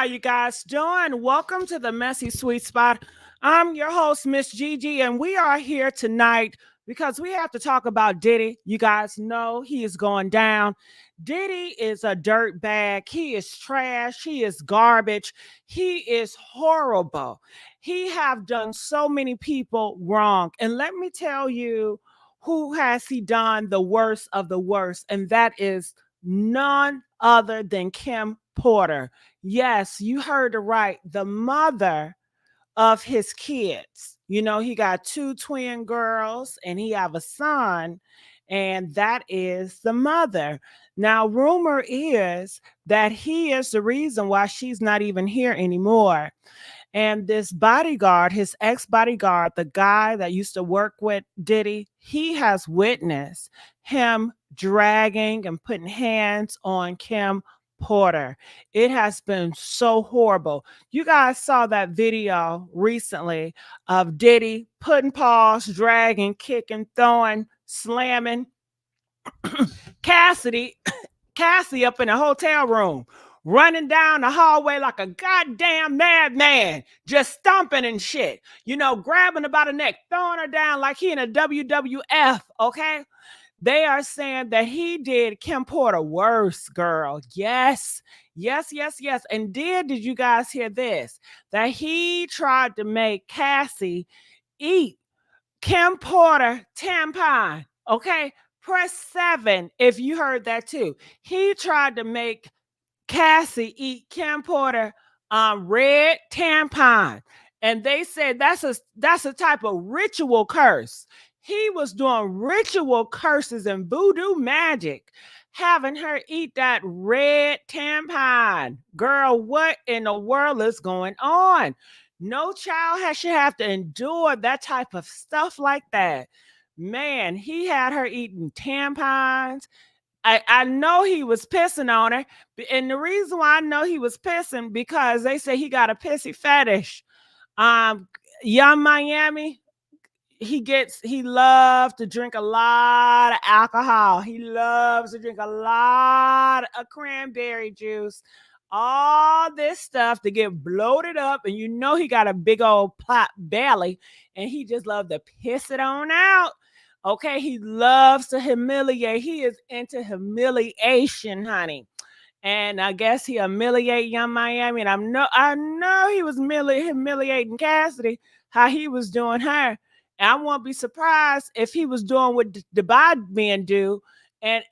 How you guys doing? Welcome to the Messy Sweet Spot. I'm your host, Miss Gigi, and we are here tonight because we have to talk about Diddy. You guys know he is going down. Diddy is a dirt bag. He is trash. He is garbage. He is horrible. He have done so many people wrong. And let me tell you who has he done the worst of the worst, and that is none other than Kim Porter. Yes, you heard it right. The mother of his kids. You know, he got two twin girls and he have a son, and that is the mother. Now, rumor is that he is the reason why she's not even here anymore. And this bodyguard, his ex bodyguard, the guy that used to work with Diddy, he has witnessed him dragging and putting hands on Kim Porter. It has been so horrible. You guys saw that video recently of Diddy putting paws, dragging, kicking, throwing, slamming Cassidy, Cassie up in a hotel room, running down the hallway like a goddamn madman, just stomping and shit. You know, grabbing her by the neck, throwing her down like he in a WWF, okay? They are saying that he did Kim Porter worse, girl. Yes, yes, yes, yes. And did you guys hear this? That he tried to make Cassie eat Kim Porter tampon. Okay, press 7 if you heard that too. He tried to make Cassie eat Kim Porter red tampon. And they said that's a type of ritual curse. He was doing ritual curses and voodoo magic, having her eat that red tampon. Girl, what in the world is going on? No child should have to endure that type of stuff like that. Man, he had her eating tampons. I know he was pissing on her. And the reason why I know he was pissing, because they say he got a pissy fetish. Young Miami, he loves to drink a lot of alcohol. He loves to drink a lot of cranberry juice. All this stuff to get bloated up, and you know he got a big old pot belly, and he just loves to piss it on out. Okay, he loves to humiliate. He is into humiliation, honey. And I guess he humiliate Young Miami. And I know he was humiliating Cassidy, how he was doing her. And I won't be surprised if he was doing what the Dubai men do. And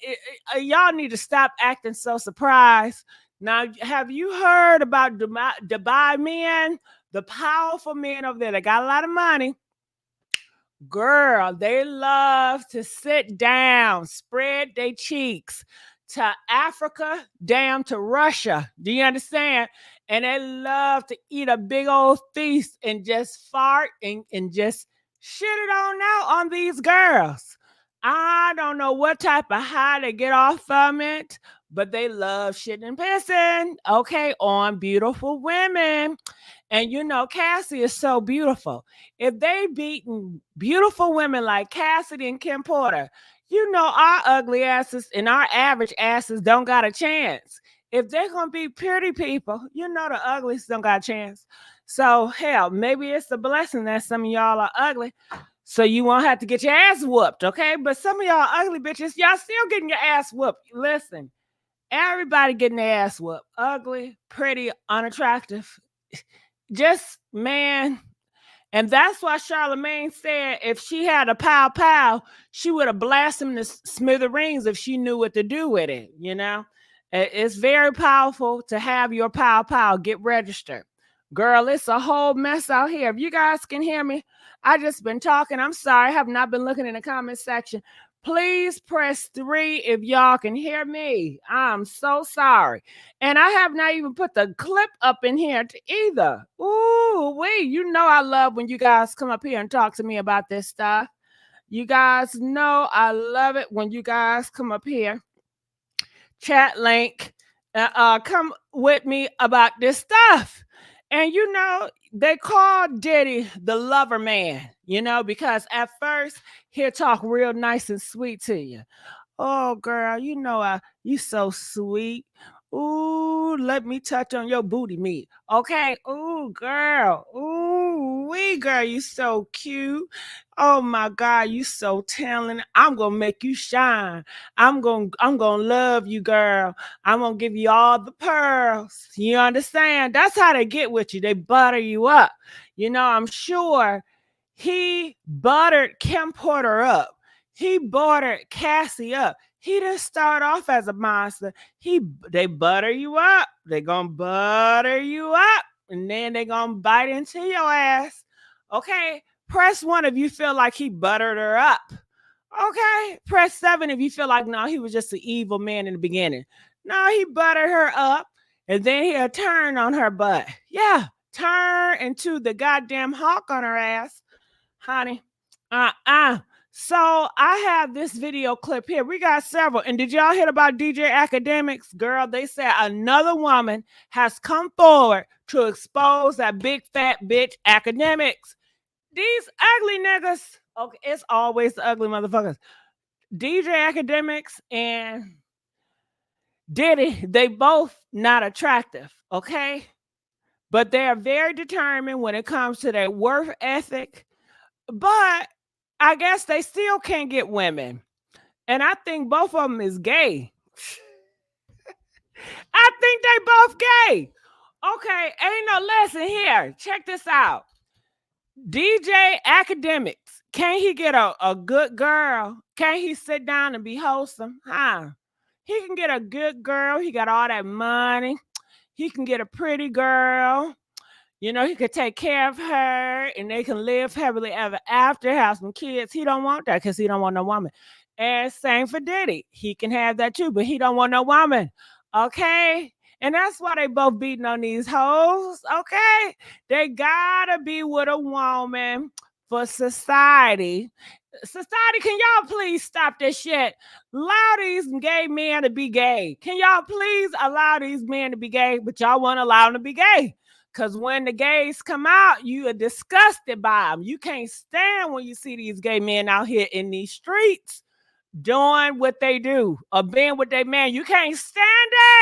y'all need to stop acting so surprised. Now, have you heard about Dubai men? The powerful men over there that got a lot of money. Girl, they love to sit down, spread their cheeks to Africa, down to Russia. Do you understand? And they love to eat a big old feast and just fart and just shit it on out on these girls. I don't know what type of high they get off from it, but they love shitting and pissing, okay, on beautiful women. And you know, Cassie is so beautiful. If they beating beautiful women like Cassidy and Kim Porter, you know our ugly asses and our average asses don't got a chance. If they're gonna be pretty people, you know the uglies don't got a chance. So hell, maybe it's a blessing that some of y'all are ugly, so you won't have to get your ass whooped, okay? But some of y'all ugly bitches, y'all still getting your ass whooped. Listen, everybody getting their ass whooped. Ugly, pretty, unattractive. Just man. And that's why Charlemagne said if she had a pow pow, she would have blasted him to smithereens if she knew what to do with it, you know? It's very powerful to have your pow pow. Get registered. Girl, it's a whole mess out here. If you guys can hear me, I just been talking. I'm sorry. I have not been looking in the comment section. Please press 3 if y'all can hear me. I'm so sorry. And I have not even put the clip up in here either. Ooh, wait, you know I love when you guys come up here and talk to me about this stuff. You guys know I love it when you guys come up here. Chat link, come with me about this stuff. And you know, they call Diddy the lover man, you know, because at first he'll talk real nice and sweet to you. Oh, girl, you know, you so sweet. Ooh, let me touch on your booty meat. Okay. Ooh, girl. Ooh, wee girl, you so cute. Oh my God, you so talented. I'm gonna make you shine. I'm gonna love you, girl. I'm gonna give you all the pearls. You understand? That's how they get with you. They butter you up. I'm sure he buttered Kim Porter up. He buttered Cassie up. He didn't start off as a monster. They butter you up. They gonna butter you up, and then they gonna bite into your ass. Okay, press 1 if you feel like he buttered her up. Okay, press 7 if you feel like no, he was just an evil man in the beginning. No, he buttered her up, and then he'll turn on her butt. Yeah, turn into the goddamn hawk on her ass, honey. So I have this video clip here. We got several. And did y'all hear about DJ Akademics? Girl, they said another woman has come forward to expose that big fat bitch Akademics. These ugly niggas. Okay, it's always the ugly motherfuckers. DJ Akademics and Diddy, they both not attractive, okay? But they are very determined when it comes to their work ethic. But I guess they still can't get women. And I think both of them is gay. I think they both gay. Okay, ain't no lesson here. Check this out. DJ Akademics, can he get a good girl? Can he sit down and be wholesome? Huh? He can get a good girl. He got all that money. He can get a pretty girl. He could take care of her and they can live happily ever after, have some kids. He don't want that because he don't want no woman. And same for Diddy. He can have that too, but he don't want no woman. Okay? And that's why they both beating on these hoes. Okay? They gotta be with a woman for society. Society, can y'all please stop this shit? Allow these gay men to be gay. Can y'all please allow these men to be gay? But y'all want to allow them to be gay. Because when the gays come out, you are disgusted by them. You can't stand when you see these gay men out here in these streets doing what they do or being with their man. You can't stand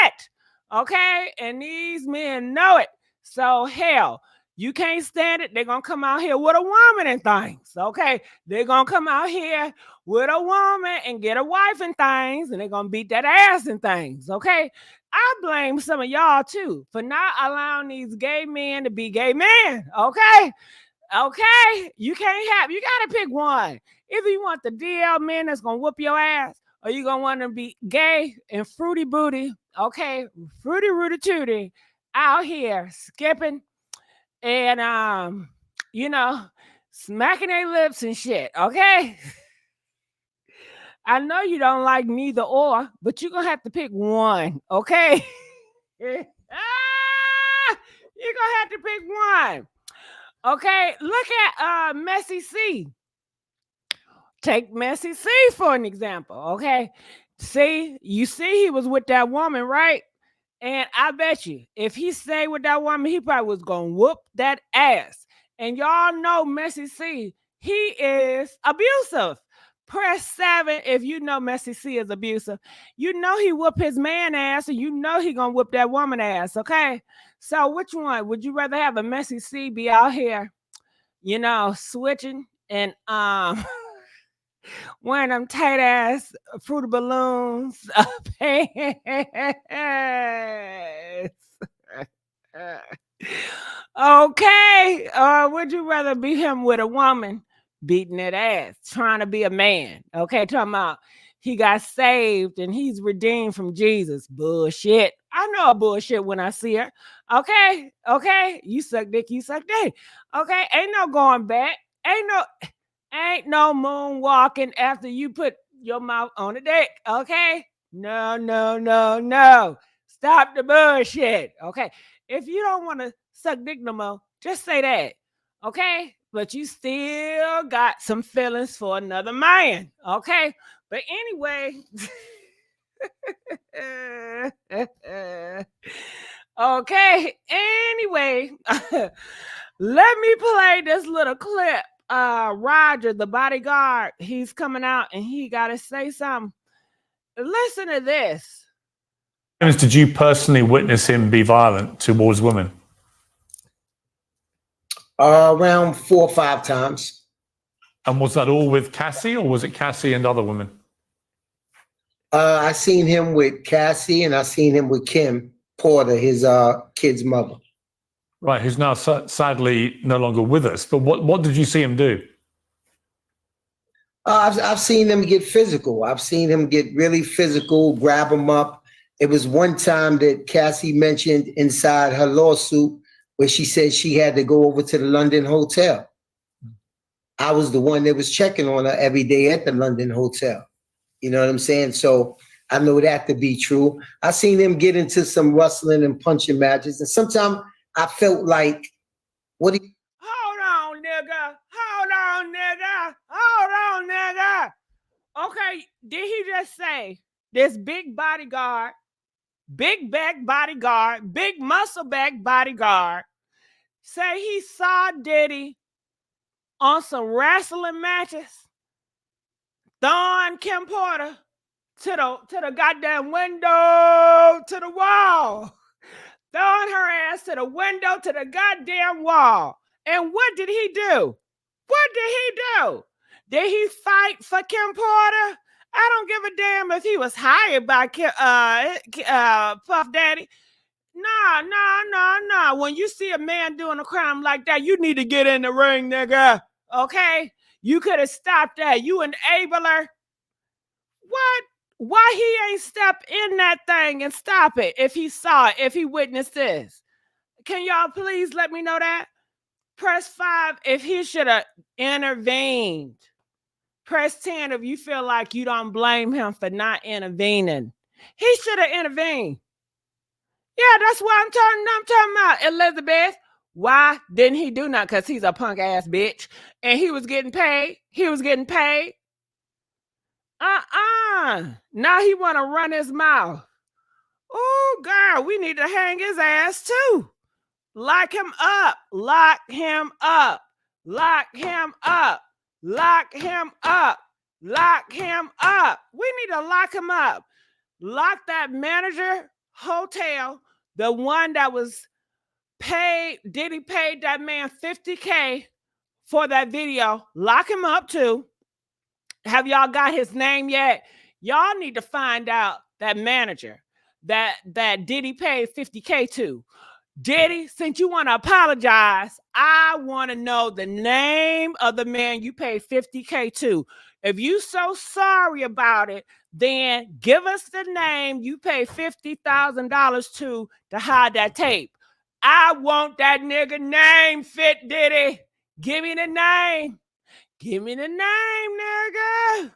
it. Okay? And these men know it. So, hell, you can't stand it. They're going to come out here with a woman and things. Okay? They're going to come out here with a woman and get a wife and things, and they're going to beat that ass and things. Okay? I blame some of y'all too for not allowing these gay men to be gay men. Okay? Okay? You gotta pick one. Either you want the DL man that's gonna whoop your ass, or you gonna want to be gay and fruity booty, okay? Fruity rooty tooty out here skipping and smacking their lips and shit, okay? I know you don't like neither or, but you're gonna have to pick one, okay? You're gonna have to pick one. Okay, look at Messy C. Take Messy C for an example, okay? You see he was with that woman, right? And I bet you, if he stayed with that woman, he probably was gonna whoop that ass. And y'all know Messy C, he is abusive. Press 7 if you know Messy C is abusive. You know he whoop his man ass, and you know he gonna whoop that woman ass, okay? So which one? Would you rather have a Messy C be out here, switching and wearing them tight ass Fruity Balloons pants? Okay. Or would you rather be him with a woman beating that ass, trying to be a man? Okay, talking about he got saved and he's redeemed from Jesus. Bullshit. I know a bullshit when I see her. Okay. You suck dick, you suck dick. Okay. Ain't no going back. Ain't no moonwalking after you put your mouth on the dick. Okay. No. Stop the bullshit. Okay. If you don't want to suck dick no more, just say that. Okay. But you still got some feelings for another man. Okay. But anyway. Okay. Anyway, let me play this little clip. Roger, the bodyguard, he's coming out and he got to say something. Listen to this. Did you personally witness him be violent towards women? Around 4 or 5 times. And was that all with Cassie, or was it Cassie and other women? I seen him with Cassie, and I seen him with Kim Porter, his kid's mother. Right, who's now sadly no longer with us. But what did you see him do? I've seen him get physical. I've seen him get really physical, grab him up. It was one time that Cassie mentioned inside her lawsuit where she said she had to go over to the London hotel. I was the one that was checking on her every day at the London hotel. You know what I'm saying? So I know that to be true. I seen him get into some wrestling and punching matches. And sometimes I felt like, what do you... Hold on, nigga. Hold on, nigga. Hold on, nigga. Okay, did he just say this big bodyguard, big back bodyguard, big muscle back bodyguard, say he saw Diddy on some wrestling matches, throwing Kim Porter to the goddamn window, to the wall, throwing her ass to the window, to the goddamn wall. And what did he do? What did he do? Did he fight for Kim Porter? I don't give a damn if he was hired by Puff Daddy. Nah. When you see a man doing a crime like that, you need to get in the ring, nigga. Okay? You could have stopped that. You enabler. What? Why he ain't step in that thing and stop it if he saw it, if he witnessed this? Can y'all please let me know that? Press 5 if he should have intervened. Press 10 if you feel like you don't blame him for not intervening. He should have intervened. Yeah, that's what I'm talking about, Elizabeth. Why didn't he do nothing? Because he's a punk ass bitch. And he was getting paid. He was getting paid. Now he want to run his mouth. Oh, girl, we need to hang his ass too. Lock him up. Lock him up. Lock him up. Lock him up. Lock him up. We need to lock him up. Lock that manager hotel, the one that was paid, Diddy paid that man $50K for that video. Lock him up too. Have y'all got his name yet? Y'all need to find out that manager that Diddy paid $50K to. Diddy, since you want to apologize, I want to know the name of the man you paid $50K to. If you so sorry about it, then give us the name you paid $50,000 to hide that tape. I want that nigga name, Fit Diddy. Give me the name. Give me the name, nigga.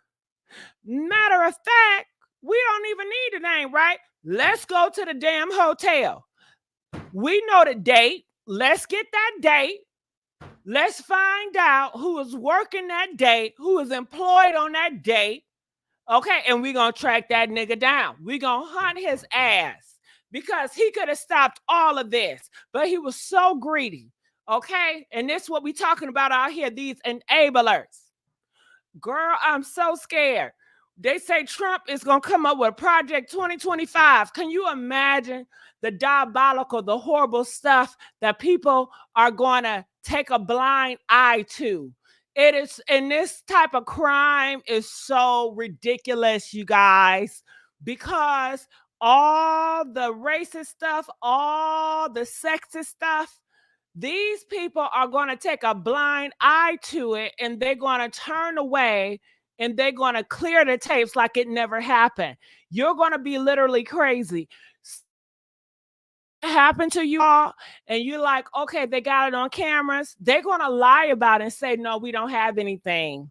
Matter of fact, we don't even need a name, right? Let's go to the damn hotel. We know the date. Let's get that date. Let's find out who is working that date, who is employed on that date. Okay, and we're going to track that nigga down. We're going to hunt his ass because he could have stopped all of this, but he was so greedy. Okay, and this is what we're talking about out here, these enablers. Girl, I'm so scared. They say Trump is going to come up with Project 2025. Can you imagine the diabolical, the horrible stuff that people are going to take a blind eye to? It is, and this type of crime is so ridiculous, you guys, because all the racist stuff, all the sexist stuff, these people are going to take a blind eye to it, and they're going to turn away, and they're going to clear the tapes like it never happened. You're going to be literally crazy. Happened to you all, and you're like, okay, they got it on cameras. They're going to lie about it and say, no, we don't have anything,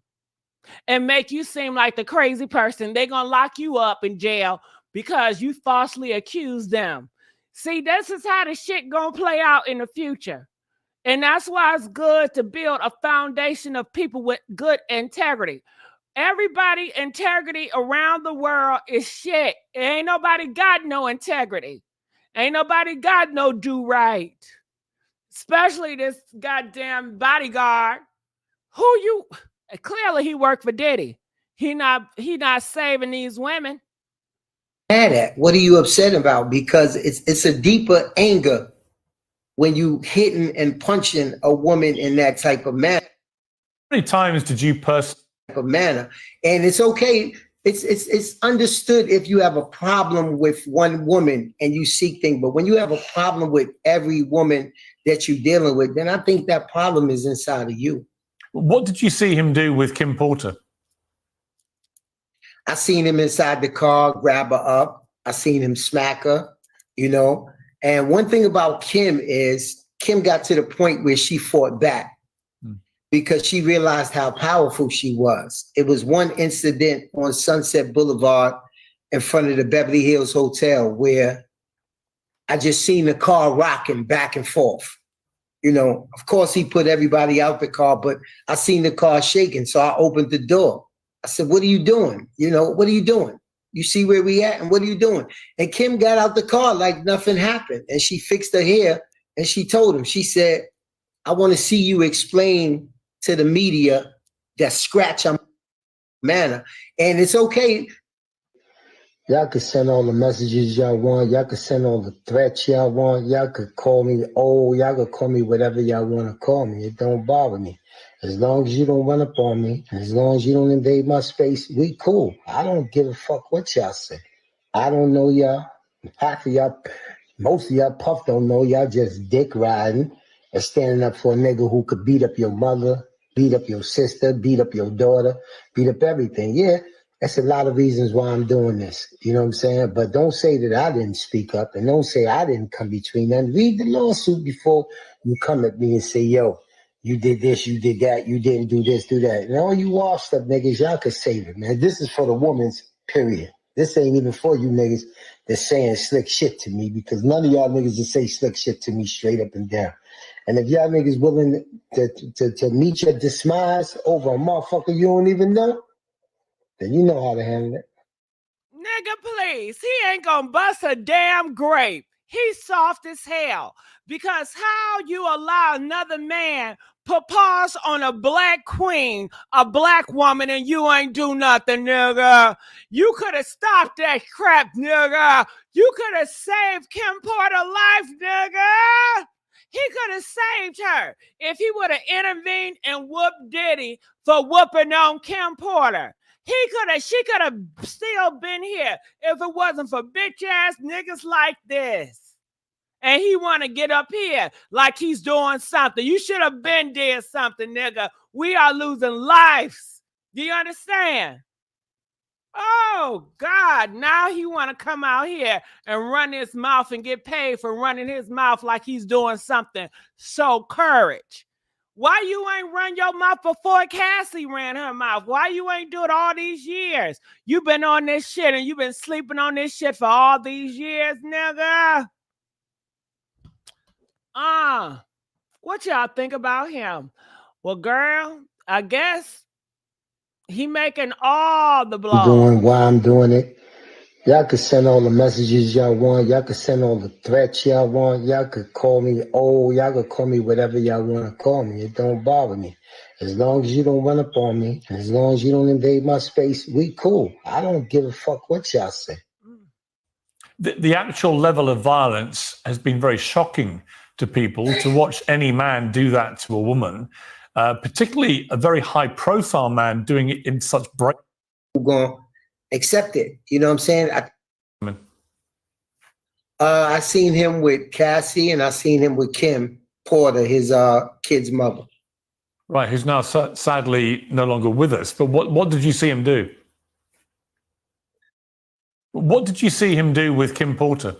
and make you seem like the crazy person. They're going to lock you up in jail because you falsely accused them. See, this is how the shit going to play out in the future. And that's why it's good to build a foundation of people with good integrity. Everybody integrity around the world is shit. Ain't nobody got no integrity. Ain't nobody got no do right. Especially this goddamn bodyguard. Clearly he worked for Diddy. He not saving these women. mad at? What are you upset about? Because it's a deeper anger when you hitting and punching a woman in that type of manner. How many times did you manner? And it's okay. It's understood if you have a problem with one woman and you seek things, but when you have a problem with every woman that you're dealing with, then I think that problem is inside of you. What did you see him do with Kim Porter? I seen him inside the car, grab her up. I seen him smack her, you know. And one thing about Kim is Kim got to the point where she fought back because she realized how powerful she was. It was one incident on Sunset Boulevard in front of the Beverly Hills Hotel where I just seen the car rocking back and forth. You know, of course he put everybody out the car, but I seen the car shaking. So I opened the door. I said, what are you doing? You know, what are you doing? You see where we at and what are you doing? And Kim got out the car like nothing happened. And she fixed her hair and she told him, she said, I want to see you explain to the media that scratch on manner. And it's okay. Y'all could send all the messages y'all want. Y'all could send all the threats y'all want. Y'all could call me old. Y'all could call me whatever y'all want to call me. It don't bother me. As long as you don't run up on me, as long as you don't invade my space, we cool. I don't give a fuck what y'all say. I don't know y'all. Half of y'all, most of y'all puff don't know y'all just dick riding and standing up for a nigga who could beat up your mother, beat up your sister, beat up your daughter, beat up everything. Yeah, that's a lot of reasons why I'm doing this. You know what I'm saying? But don't say that I didn't speak up and don't say I didn't come between them. Read the lawsuit before you come at me and say, yo, you did this, you did that, you didn't do this, do that. And all you washed up niggas, y'all could save it, man. This is for the women's, period. This ain't even for you niggas that's saying slick shit to me, because none of y'all niggas just say slick shit to me straight up and down. And if y'all niggas willing to meet your demise over a motherfucker you don't even know, then you know how to handle it. Nigga, please. He ain't gonna bust a damn grape. He's soft as hell. Because how you allow another man put paws on a black queen, a black woman, and you ain't do nothing, nigga. You could have stopped that crap, nigga. You could have saved Kim Porter's life, nigga. He could have saved her if he would have intervened and whooped Diddy for whooping on Kim Porter. She could have still been here if it wasn't for bitch ass niggas like this. And he want to get up here like he's doing something. You should have been did something, nigga. We are losing lives. Do you understand? Oh, God. Now he want to come out here and run his mouth and get paid for running his mouth like he's doing something. So courage. Why you ain't run your mouth before Cassie ran her mouth? Why you ain't do it all these years? You been on this shit and you been sleeping on this shit for all these years, nigga. What y'all think about him? Well, girl, I guess he making all the blows. Doing why I'm doing it. Y'all could send all the messages y'all want. Y'all could send all the threats y'all want. Y'all could call me old. Y'all could call me whatever y'all want to call me. It don't bother me. As long as you don't run up on me, as long as you don't invade my space, we cool. I don't give a fuck what y'all say. The actual level of violence has been very shocking to people. To watch any man do that to a woman, particularly a very high-profile man doing it in such bright. Going to accept it. You know what I'm saying? I seen him with Cassie and I seen him with Kim Porter, his kid's mother. Right, who's now sadly no longer with us. But what did you see him do? What did you see him do with Kim Porter?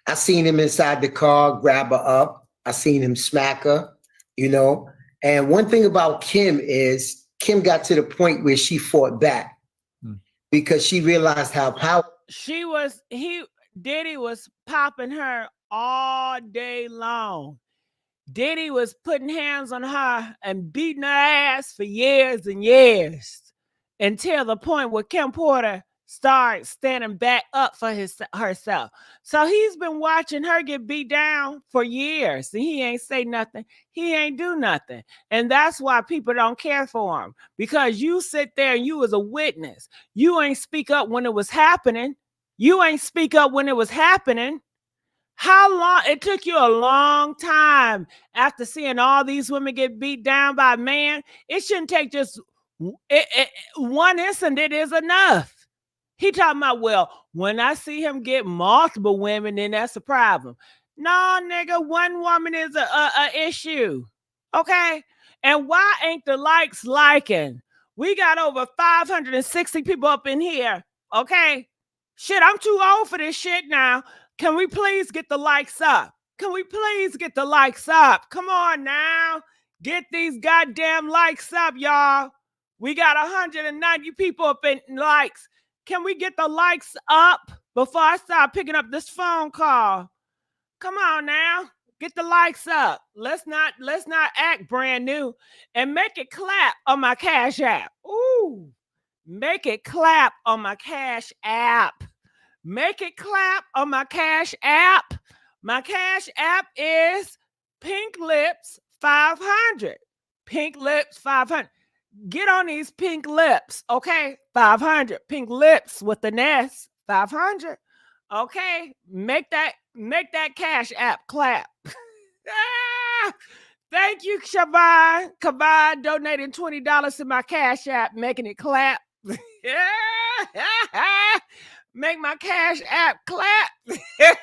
I seen him inside the car, grab her up. I seen him smack her, you know. And one thing about Kim is Kim got to the point where she fought back because she realized how powerful Diddy was popping her all day long. Diddy was putting hands on her and beating her ass for years and years until the point where Kim Porter start standing back up for herself. So he's been watching her get beat down for years, and he ain't say nothing. He ain't do nothing. And that's why people don't care for him, because you sit there and you was a witness. You ain't speak up when it was happening. You ain't speak up when it was happening. How long? It took you a long time after seeing all these women get beat down by a man. It shouldn't take just one incident is enough. He talking about, well, when I see him get multiple women, then that's a problem. No, nigga, one woman is a issue. Okay? And why ain't the likes liking? We got over 560 people up in here. Okay? Shit, I'm too old for this shit now. Can we please get the likes up? Can we please get the likes up? Come on now. Get these goddamn likes up, y'all. We got 190 people up in likes. Can we get the likes up before I start picking up this phone call? Come on now. Get the likes up. Let's not act brand new, and make it clap on my Cash App. Ooh. Make it clap on my Cash App. Make it clap on my Cash App. My Cash App is PINKLIPS500. PINKLIPS500. Get on these pink lips, okay? 500. Pink lips with an S. 500. Okay? Make that Cash App clap. Thank you, Siobhan. Kavan donating $20 to my Cash App, making it clap. Make my Cash App clap. I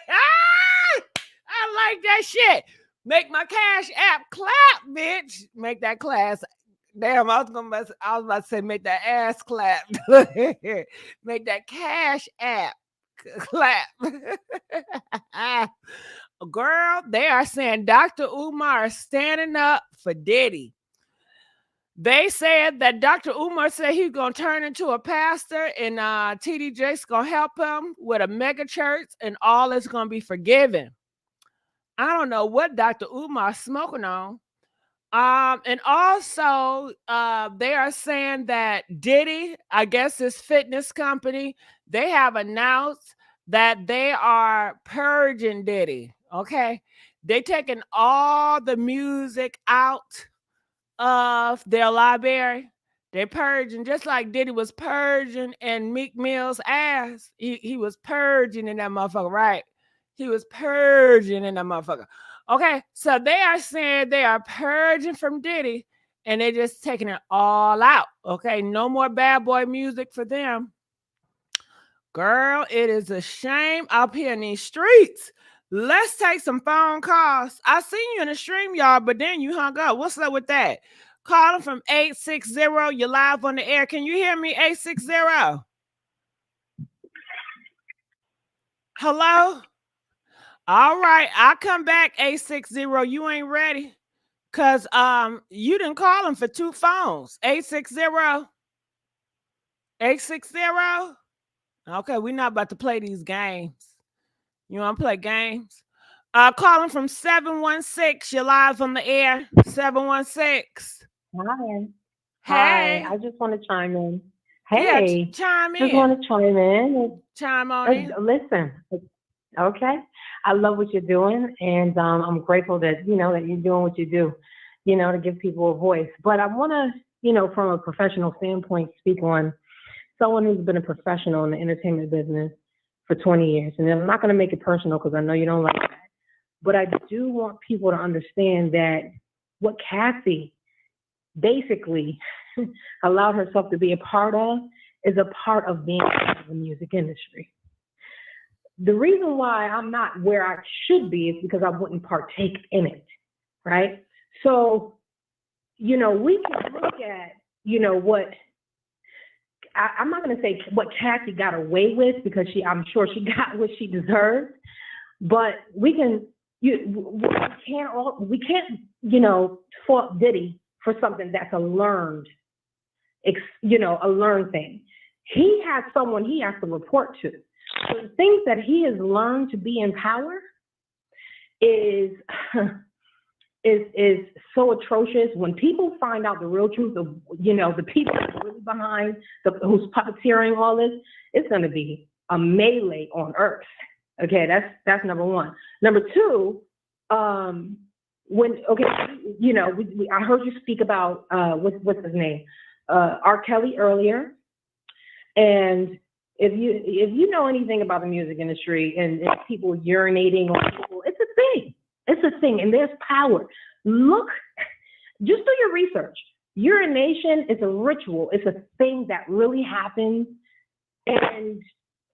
like that shit. Make my Cash App clap, bitch. Make that class. Damn, I was about to say make that ass clap. Make that Cash App clap. Girl, they are saying Dr. Umar is standing up for Diddy. They said that Dr. Umar said he's going to turn into a pastor, and TD Jakes going to help him with a mega church, and all is going to be forgiven. I don't know what Dr. Umar's smoking on. And also, they are saying that Diddy, I guess his fitness company, they have announced that they are purging Diddy. Okay. They taking all the music out of their library. They're purging, just like Diddy was purging and Meek Mill's ass. He was purging in that motherfucker, right? He was purging in that motherfucker. Okay, so they are saying they are purging from Diddy, and they're just taking it all out. Okay, no more bad boy music for them. Girl, it is a shame up here in these streets. Let's take some phone calls. I seen you in the stream, y'all, but then you hung up. What's up with that? Calling from 860. You're live on the air. Can you hear me? 860. Hello? All right, I'll come back, 860. You ain't ready. Cause you didn't call him for two phones. 860. 860. Okay, we're not about to play these games. You want to play games? Calling from 716. You're live on the air. 716. Hi. Hey. Hi. I just want to chime in. Hey. Yeah, chime in. Just want to chime in. Chime on in. Listen. Okay. I love what you're doing, and I'm grateful that that you're doing what you do, to give people a voice. But I want to, from a professional standpoint, speak on someone who's been a professional in the entertainment business for 20 years. And I'm not going to make it personal because I know you don't like that. But I do want people to understand that what Cassie basically allowed herself to be a part of is a part of being in the music industry. The reason why I'm not where I should be is because I wouldn't partake in it, right? So, we can look at, what, I'm not going to say what Cassie got away with because I'm sure she got what she deserved, but we can't fault Diddy for something that's a learned thing. He has someone he has to report to. So the things that he has learned to be in power is so atrocious. When people find out the real truth of, the people that are really behind who's puppeteering all this, it's going to be a melee on earth. Okay, that's number one. Number two, I heard you speak about what's his name, R. Kelly earlier, and if you know anything about the music industry and people urinating on people, it's a thing. It's a thing, and there's power. Look, just do your research. Urination is a ritual. It's a thing that really happens, and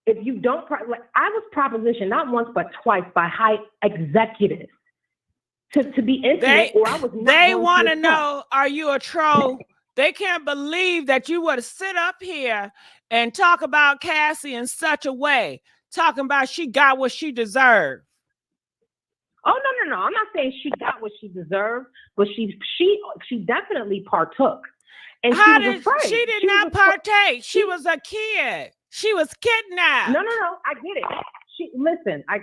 if you don't, I was propositioned not once but twice by high executives to be intimate, or I was not. They want to know, are you a troll? They can't believe that you would sit up here and talk about Cassie in such a way, talking about she got what she deserved. Oh, no. I'm not saying she got what she deserved, but she definitely partook. And she did not partake. She was a kid. She was kidnapped. No. I get it. Listen, I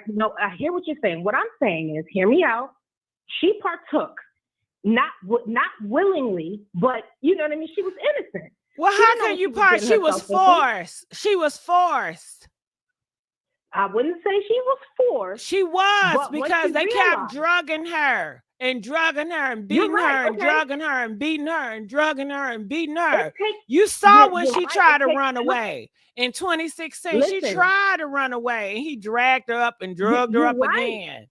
hear what you're saying. What I'm saying is, hear me out. She partook, not willingly, but you know what I mean? She was innocent. Well, how can you part? She was forced. She was forced. I wouldn't say she was forced. She was, because they kept drugging her and beating her and drugging her and beating her and drugging her and beating her. You saw when she tried to run away in 2016. Listen, she tried to run away and he dragged her up and drugged her up again.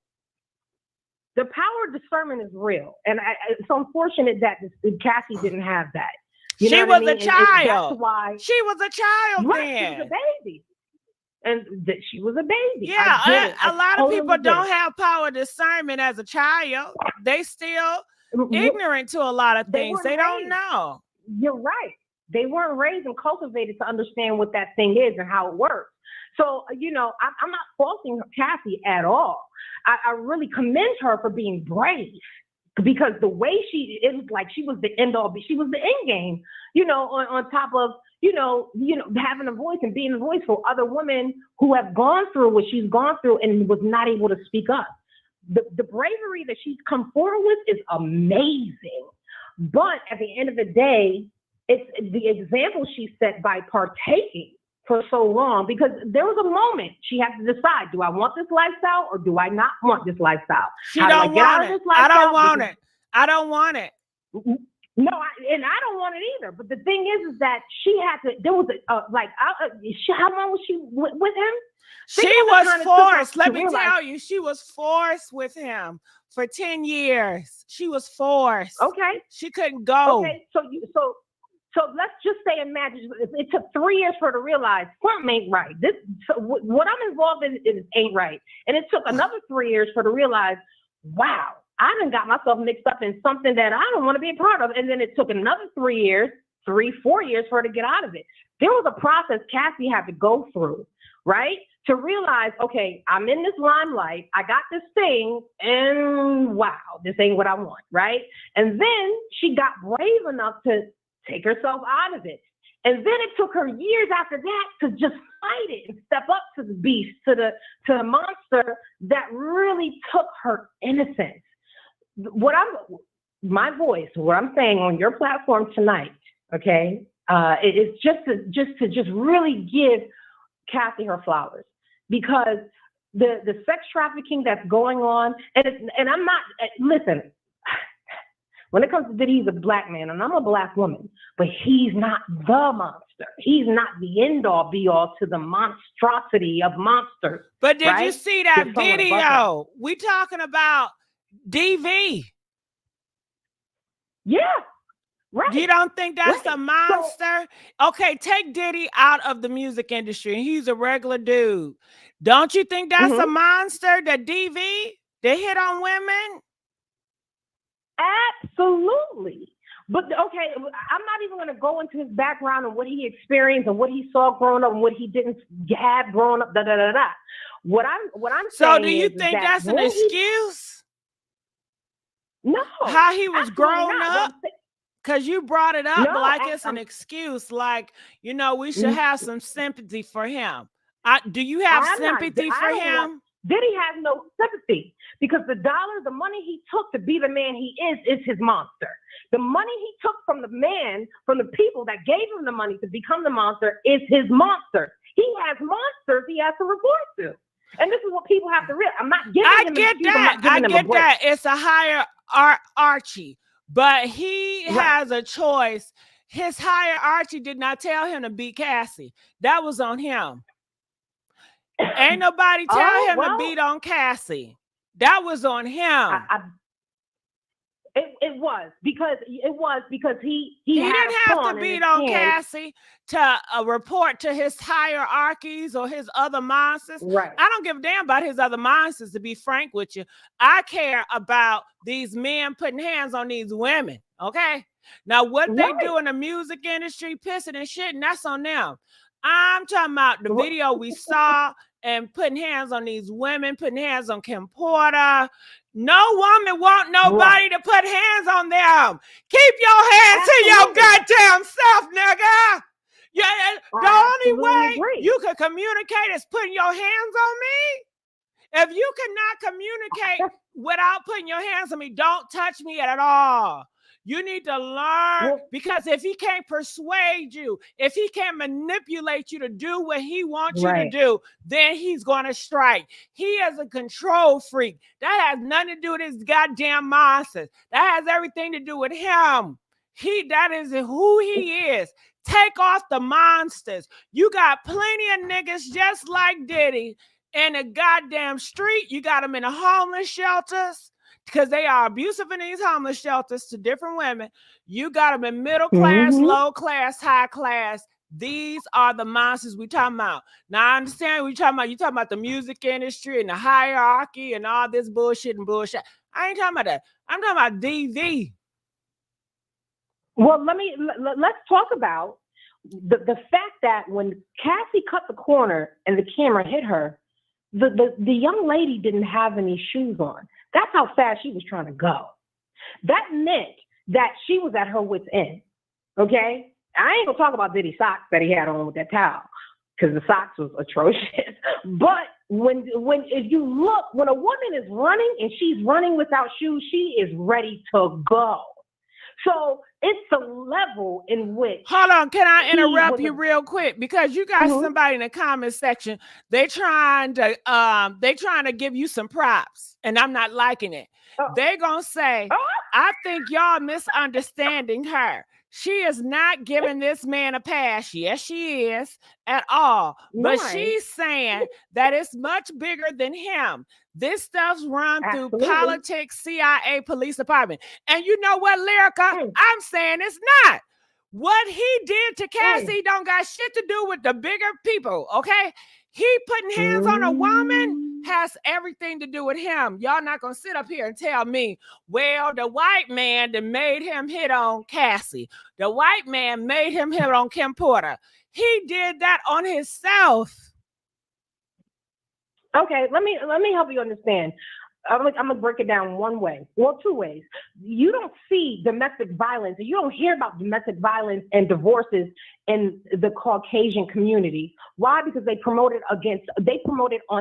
The power of discernment is real, and it's unfortunate that Cassie didn't have that. She was a child. She was a child then. She was a baby. And she was a baby. Yeah, a lot of people don't have power discernment as a child. They still ignorant to a lot of things. They don't know. You're right. They weren't raised and cultivated to understand what that thing is and how it works. So, I'm not faulting Cassie at all. I really commend her for being brave, because the way it was like she was the end all, she was the end game, on top of, having a voice and being a voice for other women who have gone through what she's gone through and was not able to speak up. The bravery that she's come forward with is amazing. But at the end of the day, it's the example she set by partaking for so long, because there was a moment she had to decide, do I want this lifestyle or do I not want this lifestyle? She don't want it. I don't want it. I don't want it. No, and I don't want it either. But the thing is that she had to, there was how long was she with him? She was forced. Let me tell you, she was forced with him for 10 years. She was forced. Okay. She couldn't go. Okay, so let's just say, imagine it took 3 years for her to realize something ain't right. What I'm involved in ain't right. And it took another 3 years for her to realize, wow, I done got myself mixed up in something that I don't want to be a part of. And then it took another 4 years for her to get out of it. There was a process Cassie had to go through, right? To realize, okay, I'm in this limelight, I got this thing, and wow, this ain't what I want, right? And then she got brave enough to take herself out of it. And then it took her years after that to just fight it and step up to the beast, to the monster that really took her innocence. What I'm saying on your platform tonight, okay, it is just to really give Cassie her flowers, because the sex trafficking that's going on, and I'm not, listen, when it comes to Diddy, he's a black man, and I'm a black woman, but he's not the monster. He's not the end-all, be-all to the monstrosity of monsters. But did you see that video? We talking about DV. Yeah, right. You don't think that's a monster? Okay, take Diddy out of the music industry. He's a regular dude. Don't you think that's a monster, that DV, they hit on women? Absolutely. But okay, I'm not even going to go into his background and what he experienced and what he saw growing up and what he didn't have growing up. What I'm saying. So do you think that's an excuse? No. How he was grown up? Because you brought it up like it's an excuse. Like, we should have some sympathy for him. Do you have sympathy for him? Diddy has no sympathy because the money he took to be the man he is his monster. The money he took from the people that gave him the money to become the monster is his monster. He has monsters he has to report to. And this is what people have to realize. I'm not giving him an excuse. I'm not giving him a break. It's a higher Archie, but he has a choice. His hierarchy did not tell him to beat Cassie. That was on him. Ain't nobody tell him to beat on Cassie. That was on him. It was because he didn't have to beat on Cassie to report to his hierarchies or his other monsters. Right. I don't give a damn about his other monsters, to be frank with you. I care about these men putting hands on these women. Okay. Now, what they do in the music industry, pissing and shit, and that's on them. I'm talking about the video we saw and putting hands on these women, putting hands on Kim Porter. No woman want nobody to put hands on them. Keep your hands to your goddamn self, nigga. Yeah, the only way you can communicate is putting your hands on me. If you cannot communicate without putting your hands on me, don't touch me at all. You need to learn, because if he can't persuade you, if he can't manipulate you to do what he wants you to do, then he's going to strike. He is a control freak. That has nothing to do with his goddamn monsters. That has everything to do with him. That is who he is. Take off the monsters. You got plenty of niggas just like Diddy in the goddamn street. You got them in the homeless shelters, because they are abusive in these homeless shelters to different women. You got them in middle class, low class, high class. These are the monsters we talking about. Now, I understand what you're talking about. You're talking about the music industry and the hierarchy and all this bullshit and bullshit. I ain't talking about that. I'm talking about DV. Well, let's talk about the fact that when Cassie cut the corner and the camera hit her, the young lady didn't have any shoes on. That's how fast she was trying to go. That meant that she was at her wit's end. Okay? I ain't gonna talk about Diddy's socks that he had on with that towel, because the socks was atrocious. But if you look, when a woman is running and she's running without shoes, she is ready to go. So it's the level in which. Hold on, can I interrupt you real quick? Because you got somebody in the comment section. They trying to give you some props, and I'm not liking it. They gonna say, I think y'all misunderstanding her. She is not giving this man a pass. Yes, she is at all. But she's saying that it's much bigger than him. This stuff's run through politics, CIA, police department. And you know what, Lyrica? I'm saying it's not. What he did to Cassie don't got shit to do with the bigger people, okay? He putting hands on a woman has everything to do with him. Y'all not gonna sit up here and tell me, well, the white man that made him hit on Cassie. The white man made him hit on Kim Porter. He did that on himself. Okay, let me help you understand. I'm gonna break it down one way, well, two ways. You don't see domestic violence, and you don't hear about domestic violence and divorces in the Caucasian community. Why? Because they promote it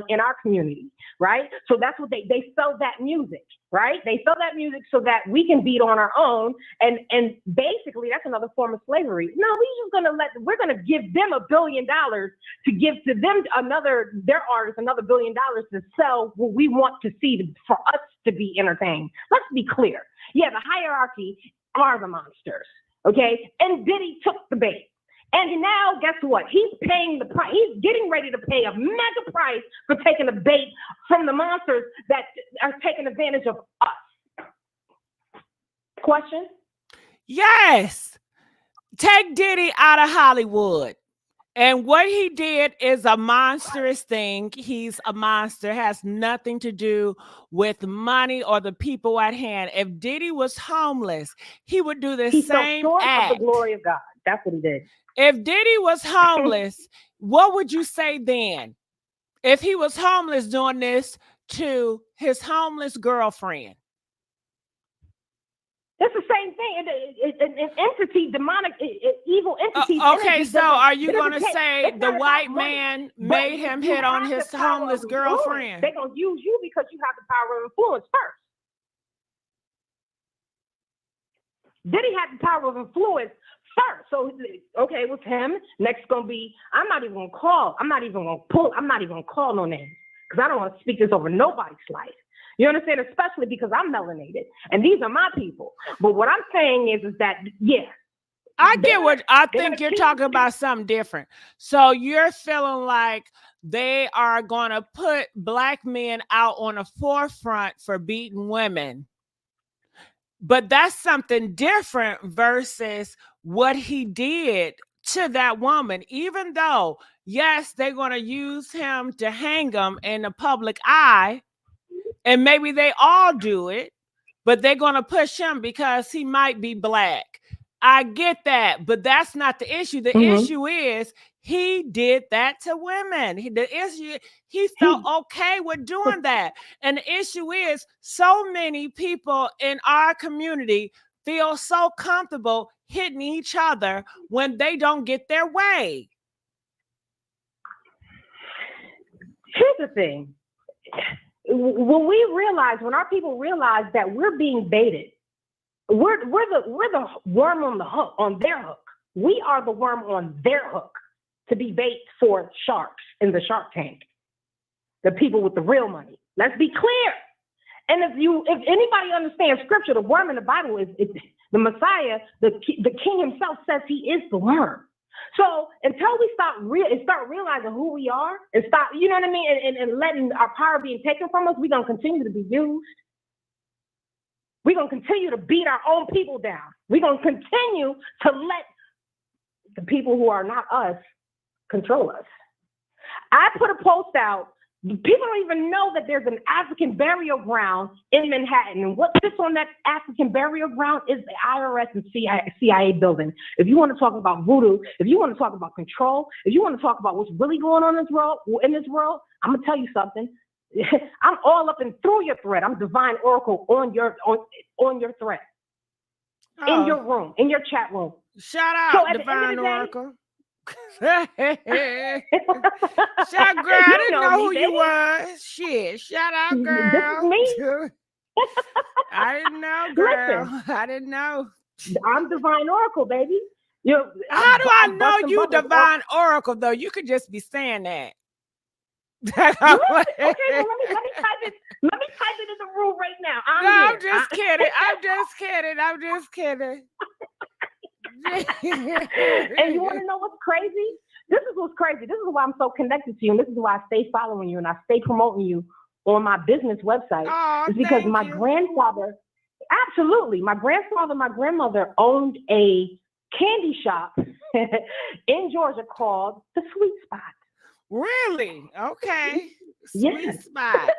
in our community, right? So that's what they sell that music, right? They sell that music so that we can beat on our own, and basically that's another form of slavery. No, we're gonna give them $1 billion to give to them their artists another $1 billion to sell what we want to see for us to be entertained. Let's be clear. Yeah, the hierarchy are the monsters, okay? And Diddy took the bait. And now, guess what? He's paying the price. He's getting ready to pay a mega price for taking the bait from the monsters that are taking advantage of us. Question? Yes. Take Diddy out of Hollywood. And what he did is a monstrous thing. He's a monster, has nothing to do with money or the people at hand. If Diddy was homeless, he would do the same act. Of the glory of God. That's what he did. If Diddy was homeless, what would you say then? If he was homeless doing this to his homeless girlfriend? It's the same thing. An entity, demonic, evil entity. Okay, so are you going to say the white man made him hit on his homeless girlfriend? They're going to use you because you have the power of influence first. Diddy had the power of influence first. So, okay, it was him. Next going to be, I'm not even going to call no names because I don't want to speak this over nobody's life. You understand? Especially because I'm melanated and these are my people. But what I'm saying is that, yeah. I get what I think you're talking about something different. So you're feeling like they are going to put black men out on the forefront for beating women. But that's something different versus what he did to that woman, even though, yes, they're going to use him to hang him in the public eye. And maybe they all do it, but they're going to push him because he might be black. I get that, but that's not the issue. The issue is he did that to women. The issue, he felt okay with doing that. And the issue is so many people in our community feel so comfortable hitting each other when they don't get their way. Here's the thing. When our people realize that we're being baited, we're the worm on their hook. We are the worm on their hook to be bait for sharks in the Shark Tank. The people with the real money. Let's be clear. And if anybody understands scripture, the worm in the Bible is the Messiah. The King himself says he is the worm. So until we start realizing who we are and stop, you know what I mean, and letting our power being taken from us, we're going to continue to be used. We're going to continue to beat our own people down. We're going to continue to let the people who are not us control us. I put a post out. People don't even know that there's an African burial ground in Manhattan. And what sits on that African burial ground is the IRS and CIA building. If you want to talk about voodoo, if you want to talk about control, if you want to talk about what's really going on in this world, I'm going to tell you something. I'm all up and through your thread. I'm Divine Oracle on your thread, in your room, in your chat room. Shout out, Divine Oracle. Shout, girl, I didn't know who you was. Shit, shout out, girl. This is me. I didn't know, girl. Listen, I didn't know. I'm Divine Oracle, baby. How do I know you Divine Oracle, though? You could just be saying that. Okay, well, let me type it. Let me type it in the room right now. I'm just kidding. I'm just kidding. And you want to know what's crazy? This is what's crazy. This is why I'm so connected to you, and this is why I stay following you and I stay promoting you on my business website. It's because my grandfather, absolutely, my grandfather, my grandmother owned a candy shop in Georgia called The Sweet Spot. Really? Okay. Sweet Yes. Spot.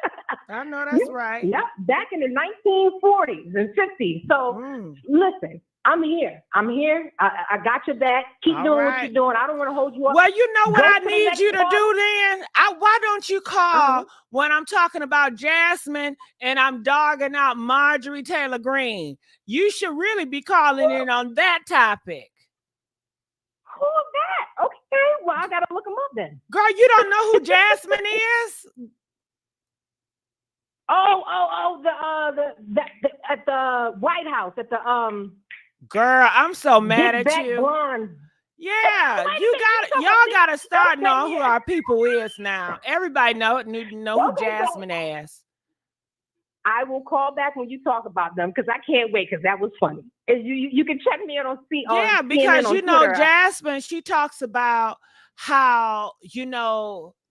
I know that's right. Yeah, back in the 1940s and 50s. So listen, I'm here. I got your back. Keep doing what you're doing. I don't want to hold you up. Well, you know what I need you to do then? Why don't you call when I'm talking about Jasmine and I'm dogging out Marjorie Taylor Greene? You should really be calling in on that topic. Who is that? Okay, well, I got to look him up then. Girl, you don't know who Jasmine is? At the White House, at the Girl, I'm so mad at you. Blonde. Yeah, y'all gotta start knowing who our people is now. Everybody know who Jasmine is. I will call back when you talk about them because I can't wait because that was funny. You can check me out on Yeah, because you know Twitter. Jasmine, she talks about how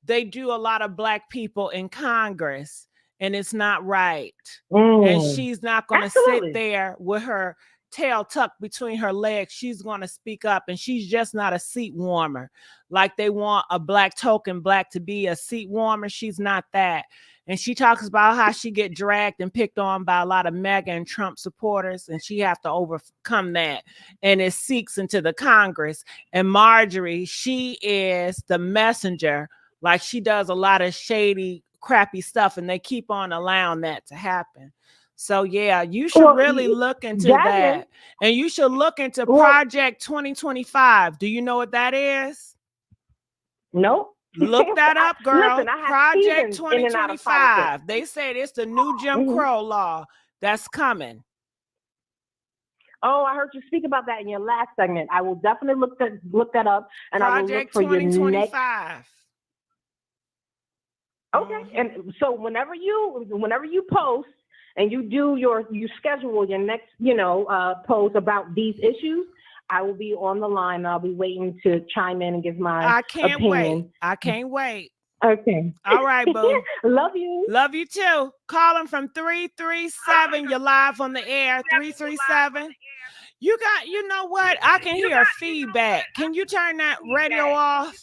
they do a lot of black people in Congress and it's not right. And she's not going to sit there with her tail tucked between her legs. She's going to speak up, and she's just not a seat warmer. Like they want a black token black to be a seat warmer. She's not that. And she talks about how she get dragged and picked on by a lot of MAGA and Trump supporters, and she have to overcome that. And it seeks into the Congress. And Marjorie, she is the messenger. Like she does a lot of shady, crappy stuff, and they keep on allowing that to happen. So yeah, you should really look into that. And you should look into Project 2025. Do you know what that is? Nope. Look that up, girl. Listen, I have Project seasons in and out of 2025. They said it's the new Jim Crow law that's coming. Oh, I heard you speak about that in your last segment. I will definitely look that up, and I will look for your next. Okay, and so whenever you post and you schedule your next post about these issues, I will be on the line. I'll be waiting to chime in and give my opinion. I can't wait. Okay. All right, boo. Love you. Love you too. Calling from 337. You're live on the air. 337. You know what? I can hear feedback. Can you turn that radio off?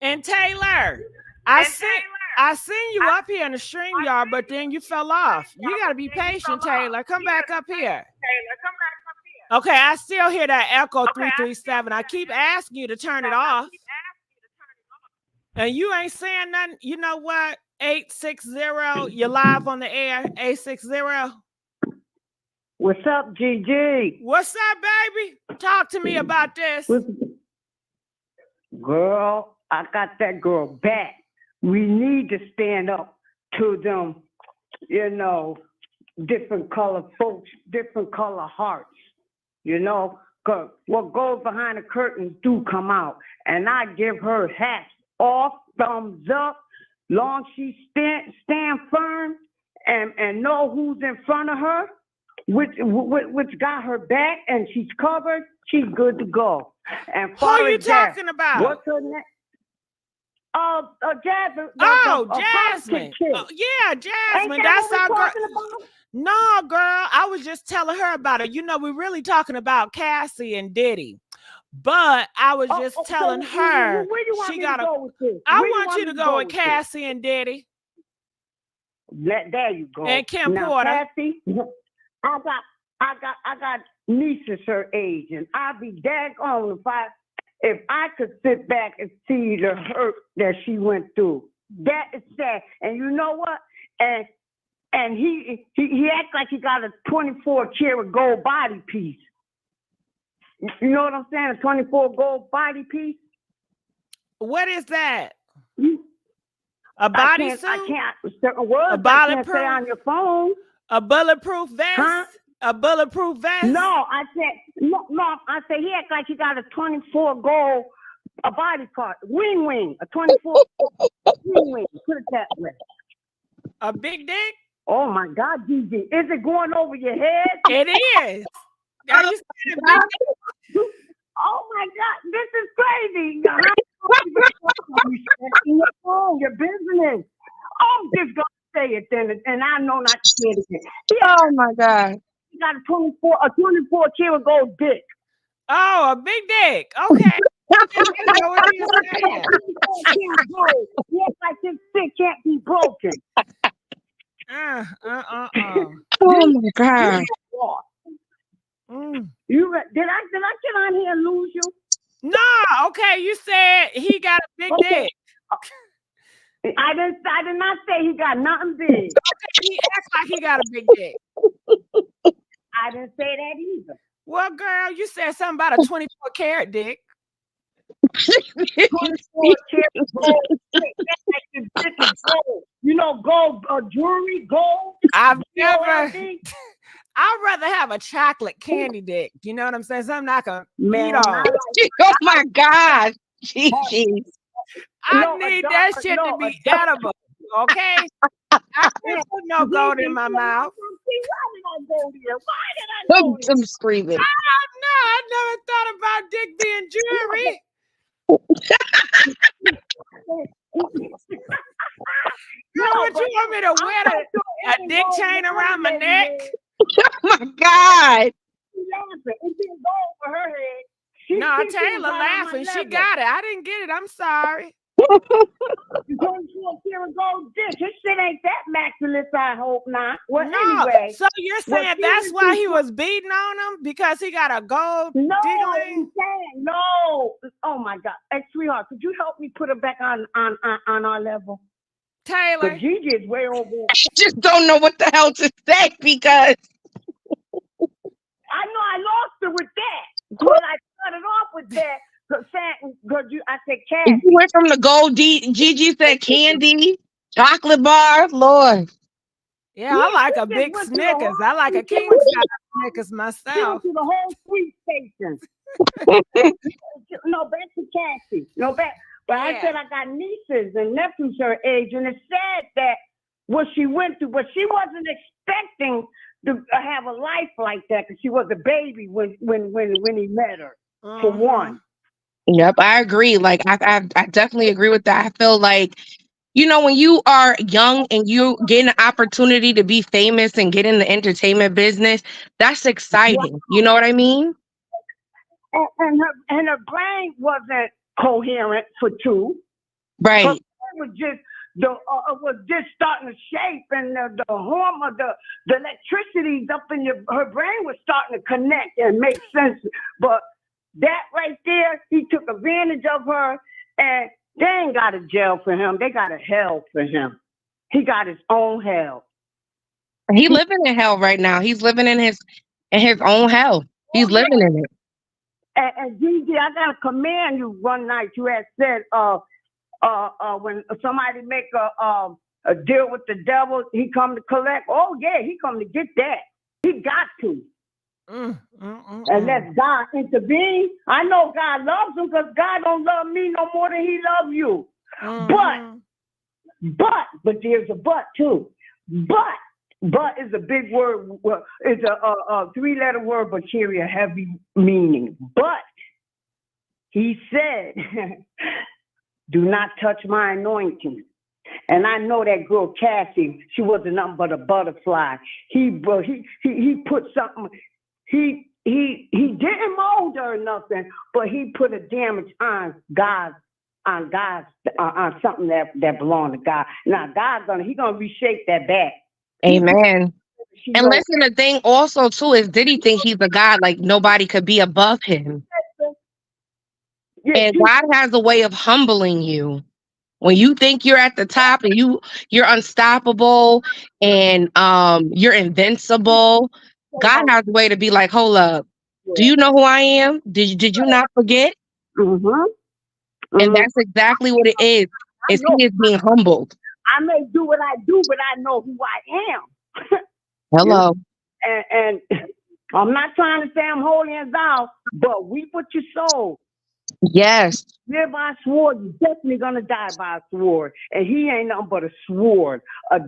And Taylor, I seen you up here in the StreamYard, but then you fell off. You got to be patient, Taylor. Come back up here. Okay, I still hear that echo 337. I keep asking you to turn it off. And you ain't saying nothing. You know what? 860, you're live on the air. 860. What's up, GG? What's up, baby? Talk to me about this. Girl, I got that girl back. We need to stand up to them, different color folks, different color hearts, because what goes behind the curtains do come out. And I give her hats off, thumbs up, long she stand firm and know who's in front of her, which got her back, and she's covered, she's good to go. And who are you talking about? What's her name? Jasmine. Jasmine. Yeah, Jasmine. That's our girl. No, girl. I was just telling her about it. We're really talking about Cassie and Diddy. But I was just telling her she got to. I want you to go with Cassie and Diddy. There you go. And Kim Porter. Cassie, I got nieces her age, and I'd be daggone if I could sit back and see the hurt that she went through. That is sad. And you know what? And he acts like he got a 24-karat gold body piece. You know what I'm saying? A 24 gold body piece. What is that? A bodysuit? I can't certain words I can't say on your phone. A bulletproof vest? Huh? A bulletproof vest? No, I said he act like he got a 24 gold a body part. Wing. A 24 wing. Put it that way. A big dick? Oh my God, Gigi. Is it going over your head? It is. Are you saying big dick? Oh my God, this is crazy. Your business. I'm just gonna say it then, and I know not to say it again. Oh my God. He got a 24-karat gold dick. Oh, a big dick. Okay. What you saying? He acts like this dick can't be broken. Oh my God. Did I get on here and lose you? No, okay. You said he got a big dick. I did not say he got nothing big. Okay, he acts like he got a big dick. I didn't say that either. Well, girl, you said something about a 24-karat dick. 24-karat gold. That's like the dick is gold. Gold jewelry, gold. I'd rather have a chocolate candy dick. You know what I'm saying? Something I can eat on. Oh my God. Gigi. I need that shit to be edible. Okay? I can't put no gold in my mouth. Why did I go there? I'm screaming. I never thought about dick being jewelry. What you want me to wear a dick chain around my neck? Oh my God. She's laughing. It didn't go over her head. No, Taylor laughing. She got it. I didn't get it. I'm sorry. You're going to a pure gold dick. His shit ain't that immaculate, I hope not. Well, no. Anyway. So you're saying that's why he was beating on him? Because he got a gold diggling? No. Oh my God. Hey, sweetheart, could you help me put her back on our level? Taylor. But Gigi is way over. I just don't know what the hell to say because I know I lost her with that. Well, I started off with that. I said, Cassie. you went from the gold Gigi said candy, chocolate bar, Lord. Yeah, I like a big Snickers. I like a king size Snickers She myself. went to the whole sweet station. No, back to Cassie. No, back. But I said I got nieces and nephews her age, and it's sad that what she went through, but she wasn't expecting to have a life like that because she was a baby when he met her. For one. Yep, I agree. Like I definitely agree with that. I feel like, you know, when you are young and you get an opportunity to be famous and get in the entertainment business, that's exciting. You know what I mean? And her brain wasn't coherent for two. Right. Her brain was just starting to shape, and the hormone, the electricities up in her brain was starting to connect and make sense. But that right there, he took advantage of her, and they ain't got a jail for him. They got a hell for him. He got his own hell. He living in hell right now. He's living in his own hell. He's living in it. And Gigi, I gotta commend you. One night you had said, when somebody make a deal with the devil, he come to collect. Oh yeah, he come to get that. He got to. And let God intervene. I know God loves him because God don't love me no more than he loves you. But there's a but too. But is a big word. It's a three-letter word, but carry a heavy meaning. But he said, do not touch my anointing. And I know that girl Cassie, she wasn't nothing but a butterfly. He put something. He didn't mold her or nothing, but he put a damage on something that belonged to God. Now God's gonna reshape that back. Amen. And listen, the thing also too is Diddy think he's a god, like nobody could be above him. And God has a way of humbling you. When you think you're at the top and you're unstoppable and you're invincible, God has a way to be like, hold up, do you know who I am? Did you not forget? And that's exactly what it is. He is being humbled. I may do what I do, but I know who I am. Hello. And I'm not trying to say I'm holy and thou, but reap what you sow. Yes. Live by a sword, you're definitely gonna die by a sword. And he ain't nothing but a sword, a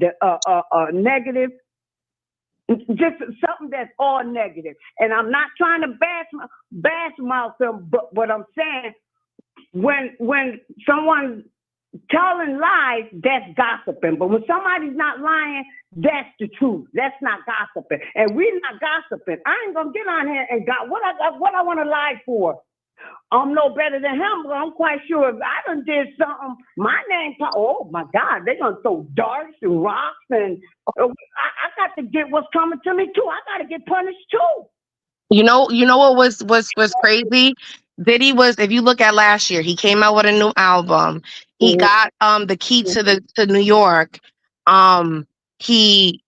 negative, just something that's all negative. And I'm not trying to bash mouth him, but what I'm saying, when someone's telling lies, that's gossiping. But when somebody's not lying, that's the truth. That's not gossiping. And we're not gossiping. I ain't gonna get on here and what I want to lie for. I'm no better than him, but I'm quite sure if I done did something, my name, oh my God, they're gonna throw darts and rocks, and I got to get what's coming to me too. I got to get punished too. You know what was crazy? Diddy was, if you look at last year, he came out with a new album. He got the key to New York. He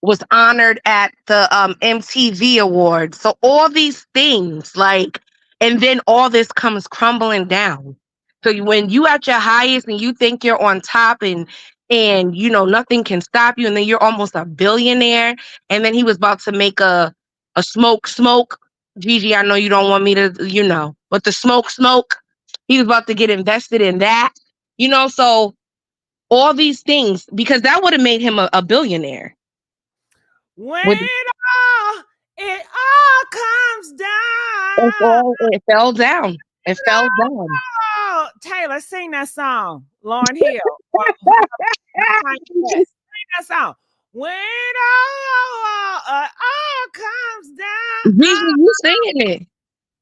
was honored at the MTV Awards. So all these things, like, and then all this comes crumbling down. So when you at your highest and you think you're on top and you know nothing can stop you, and then you're almost a billionaire, and then he was about to make a smoke. Gigi, I know you don't want me to, you know, but the smoke. He was about to get invested in that, you know. So all these things, because that would have made him a billionaire. When it all comes down, it fell down. It fell down. Oh, Taylor, sing that song, Lauryn Hill. Sing that song. When it all comes down. Gigi, you singing it?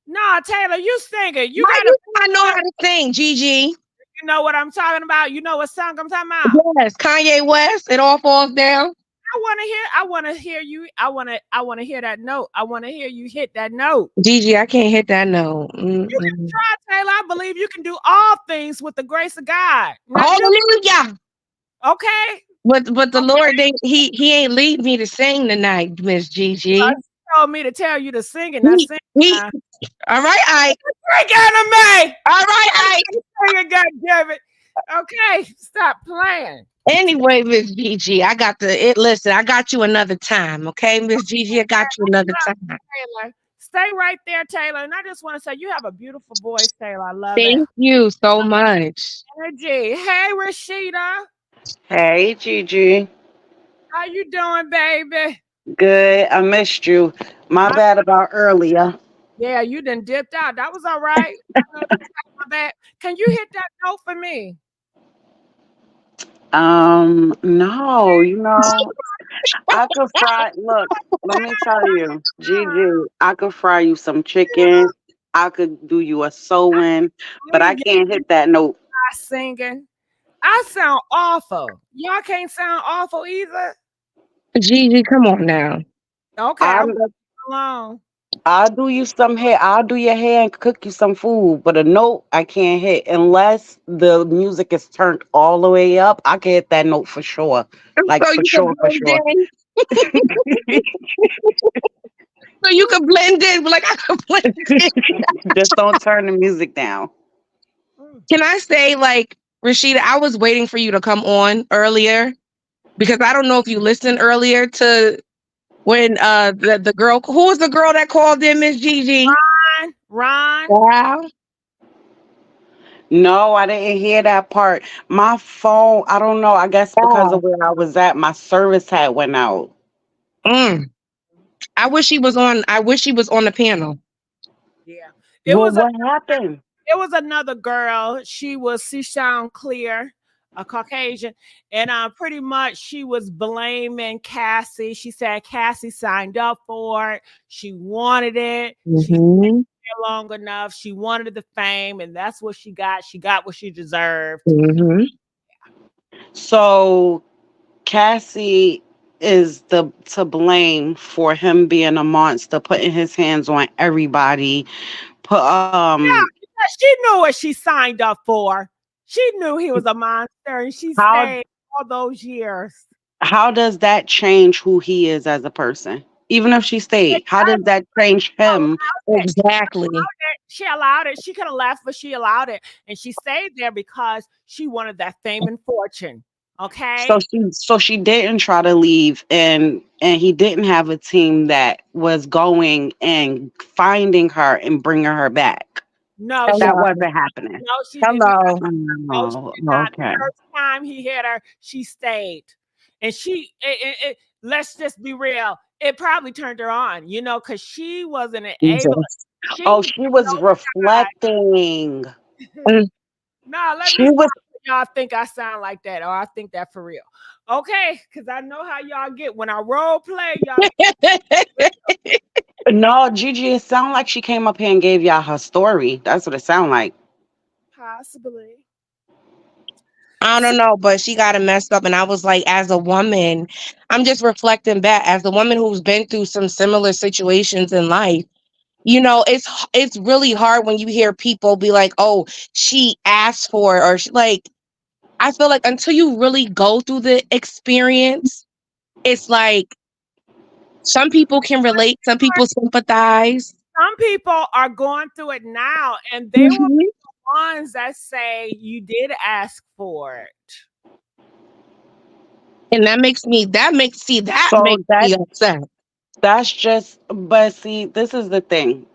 No, Taylor, you sing it. You I know how to sing, Gigi. You know what I'm talking about? You know what song I'm talking about? Yes, Kanye West. It all falls down. I want to hear you. I want to hear that note. I want to hear you hit that note. Gigi, I can't hit that note. You can try, Taylor. I believe you can do all things with the grace of God. Hallelujah. Okay. But the Lord, he ain't lead me to sing tonight, Miss Gigi. Told me to tell you to sing and not He, sing. he, all right, Ike. Drink anime. All right, Ike. Sing it, goddammit. Okay, stop playing. Anyway, Miss Gigi, I got listen, I got you another time, okay, Miss Gigi? I got you another time. Taylor, stay right there, Taylor. And I just want to say you have a beautiful voice, Taylor. I love it. Thank you so much. Energy. Hey, Rashida. Hey, Gigi. How you doing, baby? Good. I missed you. My bad about earlier. Yeah, you done dipped out. That was all right. My bad. Can you hit that note for me? No, I could fry. Look, let me tell you, Gigi, I could fry you some chicken. I could do you a sewing, but I can't hit that note. Singing. I sound awful. Y'all can't sound awful either. Gigi, come on now. Okay, I'm alone. I'll do you some hair. I'll do your hair and cook you some food, but a note I can't hit unless the music is turned all the way up. I can hit that note for sure. Like So for you sure, for can sure. blend in. So you can blend in, like I can blend in. Just don't turn the music down. Can I say, like, Rashida, I was waiting for you to come on earlier because I don't know if you listened earlier to when the girl, who was the girl that called in, Miss Gigi? Ron. Wow. No, I didn't hear that part. My phone, I don't know. I guess because of where I was at, my service had went out. I wish she was on. I wish she was on the panel. Yeah. What happened? It was another girl. She sound clear, a Caucasian, and pretty much she was blaming Cassie. She said Cassie signed up for it. She wanted it. She stayed there long enough. She wanted the fame, and that's what she got. She got what she deserved. So Cassie is to blame for him being a monster, putting his hands on everybody. Yeah, she knew what she signed up for. She knew he was a monster, and she stayed all those years. How does that change who he is as a person? Even if she stayed, how does that change him? Exactly. She allowed it. She could have left, but she allowed it, and she stayed there because she wanted that fame and fortune. Okay. So she didn't try to leave, and he didn't have a team that was going and finding her and bringing her back. No, that wasn't happening. No, she did not. No, she Oh, did not. okay. The first time he hit her, she stayed, and let's just be real. It probably turned her on, because she wasn't able. She was reflecting. No, let me stop. Y'all think I sound like that, or I think that for real. Okay, because I know how y'all get when I role play. Y'all. No, Gigi, it sounded like she came up here and gave y'all her story. That's what it sounded like. Possibly. I don't know, but she got it messed up. And I was like, as a woman, I'm just reflecting back as a woman who's been through some similar situations in life. It's really hard when you hear people be like, oh, she asked for it, or I feel like until you really go through the experience, it's like some people can relate, some people sympathize. Some people are going through it now, and they will be the ones that say you did ask for it. And that makes me upset. That's just, but see, this is the thing.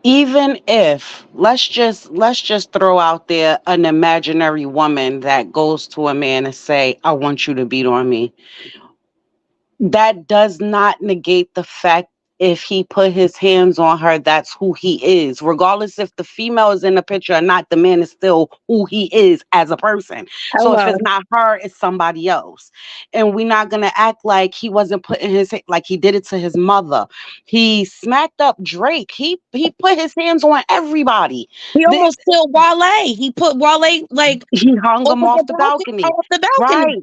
Even if let's just throw out there an imaginary woman that goes to a man and say, I want you to beat on me. That does not negate the fact if he put his hands on her, that's who he is. Regardless if the female is in the picture or not, the man is still who he is as a person. So if it's not her, it's somebody else. And we're not going to act like he wasn't putting like he did it to his mother. He smacked up Drake. He put his hands on everybody. He almost killed Wale. He put Wale, he hung him off the balcony. Right.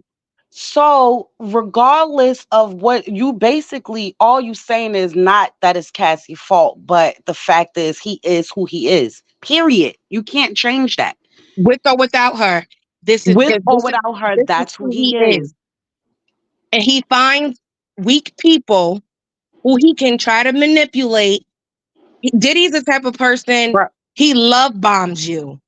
So regardless of what you basically, all you saying is not that it's Cassie's fault, but the fact is he is who he is, period. You can't change that. With or without her. This is With or this is without her, this is that's who who he he is. is. And he finds weak people who he can try to manipulate. Diddy's the type of person, Right. he love bombs you.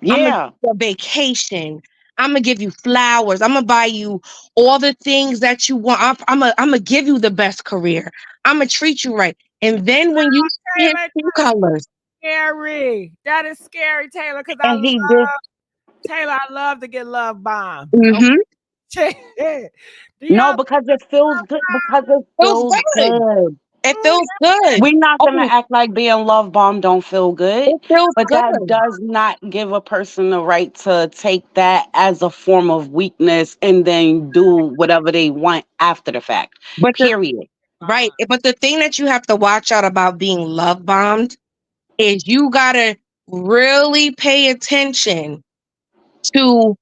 I'm gonna Yeah. give you a vacation. I'm gonna give you flowers. I'm gonna buy you all the things that you want. I'm gonna give you the best career. I'm gonna treat you right. And then when you see his Taylor, true colors, scary. That is scary, Taylor, because And he did. I love to get love bombed. mhm, Okay. Do No, y'all because it feels good. Because it feels feels good. good. It do feels good. We're not gonna Oh, act like being love bomb don't feel good, it feels but that good. does not give a person the right to take that as a form of weakness and then do whatever they want after the fact. But the Period. right, but the thing that you have to watch out about being love bombed is you gotta really pay attention to,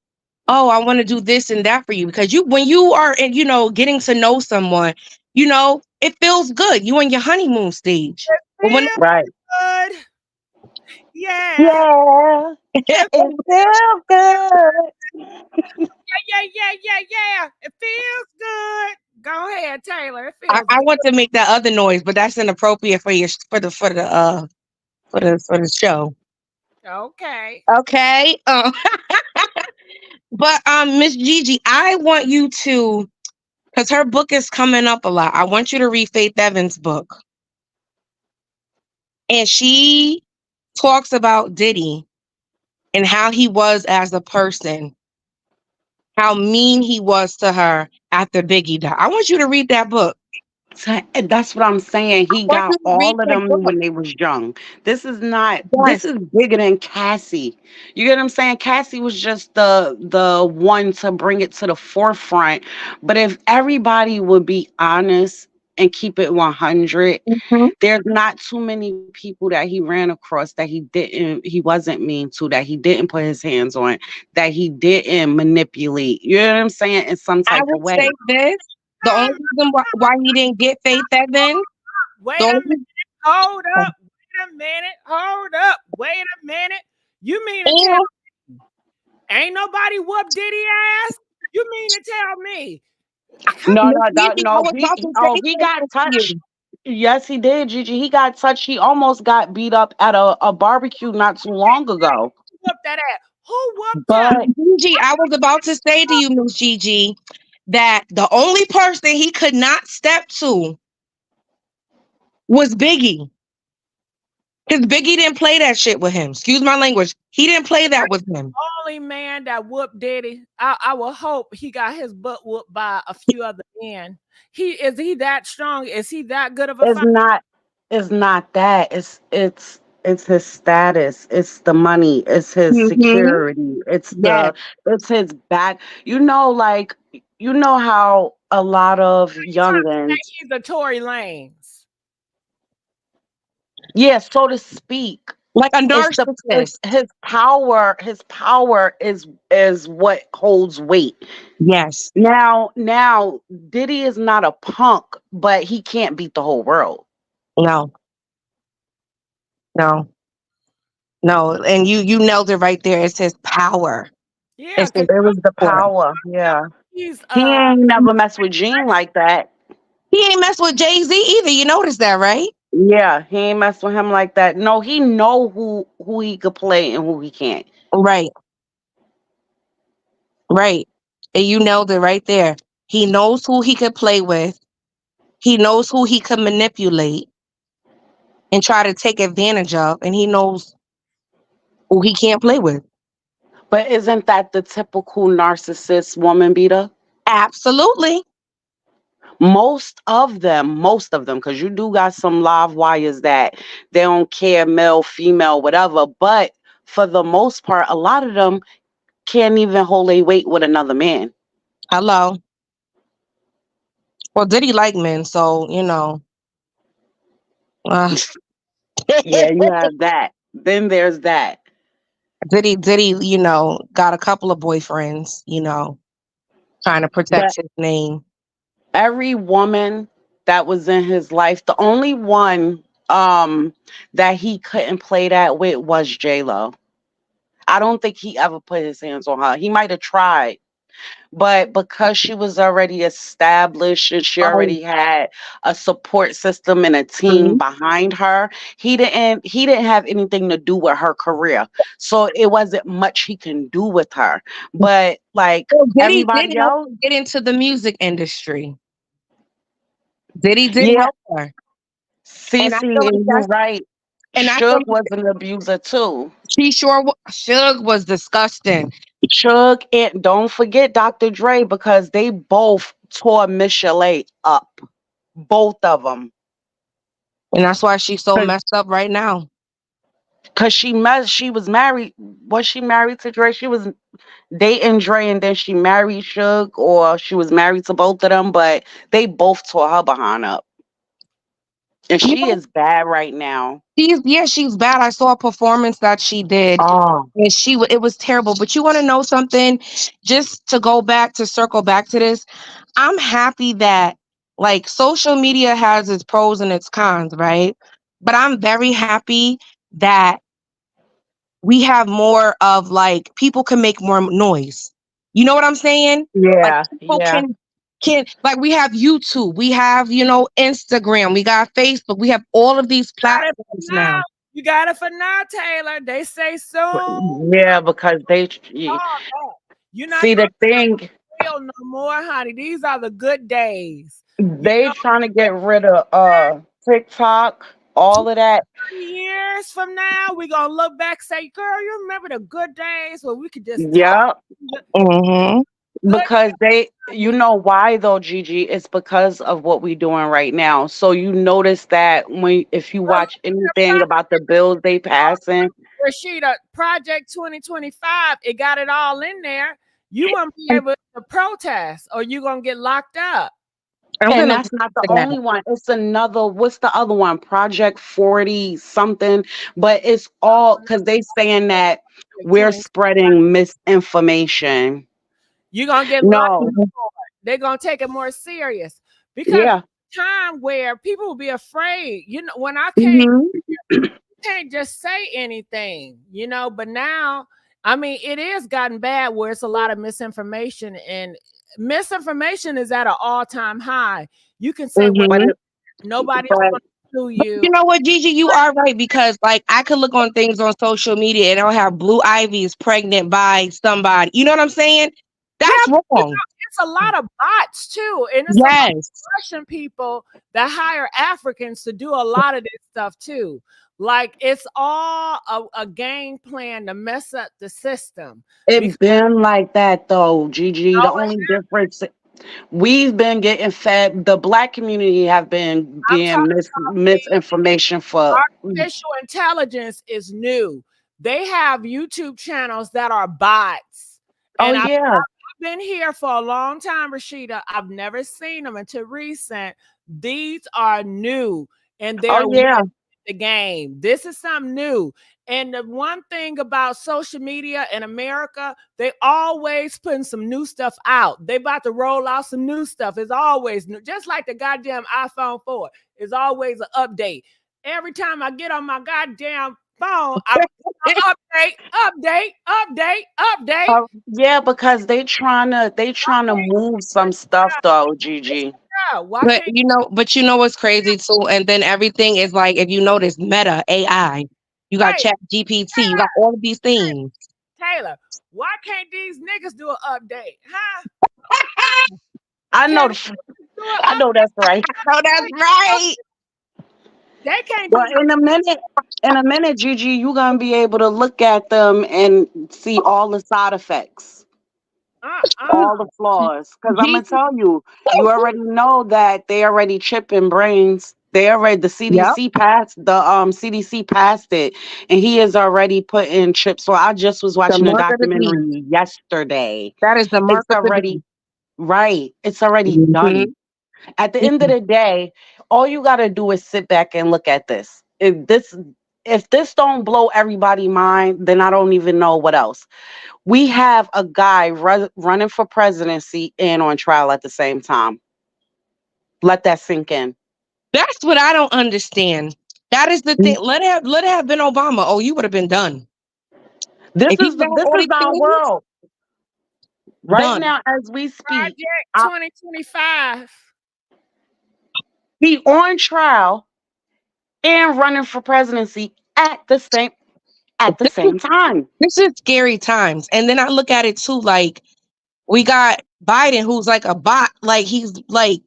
oh, I want to do this and that for you. Because when you are in, getting to know someone, it feels good. You in your honeymoon stage. But when feel Right. good? Yeah. Yeah. It, It feels good. yeah. It feels good. Go ahead, Taylor. It I, feels I good. want to make that other noise, but that's inappropriate for your for the show. Okay. Okay. But Miss Gigi, I want you to, because her book is coming up a lot. I want you to read Faith Evans' book. And she talks about Diddy and how he was as a person, how mean he was to her after Biggie died. I want you to read that book. And that's what I'm saying. I He want you got to read all of that them book. when they was young. This Yes. is bigger than Cassie. You get what I'm saying? Cassie was just the one to bring it to the forefront. But if everybody would be honest and keep it 100, Mhm. there's not too many people that he ran across that he wasn't mean to, that he didn't put his hands on, that he didn't manipulate. You know what I'm saying? In some I type will of say way. this. The only reason why he didn't get Faith Evans, Wait the a only minute. Hold up. Wait a minute. Hold up. Wait a minute. You mean to tell and ain't nobody whooped Diddy ass? You mean to tell me? No, Miss no, Gigi, I no. was about to say He got something to touched. you. Yes, he did, Gigi. He got touched. He almost got beat up at a barbecue not too long ago. Who whooped that ass? Who whooped him? But Gigi, I was about to say to you, Miss Gigi, that the only person he could not step to was Biggie. Because Biggie didn't play that shit with him. Excuse my language. He didn't play that with him. Only man that whooped Diddy. I will hope he got his butt whooped by a few other men. He that strong? Is he that good of a it's fighter? not it's not that. It's his status. It's the money. It's his Mm-hmm. security. Yes. It's his back. Like how a lot of youngins, He's a Tory Lanez. yeah, so to speak. Like a It's narcissist. his power is what holds weight. Yes. Now Diddy is not a punk, but he can't beat the whole world. No. No. No. And you nailed it right there. It's his power. Yeah, It's because his It was the power. power, yeah. he's He ain't never mess with Gene like that. He ain't mess with Jay-Z either. You noticed that, right? Yeah, he ain't mess with him like that. No, he know who he could play and who he can't. Right. Right. And you nailed it right there. He knows who he could play with. He knows who he could manipulate and try to take advantage of. And he knows who he can't play with. But isn't that the typical narcissist woman beater? Absolutely. Most of them, because you do got some live wires that they don't care, male, female, whatever. But for the most part, a lot of them can't even hold a weight with another man. Hello. Well, did he like men? So, uh, Yeah, you have that. Then there's that. did he, got a couple of boyfriends, trying to But protect his name. every woman that was in his life, the only one that he couldn't play that with was J Lo. I don't think he ever put his hands on her. He might have tried, but because she was already established and she Oh, already had a support system and a team mhm. behind her, he didn't have anything to do with her career. So it wasn't much he can do with her. But like So Diddy did everybody help else, her get into the music industry. Diddy did yeah, help her, and I Cece, feel like and you're that's right. and I feel Suge like was an abuser too. she sure Suge was disgusting, Suge and don't forget Dr. Dre because they both tore Miss Chalet up. Both of them. and that's why she's so messed up right now. Cause she was married. Was she married to Dre? She was dating Dre and then she married Suge, or she was married to both of them, but they both tore her behind up. And You she know, is bad right now. she's bad. I saw a performance that she did, Oh, and it was terrible. But you want to know something? Just to circle back to this, I'm happy that like social media has its pros and its cons, right? But I'm very happy that we have more of like people can make more noise. You know what I'm saying? Like yeah, people yeah. can like we have YouTube, we have, Instagram, we got Facebook, we have all of these Got it for platforms now. now. You got it for now, Taylor. They say soon. Yeah, because You're not see gonna the thing, feel no more, honey. These are the good days. You they know, trying to get rid of TikTok, all of that. 20 years from now, we're gonna look back, say, girl, you remember the good days where we could just talk Yeah, Hmm. good. because you know why though, Gigi? It's because of what we're doing right now. So you notice that if you Well, watch anything about the bills they passing, Rashida, Project 2025, it got it all in there. You won't be able to protest or you're gonna get locked up. I'm and gonna that's look not the into that. only one. It's another. What's the other one? Project 40 something. But it's all because they saying that we're 20, spreading misinformation. you're gonna get locked. No. They're gonna take it more serious because Yeah. time where people will be afraid. When I came, Hmm. you can't just say anything, but now, I mean, it is gotten bad where it's a lot of misinformation, and misinformation is at an all-time high. You can say what But Hmm. nobody's but gonna do you. You know what, Gigi, you are right because like I could look on things on social media and I'll have Blue Ivy is pregnant by somebody. You know what I'm saying? Yeah, That's but wrong. it's a lot of bots too, and it's a lot Yes. of Russian people that hire Africans to do a lot of this stuff too. Like it's all a game plan to mess up the system. Because it been like that though, Gigi. The only difference we've been getting fed. The black community have been I'm being talking misinformation for. artificial intelligence is new. They have YouTube channels that are bots, Oh and I've yeah. been here for a long time, Rashida. I've never seen them until recent. These are new, and Oh they're yeah. the game. This is something new. And the one thing about social media in America, they always putting some new stuff out. They about to roll out some new stuff. It's always new. Just like the goddamn iPhone 4. It's always an update. Every time I get on my goddamn phone, I update. Yeah, because they trying to move some stuff though, Gigi. Yeah, why But can't but you know what's crazy too? And then everything is like, if you notice, Meta AI. You got right, Chat GPT. You got all of these things. Taylor? Why can't these niggas do an update? Huh? I know Can the, they do an I know that's right. Oh, that's update? right. They can't Well, do in a minute, Gigi, you gonna be able to look at them and see all the side effects, uh-uh. all the flaws. Because I'm G- gonna tell you, you already know that they already chipping brains. The yep. CDC passed it, and he is already put in chips. So I just was The watching a mark of the beast. documentary yesterday. That is the It's mark of the already beast. right. It's already Mhm. done. At the end of the day, all you gotta do is sit back and look at this. If this don't blow everybody mind, then I don't even know what else. We have a guy running for presidency and on trial at the same time. Let that sink in. That's what I don't understand. That is the thing. Let it have been Obama. Oh, you would have been done. This If he is got all this is these our things, world right done. now as we speak. Project I, 2025. he on trial and running for presidency at the same time. This is scary times. And then I look at it too, like we got Biden, who's like a bot, like he's like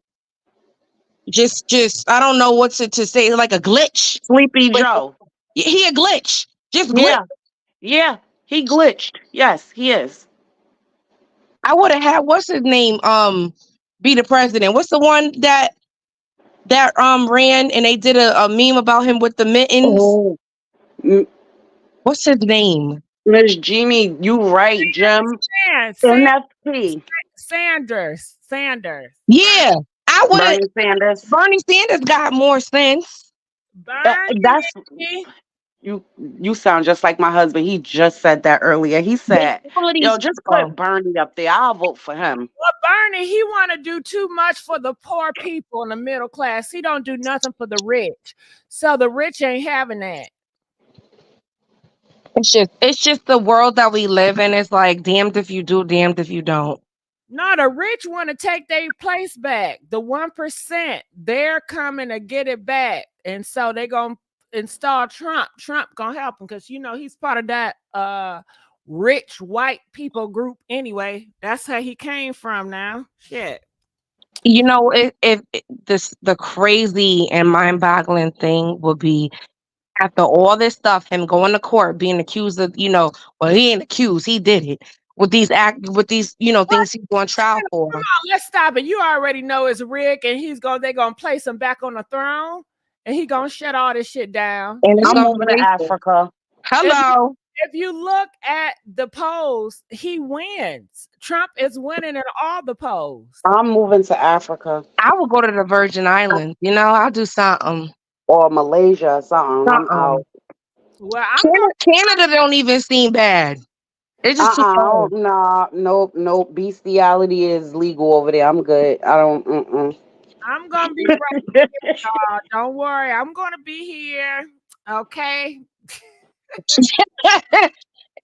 just I don't know what to say, like a glitch. Sleepy Joe. He a glitch, just glitch. Yeah, yeah, he glitched. Yes, he is. I would have had what's his name, be the president. What's the one that ran and they did a meme about him with the mittens? Oh, M- What's his name? Miss Jeannie, you right, Jim. NFT. Sanders. Yeah, I would have. Bernie Sanders. Bernie Sanders got more sense. That's Bernie. you sound just like my husband. He just said that earlier. He said, All of these "Yo, just people. put Bernie up there. I'll vote for him." Well, Bernie, he want to do too much for the poor people and the middle class. He don't do nothing for the rich. So the rich ain't having that. It's just the world that we live in. It's like damned if you do, damned if you don't. No, the rich want to take their place back. The 1%, they're coming to get it back. And so they going to install Trump. Trump going to help him because, you know, he's part of that rich white people group anyway. That's how he came from now. Shit. You know, if the crazy and mind-boggling thing would be after all this stuff, him going to court, being accused of, you know, well, he ain't accused, he did it with these you know, things he's on trial for. Come on, let's stop it. You already know it's Rick, and they're gonna place him back on the throne, and he gonna shut all this shit down. And it's I'm gonna moving be to Africa. hello. If you look at the polls, he wins. Trump is winning in all the polls. I'm moving to Africa I will go to the Virgin Islands. You know, I'll do something. or Malaysia or something. I'm out. Well, I'm going. Canada don't even seem bad. It's just too cold. Nah, nope. Bestiality is legal over there. I'm good. I don't. I'm gonna be right here, y'all. Don't worry, I'm gonna be here. Okay.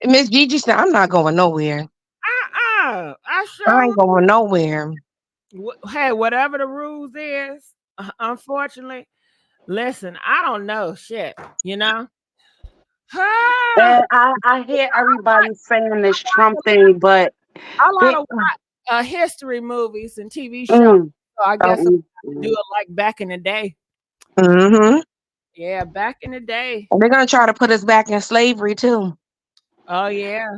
Miss Gigi said, I'm not going nowhere. I I sure. ain't going nowhere. Hey, whatever the rules is, unfortunately, listen, I don't know shit, you know. And I hear everybody saying this Trump thing, but A lot of history movies and TV shows. So I guess do it like back in the day. Mm-hmm. Yeah, back in the day. And they're gonna try to put us back in slavery too. Oh yeah.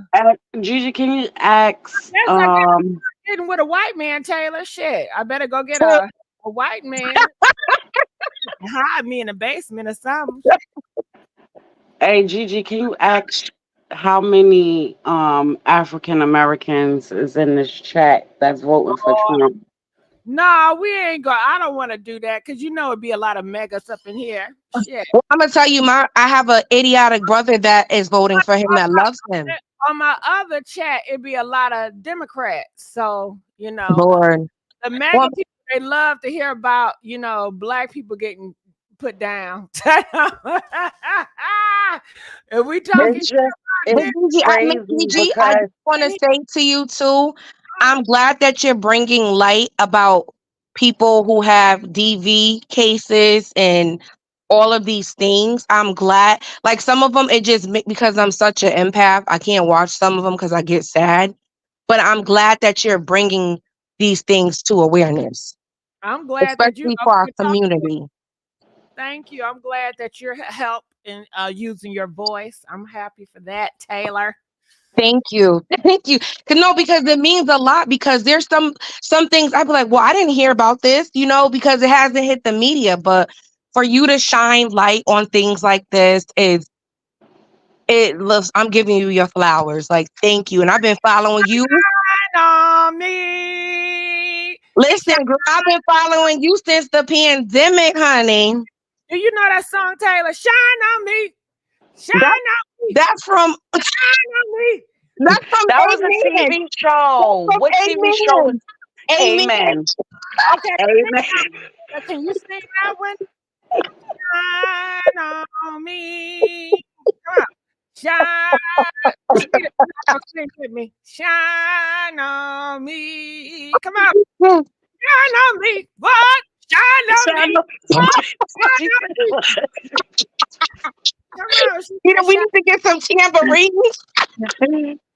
Gigi, can you ask? Getting with a white man, Taylor. Shit, I better go get a white man. Hide me in the basement or something. Hey, Gigi, can you ask how many African Americans is in this chat that's voting for Trump? No, we ain't going. I don't want to do that because you know it'd be a lot of megas up in here. Shit. Well, I'm gonna tell you, I have an idiotic brother that is voting for him that loves him. On my other chat, it'd be a lot of Democrats. So you know, Lord, the MAGA people, they love to hear about, you know, black people getting put down. If we talking, Gigi, I just want to say to you too, I'm glad that you're bringing light about people who have DV cases and all of these things. I'm glad, like some of them, it just because I'm such an empath, I can't watch some of them because I get sad. But I'm glad that you're bringing these things to awareness. I'm glad especially that you for our community. Thank you. I'm glad that you're help in using your voice. I'm happy for that, Taylor. Thank you. Thank you. Because it means a lot, because there's some things I'd be like, well, I didn't hear about this, you know, because it hasn't hit the media. But for you to shine light on things like this I'm giving you your flowers. Like, thank you. And I've been following you. Shine on me. Listen, girl, I've been following you since the pandemic, honey. Do you know that song, Taylor? Shine on me. Shine on me. That's from Shine on me. That's from that was a TV show. What TV show was Amen? Okay. Amen. Can you sing that one? Shine on me. Come on. Shine Sing with me. Shine on me. Come on. Shine on me. What? Shine on me. What? Shine on me. Come on. We need to get some tambourines.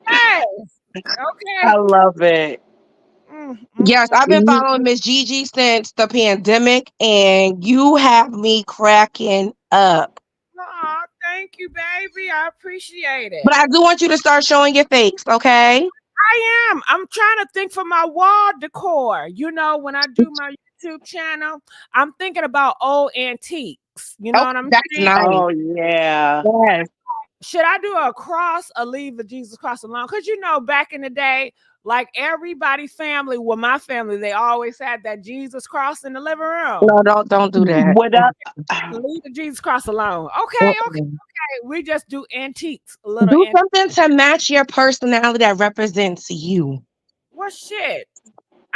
Yes. Okay. I love it. Yes, I've been following Miss Gigi since the pandemic, and you have me cracking up. Oh, thank you, baby. I appreciate it. But I do want you to start showing your face, okay? I am. I'm trying to think for my wall decor. You know, when I do my YouTube channel, I'm thinking about old antiques. You know what I'm that's saying? nice. Oh yeah. Yes. Should I do a cross or leave the Jesus cross alone? Because you know, back in the day, like everybody family, well, my family, they always had that Jesus cross in the living room. No, don't do that. What up? Leave the Jesus cross alone. Okay. We just do antiques. A little Do something to match your personality that represents you. What shit?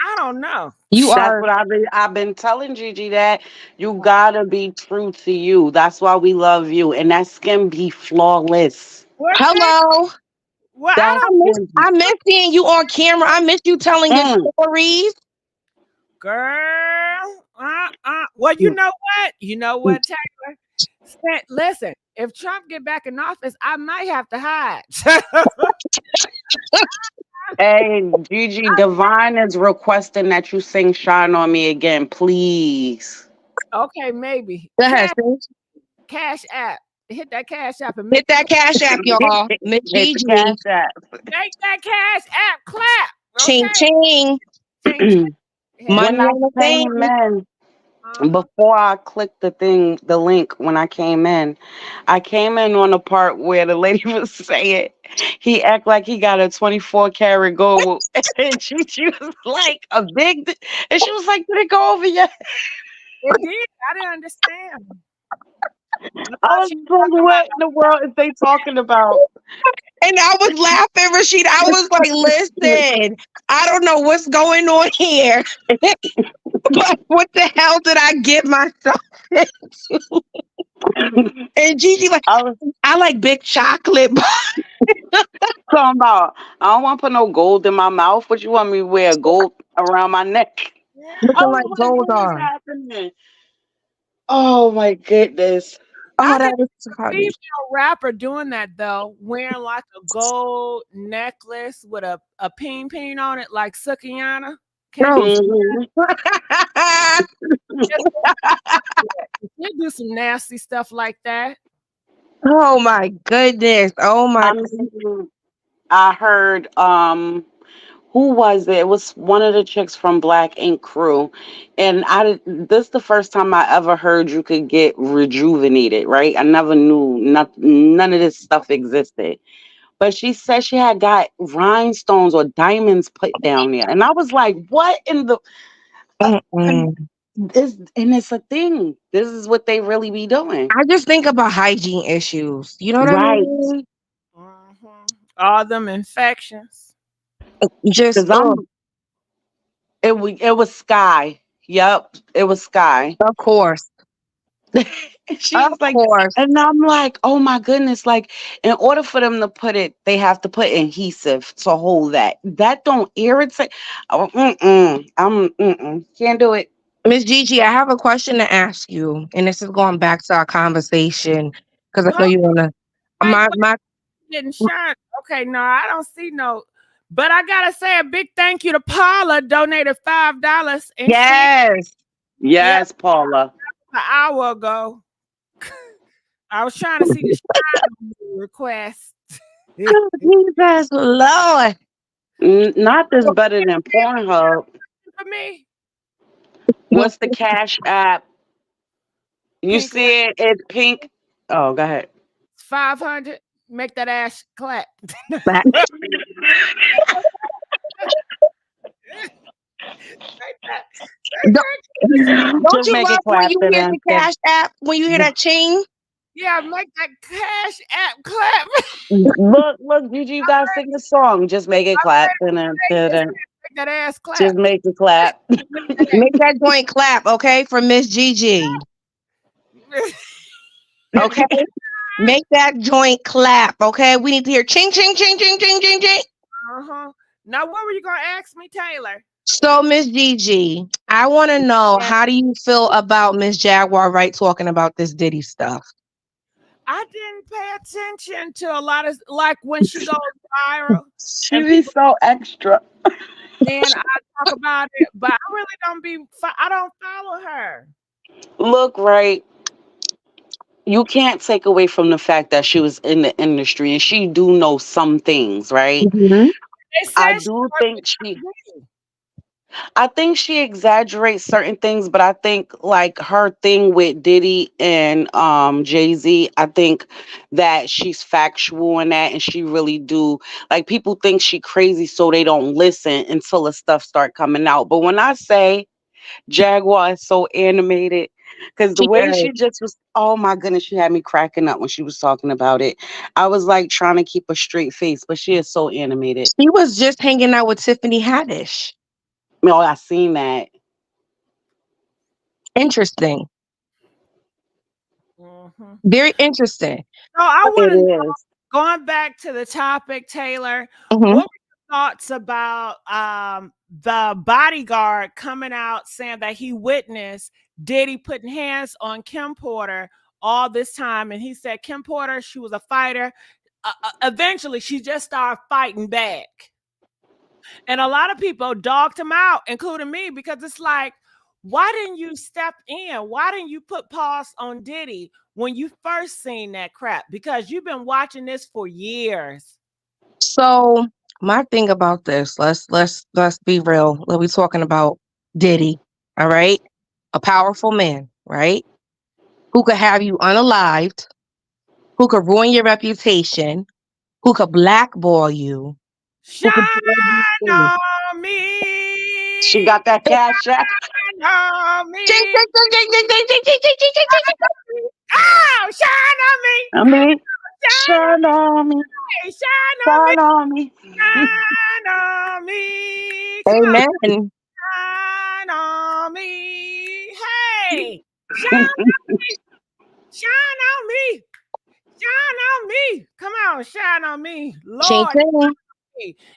I don't know. That's what I've been telling Gigi, that you gotta be true to you. That's why we love you, and that skin be flawless. Hello. Well, I miss seeing you on camera. I miss you telling your stories. Girl. Well, you know what? You know what, Taylor? Listen, if Trump get back in office, I might have to hide. Hey, Gigi, Divine is requesting that you sing "Shine on Me" again, please. Okay, maybe. Go ahead, Cash app. Hit that cash app and hit that cash app, y'all. Miss Gigi. Make that cash app clap. Ching ching. When I came in, before I clicked the link, when I came in on the part where the lady was saying he act like he got a 24 karat gold, and she was like a big, and she was like, "Did it go over yet?" It did. I didn't understand. I was like, "What in the world is they talking about?" And I was laughing, Rashida. I was like, "Listen, I don't know what's going on here, but what the hell did I get myself into?" And Gigi like, I like big chocolate. Talking about, I don't want to put no gold in my mouth. What you want me to wear? Gold around my neck? Looking like gold on. Oh my goodness. Oh, that was female rapper doing that though, wearing like a gold necklace with a peen on it, like Sukiyana. You do some nasty stuff like that. Oh my goodness. Oh my goodness. I heard who was it? It was one of the chicks from Black Ink Crew. And this is the first time I ever heard you could get rejuvenated, right? I never knew none of this stuff existed. But she said she had got rhinestones or diamonds put down there. And I was like, what in the... it's a thing. This is what they really be doing. I just think about hygiene issues. You know what I mean? All them infections. Just it was Sky. Yep, it was Sky. Of course. She was like, and I'm like, oh my goodness! Like, in order for them to put it, they have to put adhesive to hold that. That don't irritate. Can't do it. Miss Gigi, I have a question to ask you, and this is going back to our conversation because I know you wanna. My getting shot. Okay, no, I don't see no. But I gotta say a big thank you to Paula, donated $5. Yes, Paula. An hour ago. I was trying to see the request. Oh, Jesus Lord. Not this better than Pornhub. For me. What's the Cash App? You see it? It's pink. Oh, go ahead. 500. Make that ass clap. Don't you love when you hear the Cash App, when you hear that ching? Yeah, make that Cash App clap. Look, Gigi, you gotta sing the song. Just make it clap. Make that ass clap. Just make it clap. Make that joint clap, okay, for Miss Gigi. Okay. Make that joint clap, okay? We need to hear ching, ching, ching, ching, ching, ching, ching. Now, what were you gonna ask me, Taylor? So, Miss Gigi, I want to know, how do you feel about Miss Jaguar Wright talking about this Diddy stuff? I didn't pay attention to a lot of, like, when she goes viral She and be people, so extra. then I talk about it, but I really I don't follow her. Look, right. You can't take away from the fact that she was in the industry and she do know some things, right? Mm-hmm. They I said she do worked think with she Diddy. I think she exaggerates certain things, but I think like her thing with Diddy and Jay-Z, I think that she's factual in that and she really do, like, people think she crazy so they don't listen until the stuff start coming out. But when I say Jaguar is so animated, because the She way is. she just was, oh my goodness, she had me cracking up when she was talking about it. I was like trying to keep a straight face, but she is so animated. She was just hanging out with Tiffany Haddish. Oh, I seen that. Interesting. Mhm. Very interesting. So I It want to, is. going back to the topic, Taylor, Mm-hmm. what were your thoughts about the bodyguard coming out saying that he witnessed Diddy putting hands on Kim Porter all this time? And he said Kim Porter, she was a fighter. Eventually, she just started fighting back. And a lot of people dogged him out, including me, because it's like, why didn't you step in? Why didn't you put pause on Diddy when you first seen that crap? Because you've been watching this for years. So my thing about this, let's be real. We talking about Diddy, all right? A powerful man, right? Who could have you unalived, who could ruin your reputation, who could blackball you, who could do Shine everything. on She me. got that cash app. Shine on Ching, me. ching, ching, ching, ching, ching, ching, ching, ching, ching, ching, ching, ching. Oh, shine on me. I mean, Shine on shine on me, me. Shine on me. shine on me. Shine on me. Come on. Amen. Shine on me. Hey, shine on me. Shine on me. Shine on me. Come on, shine on me. Ching, Lord. ching.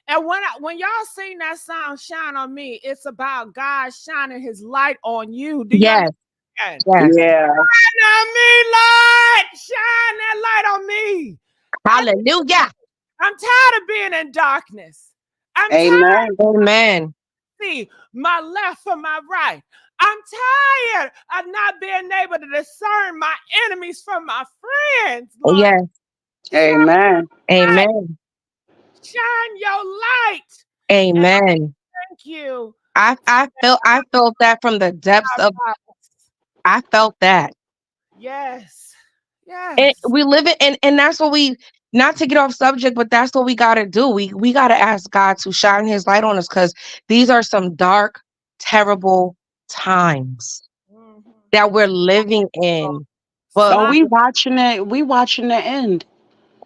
And when y'all sing that song, Shine on Me, it's about God shining his light on you. Do you Yes, understand? yes. Yeah. Shine on me, Lord. Shine that light on me. Hallelujah. I'm tired of being in darkness. I'm tired Amen. Amen. of seeing my left from my right. I'm tired of not being able to discern my enemies from my friends. Lord, Yes. Amen. Amen. shine your light. And Amen. thank you. I felt that from the depths of, I felt that. Yes. And Yes. we live it, and that's what we, not to get off subject, but that's what we gotta do. We gotta ask God to shine his light on us, because these are some dark, terrible times Mhm. that we're living in. But Oh, Smile. we watching it. We watching the end.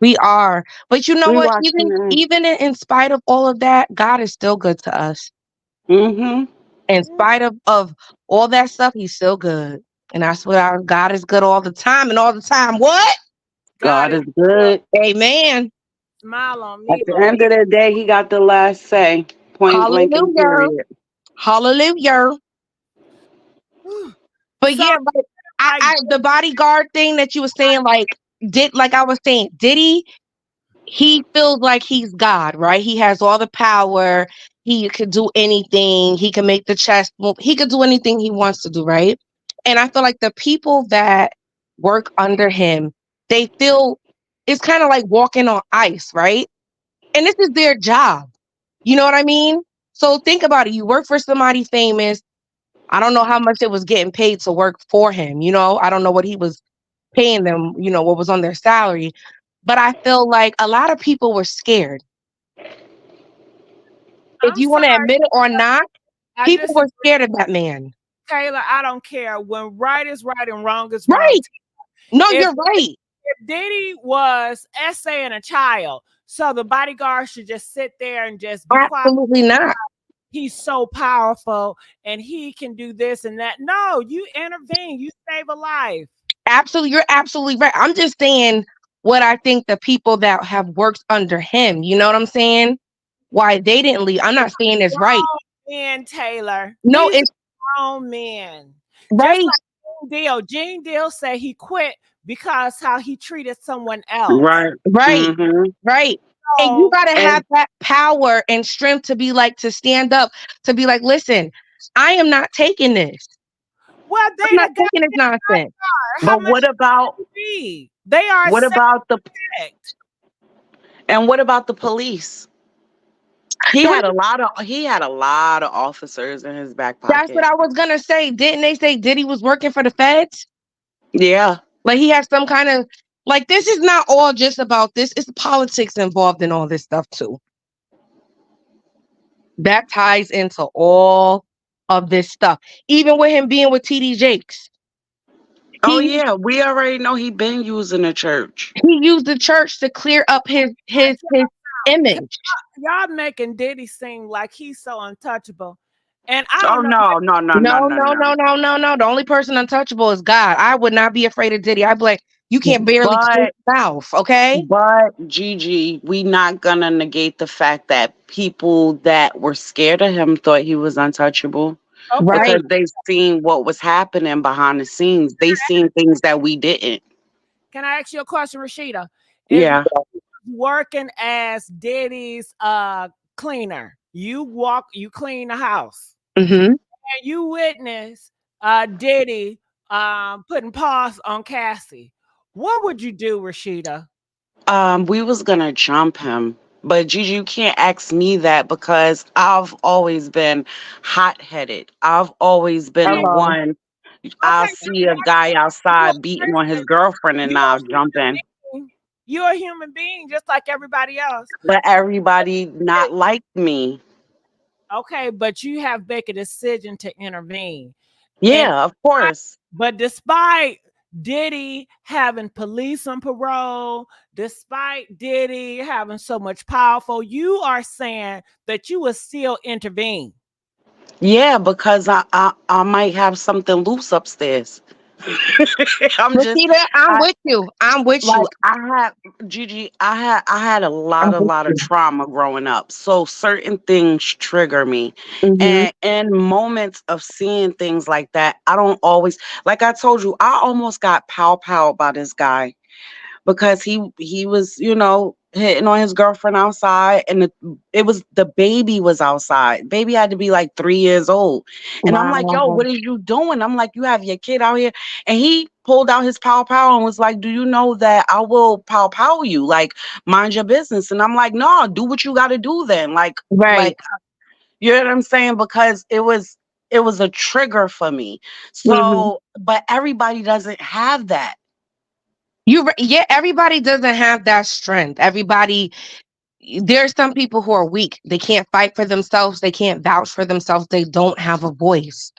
we are. But you know We what? watching the end. Even in spite of all of that, God is still good to us. Mm-hmm. In spite of all that stuff, he's still good. And that's what our God is good all the time. And all the time, what? God God is is good. Amen. smile on At me, the Lord. end of the day, he got the last say. Point blank and Hallelujah. period. Hallelujah. But So yeah, but like the bodyguard thing that you were saying, like I was saying, Diddy, he feels like he's God, right? He has all the power. He could do anything. He can make the chess move. He could do anything he wants to do, right? And I feel like the people that work under him, they feel it's kind of like walking on ice, right? And this is their job. You know what I mean? So think about it. You work for somebody famous. I don't know how much it was getting paid to work for him. I don't know what he was paying them, what was on their salary. But I feel like a lot of people were scared. If I'm you want sorry, to admit it or not, I people were disagree, scared of that man. Taylor. I don't care. When right is right and wrong is wrong. Right. No, If you're right. if Diddy was essaying a child, so the bodyguard should just sit there and just be quiet. Absolutely not. He's so powerful and he can do this and that. No, you intervene, you save a life. Absolutely. You're absolutely right. I'm just saying what I think the people that have worked under him, you know what I'm saying? Why they didn't leave. I'm not saying it's right. Men, Taylor. No, These it's are grown men. right. Just like Gene Deal. Gene Deal said he quit because how he treated someone else. Right. Right. Mm-hmm. Right. And you So, gotta And have that power and strength to be like, to stand up, to be like, listen, I am not taking this. well, I'm they not the taking this nonsense. guy. How but much what about do you need? They are what about the subject. and what about the police? It was- He had a lot of officers in his back That's what pocket. I was gonna say. Didn't they say Diddy was working for the feds? Yeah. Like he has some kind of, like, this is not all just about this. It's politics involved in all this stuff too. That ties into all of this stuff. Even with him being with TD Jakes. Oh He yeah, we already know he been using the church. he used the church to clear up his image. Y'all making Diddy seem like he's so untouchable. And I Oh don't know. no, no, no, no, No, no, no, no. no, no, no, no. The only person untouchable is God. I would not be afraid of Diddy. I'd be like, you can't barely clean But your mouth, okay? Gigi, we not gonna negate the fact that people that were scared of him thought he was untouchable Okay. Right? because they seen what was happening behind the scenes. They seen things that we didn't. Can I ask you a question, Rashida? If Yeah. working as Diddy's cleaner, you clean the house, Mm-hmm. and you witness Diddy putting paws on Cassie. What would you do, Rashida? We was gonna jump him. But Gigi, you can't ask me that because I've always been hot headed. I've always been the Hello. one. I'll Okay, see a guy outside beating on his girlfriend and you're I'll a jump in. human being. You're a human being just like everybody else. But everybody not like me. Okay, but you have make a decision to intervene. And Yeah, of course. but despite Diddy having police on parole, despite Diddy having so much powerful, you are saying that you will still intervene. Yeah, because I might have something loose upstairs. I'm just Rashida, I'm I with you. I'm with you. like I had Gigi, I had a I'm with lot of you. trauma growing up. So certain things trigger me. Mm-hmm. And in moments of seeing things like that, I don't always, like I told you, I almost got pow by this guy because he was, hitting on his girlfriend outside, and the baby was outside. Baby had to be like 3 years old. And I'm like, yo, Wow. what is you doing? I'm like, you have your kid out here. And he pulled out his pow and was like, do you know that I will pow you? Like, mind your business. And I'm like, no, do what you gotta do then. Right. You know what I'm saying? Because it was a trigger for me. Mm-hmm. So, but everybody doesn't have that. Yeah, everybody doesn't have that strength. Everybody, there's some people who are weak. They can't fight for themselves. They can't vouch for themselves. They don't have a voice.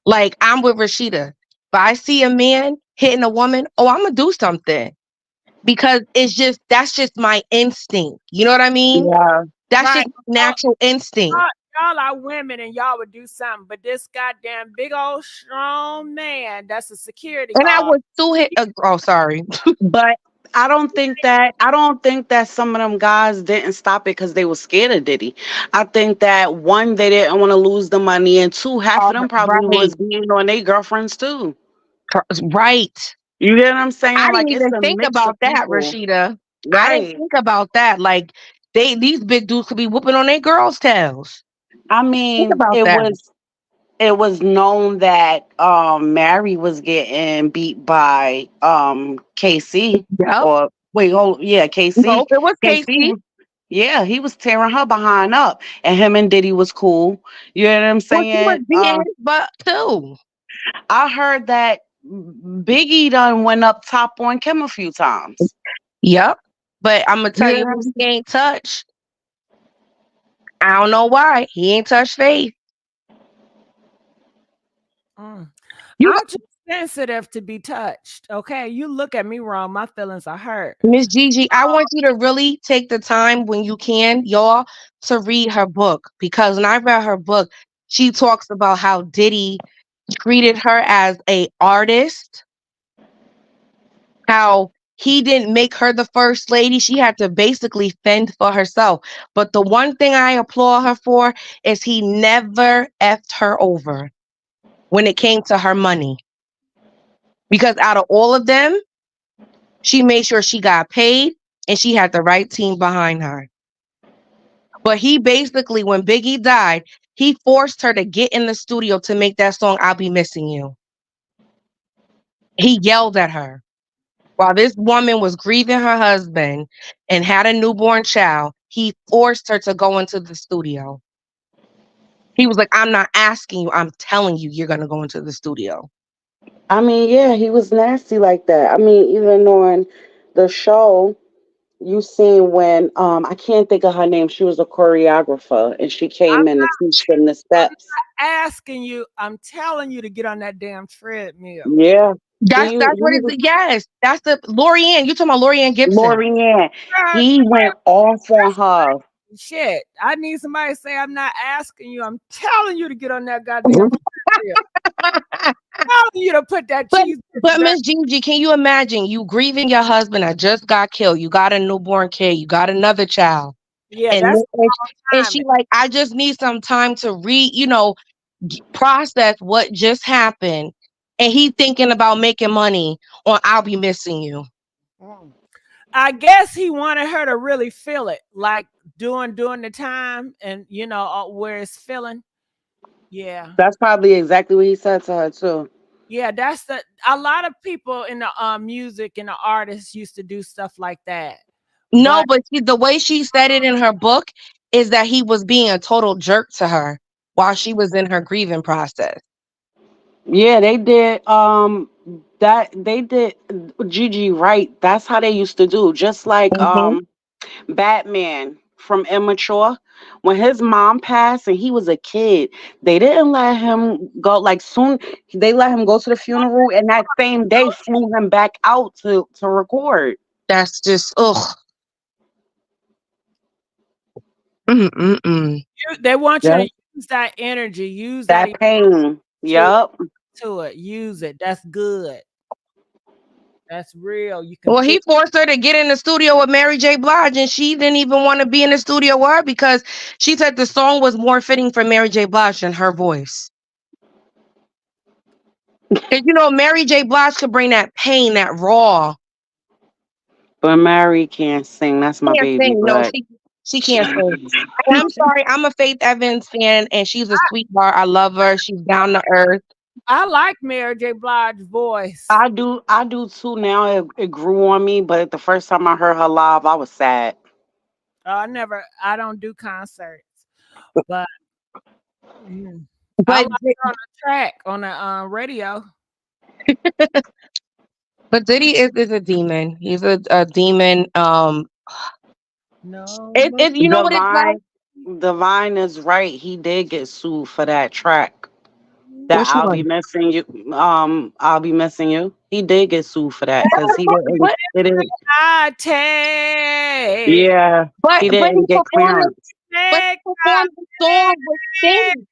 Like, I'm with Rashida. If I see a man hitting a woman, oh, I'm gonna do something because that's just my instinct. You know what I mean? Yeah. That's Right. just natural instinct. Y'all are women and y'all would do something, but this goddamn big old strong man, that's a security And I guard. was too hit. Oh, sorry. But I don't think that some of them guys didn't stop it because they were scared of Diddy. I think that one, they didn't want to lose the money, and two, half of them probably Right. was being on their girlfriends too. Right. You get what I'm I saying? didn't Like, it's even a think mix of about that, people. Rashida. I didn't Right. think about that. Like, these big dudes could be whooping on their girls' tails. I Think mean, about it that. was known that Mary was getting beat by KC, Yep. or wait, hold, yeah, No, KC. it was KC Casey. was, yeah, he was tearing her behind up, and him and Diddy was cool. You know what I'm Well, she was saying? beating his butt too. I heard that Biggie done went up top on Kim a few times. Yep. But I'm gonna tell you Yeah. who he ain't touched. I don't know why. He ain't touched Faith. Mm. You I'm too sensitive to be touched. Okay, you look at me wrong, my feelings are hurt. Miss Gigi, I want you to really take the time when you can, y'all, to read her book. Because when I read her book, she talks about how Diddy treated her as a artist, how he didn't make her the first lady. She had to basically fend for herself. But the one thing I applaud her for is he never effed her over when it came to her money. Because out of all of them, she made sure she got paid and she had the right team behind her. But he basically, when Biggie died, he forced her to get in the studio to make that song, I'll Be Missing You. He yelled at her. While this woman was grieving her husband and had a newborn child, he forced her to go into the studio. He was like, I'm not asking you, I'm telling you, you're going to go into the studio. I mean, yeah, he was nasty like that. I mean, even on the show, you seen when I can't think of her name. She was a choreographer and she came in to teach them the I'm steps. not asking you. I'm telling you to get on that damn treadmill. Yeah. That's what He it's, yes. That's the Lorianne. You talking about Lorianne Gibson. Lorianne. God, He went off on her. shit. I need somebody to say I'm not asking you. I'm telling you to get on that goddamn treadmill. Telling you to put that But cheese. Miss Gigi, can you imagine you grieving your husband that just got killed? You got a newborn kid, you got another child. Yeah, And, that's and time. she like, I just need some time to process what just happened. And he thinking about making money on I'll Be Missing You. I guess he wanted her to really feel it, like during the time, and where it's feeling. Yeah, That's probably exactly what he said to her too. yeah. That's a lot of people in the music and the artists used to do stuff like that. No, But but the way she said it in her book is that he was being a total jerk to her while she was in her grieving process. Yeah, they did that they did Gigi right. That's how they used to do. Just like Mhm. Batman from Immature. When his mom passed and he was a kid, they didn't let him go. Like soon, they let him go to the funeral, and that same day flew him back out to record. That's just ugh. Mm-mm-mm. they want you Yeah, to use that energy, use that that pain. to Yup. it, use it. That's good. That's real. You can Well, feel. he forced her to get in the studio with Mary J. Blige, and she didn't even want to be in the studio with her because she said the song was more fitting for Mary J. Blige than her voice. Because Mary J. Blige could bring that pain, that raw. But Mary can't sing. That's my Can't baby. sing. No, But she can't sing. And I'm sorry, I'm a Faith Evans fan, and she's a sweetheart. I love her. She's down to earth. I like Mary J. Blige's voice. I do too now. It grew on me, but the first time I heard her live, I was sad. I don't do concerts, but I But like her on the track on the radio. Diddy is a demon. He's a demon. No, You know what it's like? Divine is right. He did get sued for that track. That Which one? I'll be missing you. He did get sued for that because he didn't. But It didn't. I take. Yeah, but he but he didn't get performed the clearance. but he Take performed the song with Sting.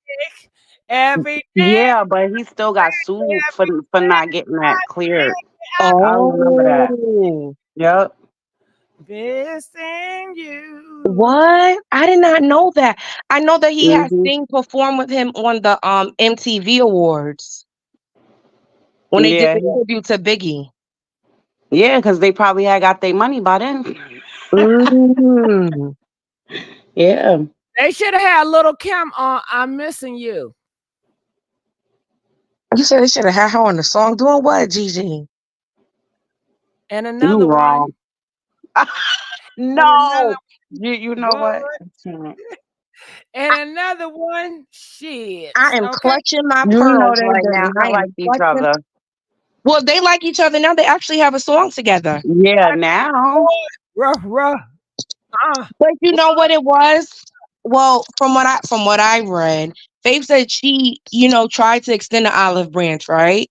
every day, Yeah, but he still got sued for not getting that cleared. I remember that. Oh, Yep. missing you. what? I did not know that. I know that he had Hmm. Sting perform with him on the MTV Awards when they did Yeah, the tribute to Biggie. yeah, because they probably had got their money by then. Mm. Yeah. They should have had Little Kim on I'm Missing You. You said they should have had her on the song doing what, Gigi? And You another one. wrong. And another No. You know what? boy. I can't. And another one. Shit. I am Okay. clutching my You know pearls they right did now. I not am like each clutching. other. Well, they like each other now. They actually have a song together. Yeah, now. Rough, rough. But you know what it was? Well, from what I read, Faith said she, tried to extend the olive branch, right?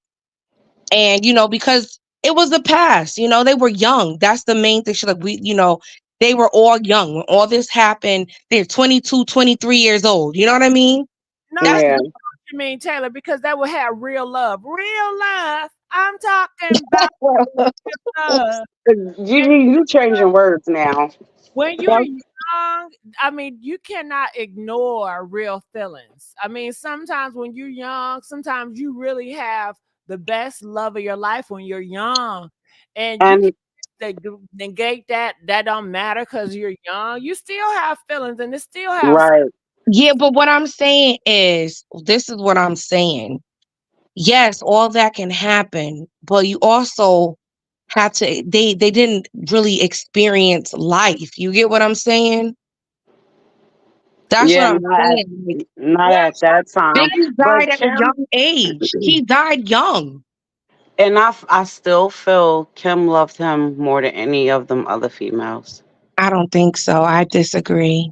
And because it was the past, they were young. That's the main thing. She like they were all young when all this happened. They're 22, 23 years old. You know what I mean? No, That's Yeah. you mean Taylor, because that would have real love. Real love. I'm talking about uh, You changing words now. when you're young. I mean, you cannot ignore real feelings. I mean, sometimes when you're young, sometimes you really have the best love of your life when you're young, and you And can't negate that. That don't matter because you're young. You still have feelings, and it still have. right. Yeah, but what I'm saying is, this is what I'm saying. Yes, all that can happen, but you also have to. They didn't really experience life. You get what I'm saying? That's what Yeah, I'm saying. Like, not Well, at that time. Biggie But died at a Kim, young age. He died young. and I still feel Kim loved him more than any of them other females. I don't think so. I disagree.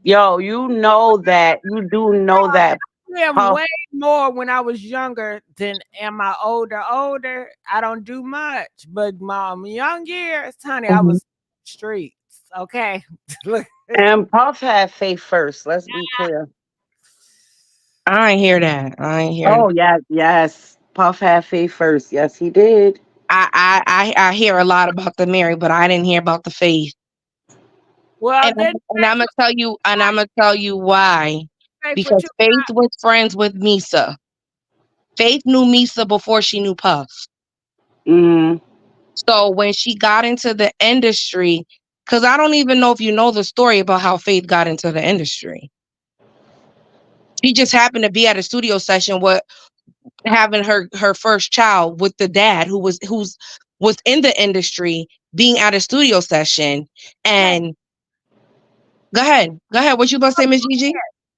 Yo, you do know that am Puff. way more when I was younger than am I older. Older, I don't do much, but my young years, honey, I Mhm. was streets. Okay, look, And Puff had faith first. Let's be clear. I ain't hear that. I ain't hear. Oh yes, yes. Puff had faith first. Yes, he did. I hear a lot about the Mary, but I didn't hear about the faith. well, And then I'm gonna tell you, and I'm gonna tell you why. they put Because you. Faith was friends with Misa. Faith knew Misa before she knew Puff. Hmm. So when she got into the industry, because I don't even know if you know the story about how Faith got into the industry. She just happened to be at a studio session with having her first child with the dad who's in the industry, being at a studio session. And go ahead. What you about to say, Miss Gigi?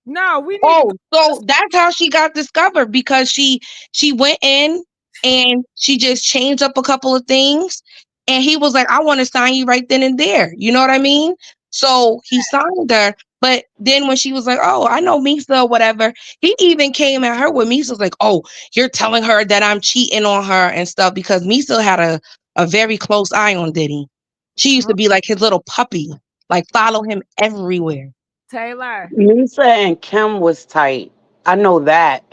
No, we need to go. Oh, so that's how she got discovered, because she went in and she just changed up a couple of things, and he was like, I want to sign you right then and there. You know what I mean? So he signed her, but then when she was like, oh, I know Misa or whatever, he even came at her with Misa's like, oh, you're telling her that I'm cheating on her and stuff, because Misa had a very close eye on Diddy. She used to be like his little puppy, like follow him everywhere. Taylor. Lisa and Kim was tight. I know that.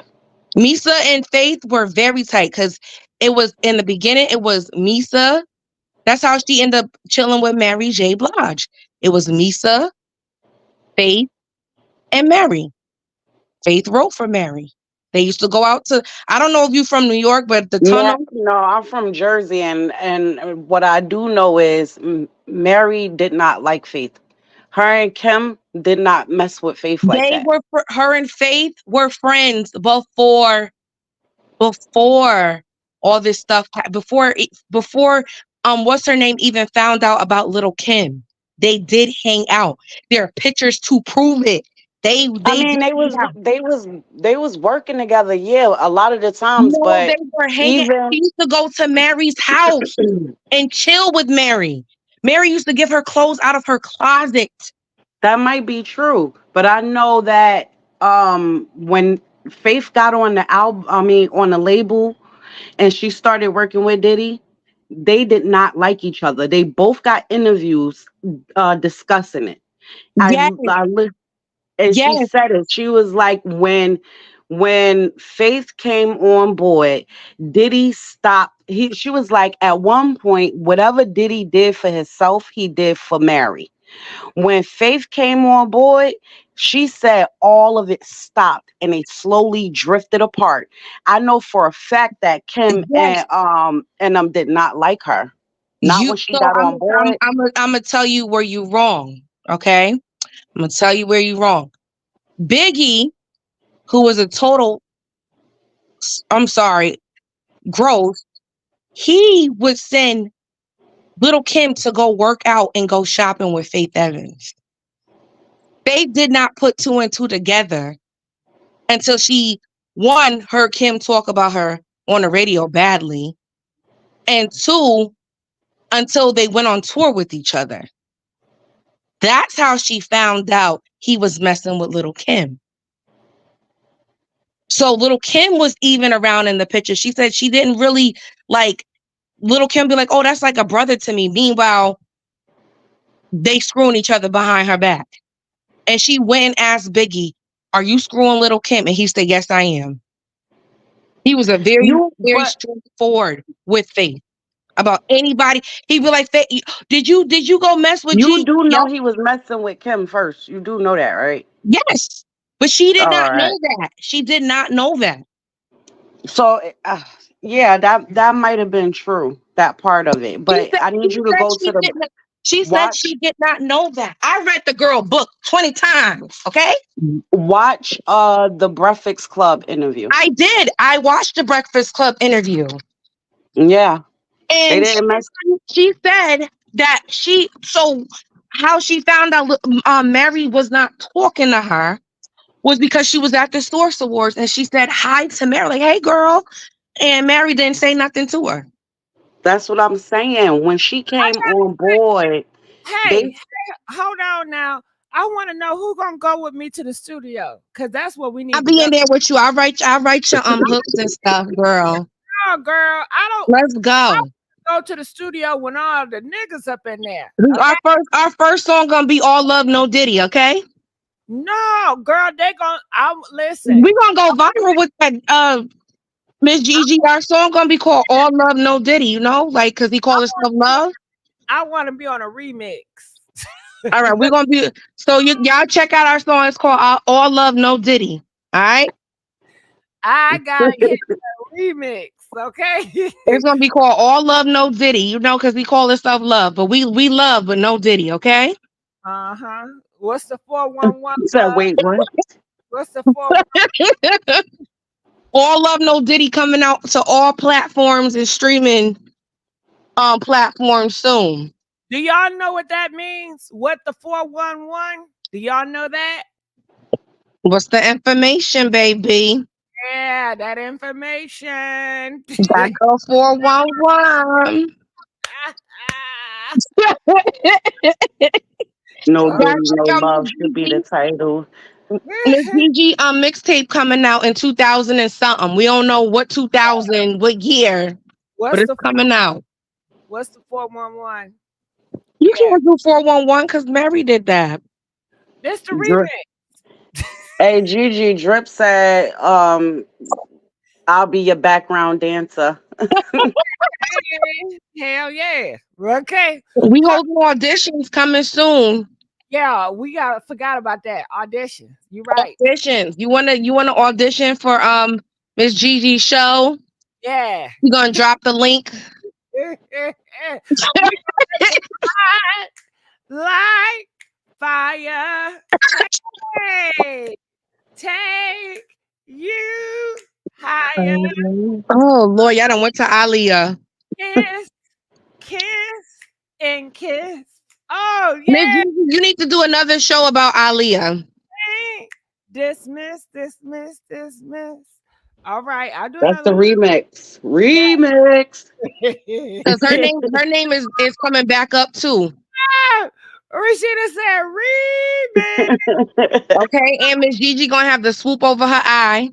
Misa and Faith were very tight because it was in the beginning, it was Misa. That's how she ended up chilling with Mary J. Blige. It was Misa, Faith, and Mary. Faith wrote for Mary. They used to go out to, I don't know if you're from New York, but the Yeah, tunnel, no, I'm from Jersey, and what I do know is Mary did not like Faith. Her and Kim did not mess with Faith like they that. were, her and Faith were friends before all this stuff before what's her name even found out about little Kim. They did hang out. There are pictures to prove it. I They did mean, hang out. they was working together, yeah, a lot of the times, No, they but were hanging. even She used to go to Mary's house and chill with Mary. Mary used to give her clothes out of her closet. that might be true. But I know that when Faith got on the album, I mean on the label, and she started working with Diddy, they did not like each other. They both got interviews discussing it. Yes, And she yes, said it. She was like, when Faith came on board, Diddy stopped. She was like, at one point, whatever Diddy did for himself, he did for Mary. When Faith came on board, she said all of it stopped and they slowly drifted apart. I know for a fact that Kim yes. and did not like her. Not You when she so got on board. I'm gonna tell you where you wrong. Okay, I'm gonna tell you where you wrong. Biggie, who was a total, I'm sorry, gross, he would send Little Kim to go work out and go shopping with Faith Evans. Faith did not put two and two together until she, one, heard Kim talk about her on the radio badly, and two, until they went on tour with each other. That's how she found out he was messing with Little Kim. So Little Kim was even around in the picture. She said she didn't really like Little Kim be like, oh, that's like a brother to me. Meanwhile, they screwing each other behind her back. And she went and asked Biggie, are you screwing Little Kim? And he said, yes, I am. He was a very, very But straightforward with faith about anybody. He'd be like, did you go mess with you G? do Yep. know he was messing with Kim first. You do know that, right? Yes. But she did All not know right. that. She did not know that. So, yeah, that might have been true, that part of it. But I need you to go to the She said watch she did not know that. I read the girl book 20 times. Okay. watch the Breakfast Club interview. I did. I watched the Breakfast Club interview. Yeah, they And didn't mess. she said that how she found out Mary was not talking to her was because she was at the Source Awards and she said hi to Mary, like, hey girl. And Mary didn't say nothing to her. That's what I'm saying. When she came on board, Hey, they hold on now. I want to know who gonna go with me to the studio, cause that's what we I'll need to be go. in there with you. I'll write your hooks and stuff, girl. Oh, girl, I Let's go. go to the studio when all the niggas up in there. Our first song gonna be All Love No Diddy, okay? No, girl, they gonna. I'm listen. We gonna go viral with that Miss Gigi. Our song gonna be called All Love No Diddy, you know? Like, cause he called himself Love. I want to be on a remix. All right, we're gonna be y'all check out our song. It's called All Love No Diddy. All right. I got hit a remix. Okay. It's gonna be called All Love No Diddy, you know, because we call ourselves Love, but we love but no Diddy, okay? Uh-huh. What's the 411? said, "Wait, what?" What's the 411? All Love No Diddy coming out to all platforms and streaming platforms soon. Do y'all know what that means? What the 411? Do y'all know that? What's the information, baby? Yeah, that information. That go 411. No Gotta Diddy, check no out love should be the title. Miss Gigi mixtape coming out in 2000 and something. We don't know what 2000, what year, but it's coming out. What's the 411? You can't do 411 because Mary did that. This the remix. Hey, Gigi, Drip said, I'll be your background dancer. Hell yeah. Okay. We holding auditions coming soon. Yeah, we forgot about that. Audition. You right. Auditions. You wanna audition for Miss Gigi's show? Yeah. We're gonna drop the link. Like fire. Hey, take you higher. Oh Lord, y'all done went to Aliyah. Kiss, and kiss. Oh Miss yeah. Gigi, you need to do another show about Aliyah. Dismiss. All right, I'll do That's the another remix. Remix. Because her name is coming back up too. Rashida said remix. Okay, and Miss Gigi gonna have the swoop over her eye.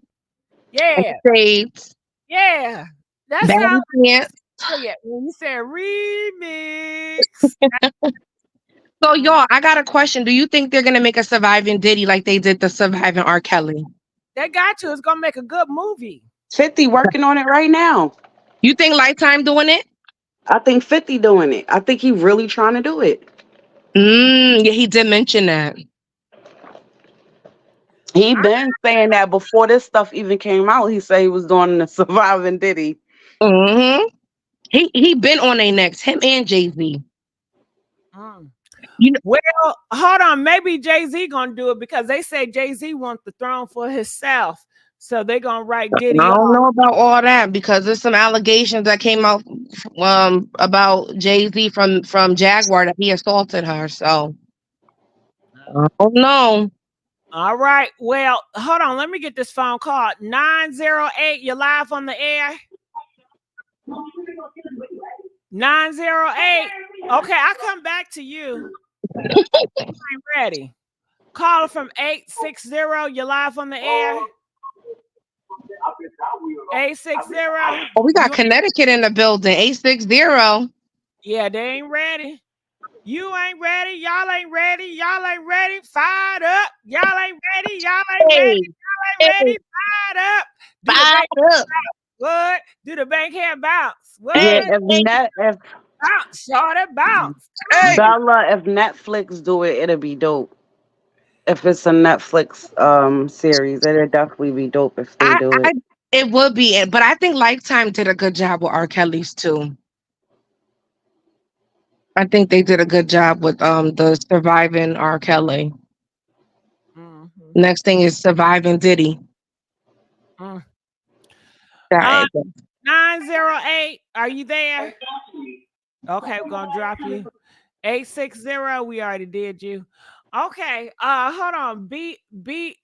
Yeah. Shades. Yeah. That's how when you said remix. So y'all, I got a question. Do you think they're gonna make a Surviving Diddy like they did the Surviving R. Kelly? They got to. It's gonna make a good movie. 50 working on it right now. You think Lifetime doing it? I think 50 doing it. I think he really trying to do it. Yeah, he did mention that. He been saying that before this stuff even came out. He said he was doing the Surviving Diddy. He been on their necks. Him and Jay-Z. You know, well, hold on. Maybe Jay-Z gonna do it because they say Jay-Z wants the throne for himself. So they gonna write Diddy. I don't know about all that because there's some allegations that came out about Jay-Z from Jaguar that he assaulted her. So I don't know. All right. Well, hold on. Let me get this phone call. 908. You're live on the air. 908. Okay, I come back to you. I'm ready. Caller from 860. You're live on the air. 860. Oh, we got Connecticut in the building. 860. Yeah, they ain't ready. You ain't ready. Y'all ain't ready. Y'all ain't ready. Fired up. Y'all ain't ready. Y'all ain't ready. Y'all ain't ready. Fired up. Fired up. What? Do the bankhead bounce? What? Yeah, Hey, if Bounce, shorty, bounce. Hey. Bella, if Netflix do it, it'll be dope. If it's a Netflix series, it'll definitely be dope if they do it. it would be, but I think Lifetime did a good job with R. Kelly's too. I think they did a good job with the Surviving R. Kelly. Next thing is Surviving Diddy. Mm. That 908, are you there? Okay, we're gonna drop you. 860, we already did you. Okay, hold on. B B.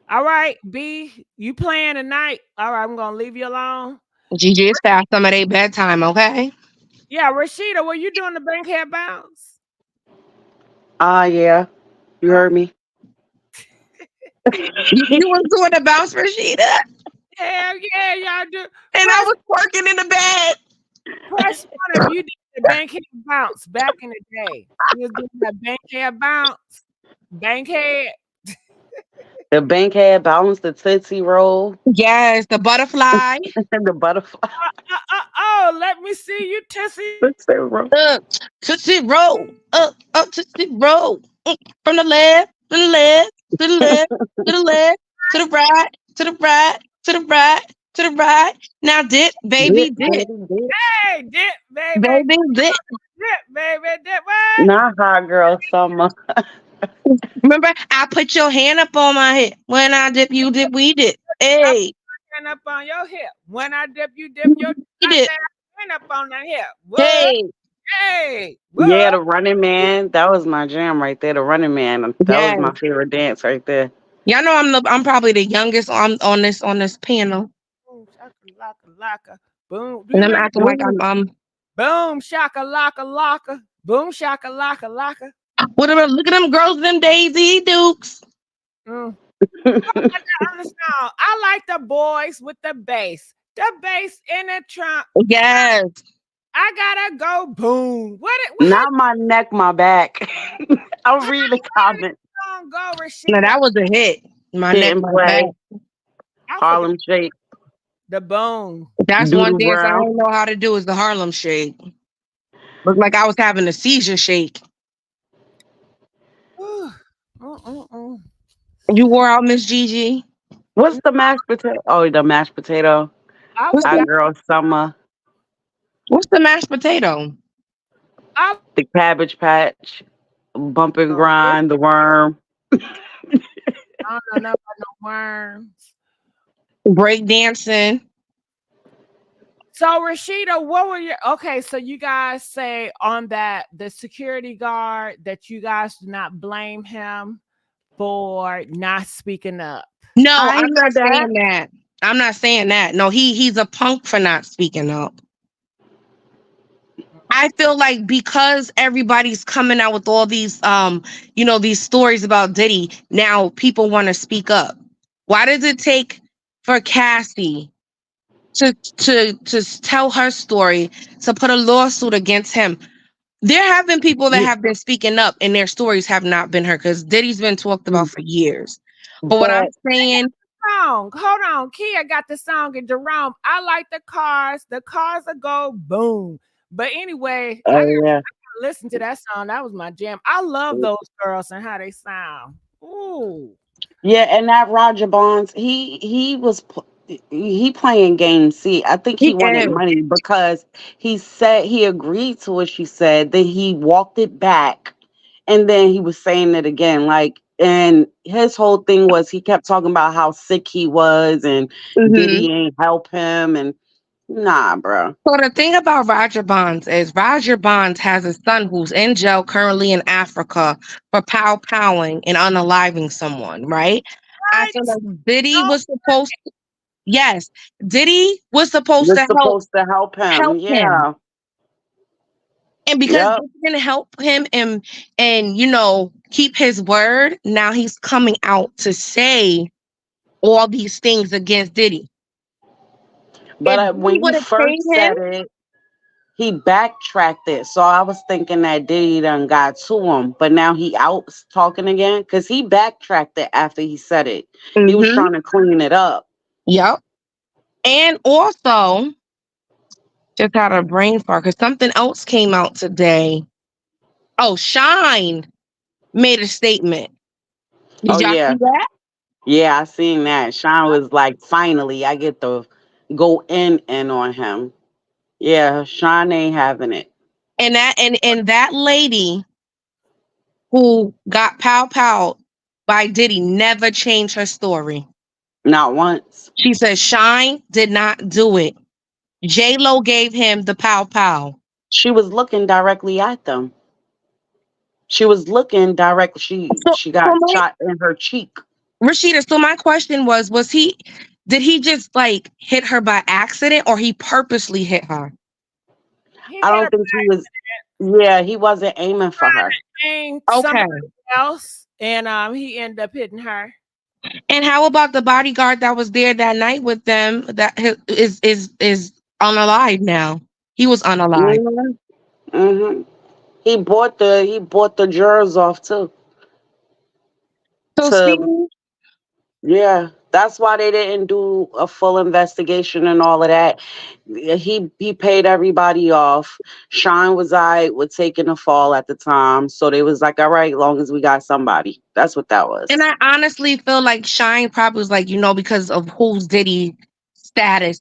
All right, B, you playing tonight? All right, I'm gonna leave you alone. GG is past some of their bedtime, okay? Yeah, Rashida, were you doing the bankhead bounce? Yeah. You heard me. You was doing the bounce, Rashida? Hell yeah, y'all do. And I was working in the bed. Press one if you did the bankhead bounce back in the day. You was doing that bankhead bounce. Bankhead. The bankhead bounce, the Tootsie Roll. Yes, the butterfly. The butterfly. Let me see you, Tootsie. Tootsie Roll. Tootsie Roll. Tootsie Roll. From the left, to the left, to the left, to the left, to the right, to the right, to the right, to the right. Now dip, baby, dip. Hey, dip, baby. Baby, dip. Dip, baby, dip. What? Not hot girl summer. Remember, I put your hand up on my hip. When I dip, you dip, we dip. Hey. Hand up on your hip. When I dip, you dip your hand up on that hip. What? Hey. Hey. What? Yeah, the Running Man. That was my jam right there. The Running Man. That was my favorite dance right there. Y'all know I'm probably the youngest on this panel. Boom, shaka laka laka. Boom. And I'm acting like I'm boom shaka laka laka. Boom shaka laka laka. What about look at them girls, them Daisy Dukes. I like the boys with the bass. The bass in the trunk. Yes. I gotta go boom. What not my neck, my back. I'll read the comment. Go, no, that was a hit. My neck, my back. Harlem Shake. The boom. That's Doodle one dance Brown. I don't know how to do is the Harlem Shake. Looked like I was having a seizure shake. You wore out Miss Gigi. What's the mashed potato? Oh, the mashed potato. Hot girl summer. What's the mashed potato? The Cabbage Patch, Bump and Grind, the Worm. I don't know about no worms. Break dancing. So Rashida, what were your so you guys say on that the security guard that you guys do not blame him for not speaking up. No, I'm not saying that. I'm not saying that. No, he's a punk for not speaking up. I feel like because everybody's coming out with all these these stories about Diddy, now people want to speak up. Why does it take for Cassie to tell her story, to put a lawsuit against him? There have been people that have been speaking up and their stories have not been heard because Diddy's been talked about for years. But what I'm saying, hold on, Kia got the song and Jerome. I like the cars will go boom. But anyway, I gotta listen to that song. That was my jam. I love those girls and how they sound. Ooh. Yeah, and that Roger Bonds, he playing game C. I think he wanted money because he said he agreed to what she said. Then he walked it back, and then he was saying it again. And his whole thing was he kept talking about how sick he was and Diddy ain't help him and. Nah, bro. So the thing about Roger Bonds is Roger Bonds has a son who's in jail currently in Africa for powwowing and unaliving someone, right? I feel like Diddy was supposed to, Diddy was supposed to help him. Yeah. And because he didn't help him and keep his word, now he's coming out to say all these things against Diddy. But when you first said it, he backtracked it. So I was thinking that Diddy done got to him, but now he out talking again because he backtracked it after he said it. He was trying to clean it up. Yep. And also, just had a brain fart because something else came out today. Oh, Shine made a statement. Oh Did y'all yeah. see that? Yeah, I seen that. Sean was like, finally, I get to go in on him. Yeah, Sean ain't having it. And that lady who got pow by Diddy never changed her story. Not once. She said Shine did not do it. J-Lo gave him the pow. She was looking directly at them. She was looking directly. So, She got shot in her cheek. Rashida, so my question did he just like hit her by accident or he purposely hit her? He I hit don't her think he was. Yeah, he wasn't aiming for her. thing Okay. somebody else, and he ended up hitting her. And how about the bodyguard that was there that night with them that is unalive now? He was unalive. Mm-hmm. He bought the jurors off too. So To see, Yeah, that's why they didn't do a full investigation and all of that. He paid everybody off. Shine was with taking a fall at the time, so they was like, all right, long as we got somebody. That's what that and was. I honestly feel like Shine probably was like, because of whose Diddy stature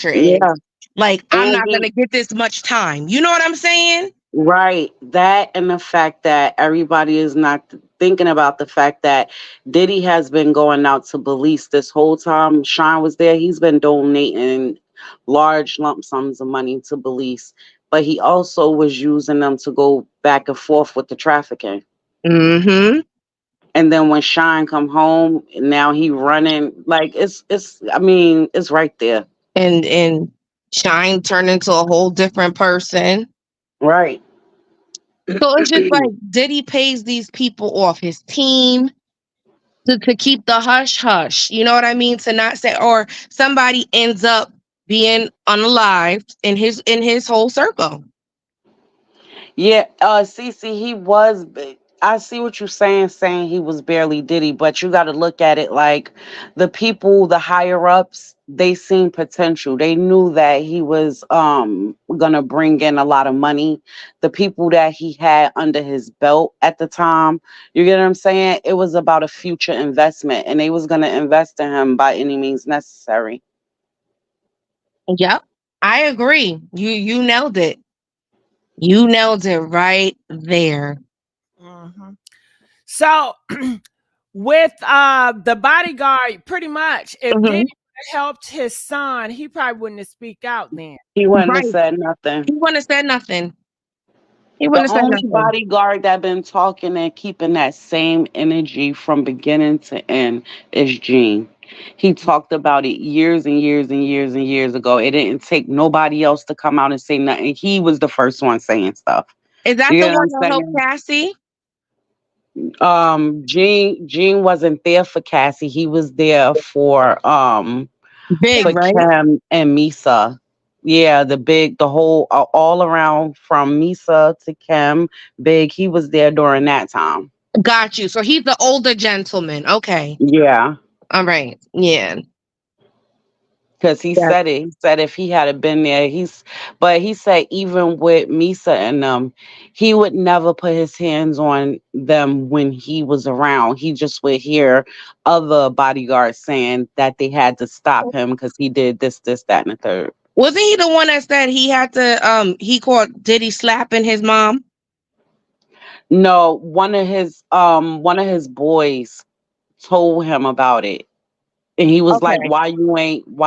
is. Yeah, Like, I'm and not gonna get this much time. You know what I'm saying? right, that and the fact that everybody is not thinking about the fact that Diddy has been going out to police this whole time. Sean was there. He's been donating large lump sums of money to police, but he also was using them to go back and forth with the trafficking. Mm-hmm. And then when Sean come home, now he running like it's. I mean, it's right there. And Shine turned into a whole different person. Right. So it's just like Diddy pays these people off his team to keep the hush hush. You know what I mean? To not say, or somebody ends up being unalived in his whole circle. Yeah, Cece, he was. I see what you're saying he was barely Diddy, but you got to look at it like the people, the higher ups, they seen potential. They knew that he was gonna bring in a lot of money. The people that he had under his belt at the time, you get what I'm saying? It was about a future investment, and they was gonna invest in him by any means necessary. Yep. I agree. You nailed it. You nailed it right there. Mm-hmm. So with the bodyguard, pretty much, if Diddy helped his son, he probably wouldn't have speak out then. He wouldn't have Right. said nothing. He wouldn't have said nothing. He The wouldn't have said only nothing. bodyguard that been talking and keeping that same energy from beginning to end is Gene. He talked about it years and years and years and years ago. It didn't take nobody else to come out and say nothing. He was the first one saying stuff. Is that You the know what one that I'm helped saying? Cassie? Gene wasn't there for Cassie. He was there Big, for right? Kim and Misa. Yeah, the whole all around from Misa to Kim, Big. He was there during that time. Got you. So he's the older gentleman. Okay. Yeah, All right. Yeah. because he Yeah. said it. He said if he had been there, but he said even with Misa and them, he would never put his hands on them when he was around. He just would hear other bodyguards saying that they had to stop him because he did this, that, and the third. Wasn't he the one that said he had to he caught Diddy slapping his mom? No, one of his boys told him about it. And he was like, Okay. why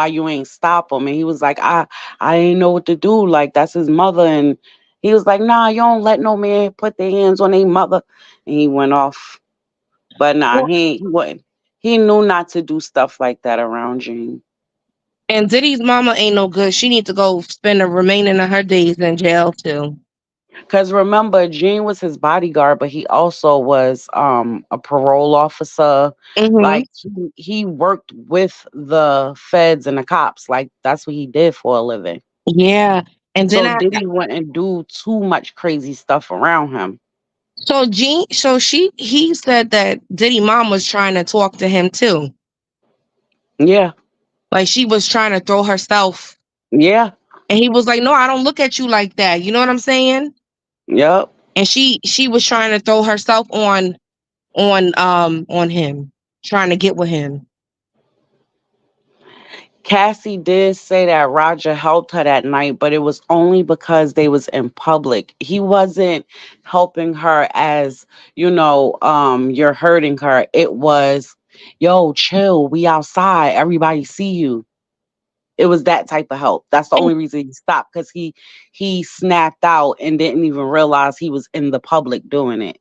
you ain't stop him? And he was like, I ain't know what to do. Like, that's his mother. And he was like, nah, you don't let no man put their hands on their mother. And he went off. But nah, Well, he wouldn't. He knew not to do stuff like that around Gene. and Diddy's mama ain't no good. She need to go spend the remaining of her days in jail too. Because remember, Gene was his bodyguard, but he also was a parole officer. Mm-hmm. Like he worked with the feds and the cops. Like that's what he did for a living. Yeah. And then So Diddy wouldn't do too much crazy stuff around him. he said that Diddy mom was trying to talk to him too. Yeah. Like she was trying to throw herself. Yeah. And he was like, no, I don't look at you like that. You know what I'm saying? Yep. And she was trying to throw herself on him, trying to get with him. Cassie did say that Roger helped her that night, but it was only because they was in public. He wasn't helping her as, you're hurting her. It was, yo, chill, we outside, everybody see you. It was that type of help. That's the only reason he stopped, because he snapped out and didn't even realize he was in the public doing it.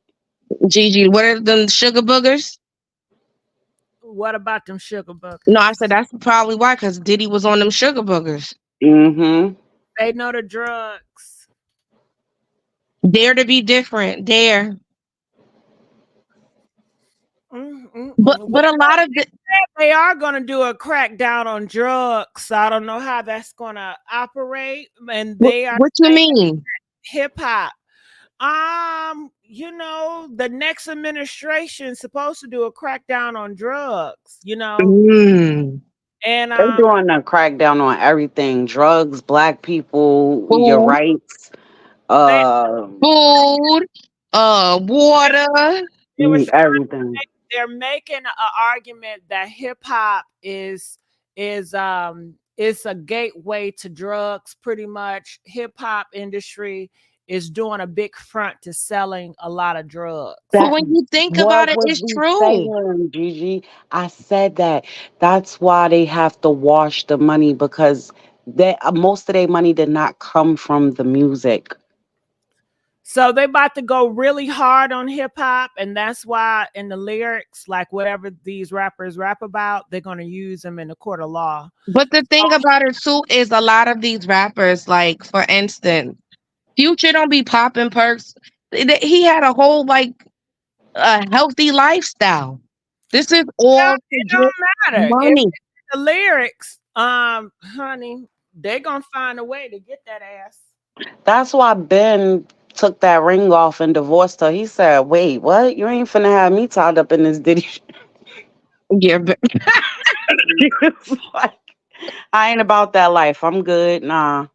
Gigi, what are them sugar boogers? What about them sugar buckets? No, I said that's probably why, because Diddy was on them sugar boogers. Mm-hmm. They know the drugs. Dare to be different. Dare. But a lot of they are going to do a crackdown on drugs. I don't know how that's going to operate. And they are. What you mean? Hip hop. The next administration is supposed to do a crackdown on drugs. Mm. And they're doing a crackdown on everything: drugs, black people, your rights, food, water, everything. They're making an argument that hip hop is a gateway to drugs. Pretty much, hip hop industry is doing a big front to selling a lot of drugs. So when you think about it, it's true. Saying, Gigi, I said that. That's why they have to wash the money, because most of their money did not come from the music. So they about to go really hard on hip hop, and that's why in the lyrics, like whatever these rappers rap about, they're going to use them in the court of law. But the thing about it too is a lot of these rappers, like for instance, Future don't be popping perks. He had a whole a healthy lifestyle. This is all it don't matter. Money. The lyrics, honey, they're gonna find a way to get that ass. That's why Ben took that ring off and divorced her. He said, "Wait, what? You ain't finna have me tied up in this Diddy." Yeah, but like, I ain't about that life. I'm good. Nah.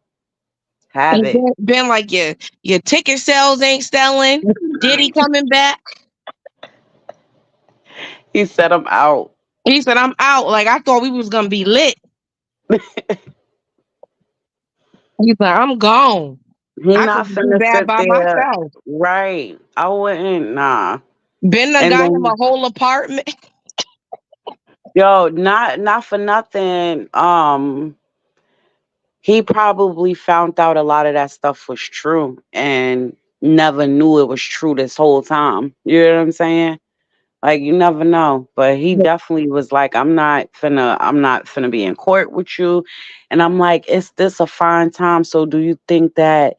Have it. Been like your ticket sales ain't selling. Diddy coming back. He said, "I'm out." He said, "I'm out." Like I thought we was gonna be lit. He's like, "I'm gone." He I not could do finna bad sit by there. myself. Right. I wouldn't. Nah. Ben got him a whole apartment. Yo, not for nothing. He probably found out a lot of that stuff was true and never knew it was true this whole time. You know what I'm saying? Like, you never know. But he definitely was like, I'm not finna be in court with you. And I'm like, is this a fine time? So do you think that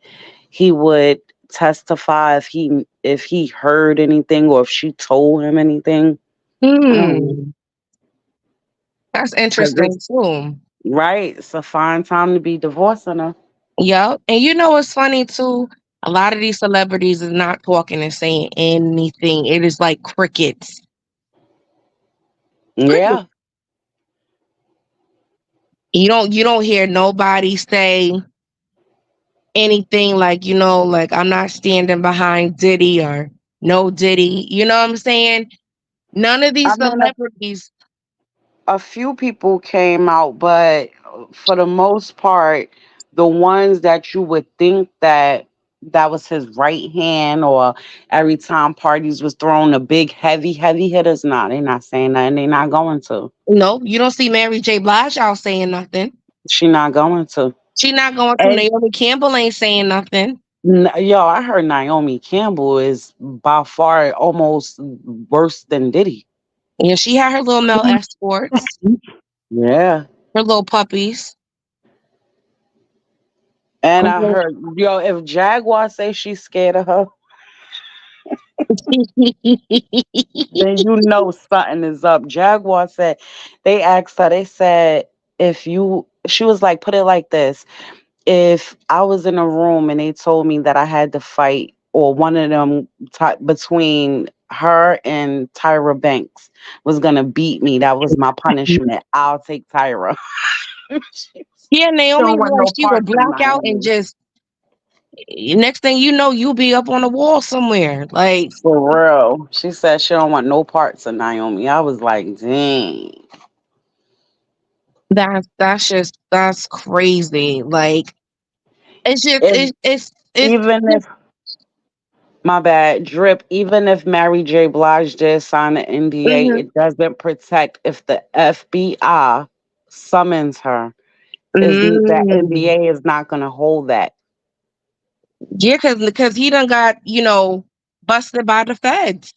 he would testify if he heard anything or if she told him anything? That's interesting too. Right. It's a fine time to be divorcing her. Yep. And you know what's funny too? A lot of these celebrities is not talking and saying anything. It is like crickets. Yeah. You don't hear nobody say anything like, like I'm not standing behind Diddy or no Diddy. You know what I'm saying? None of these celebrities. A few people came out, but for the most part, the ones that you would think that was his right hand, or every time parties was thrown, a big heavy hitters, nah, they're not saying nothing. They're not going to. No, you don't see Mary J. Blige out saying nothing. She not going to. She not going to. Naomi Campbell ain't saying nothing. Yo, I heard Naomi Campbell is by far almost worse than Diddy. Yeah, she had her little male escorts. Yeah. Her little puppies. And I heard, if Jaguar say she's scared of her, then you know something is up. Jaguar said, they asked her, they said, she was like, put it like this. if I was in a room and they told me that I had to fight, or one of them between her and Tyra Banks was gonna beat me, that was my punishment. I'll take Tyra. Yeah, She Naomi don't was want like no she would parts of black out and Naomi. just next thing you know, you'll be up on the wall somewhere. Like For real. She said she don't want no parts of Naomi. I was like, dang. that's crazy. Like it's just If it's even if my bad, Drip, even if Mary J. Blige did sign an NDA, mhm, it doesn't protect if the FBI summons her. Is that mm, NDA is not gonna hold that. yeah, because he done got busted by the feds.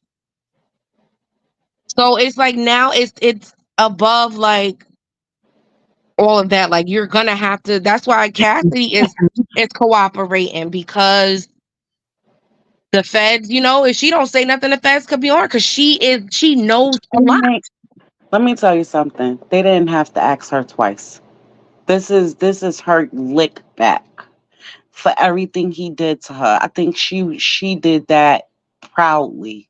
So it's like now it's above like all of that. Like you're gonna have to. That's why Cassidy is cooperating because the feds. If she don't say nothing, the feds could be on her because she knows a lot. Let me tell you something. They didn't have to ask her twice. This is her lick back for everything he did to her. I think she did that proudly.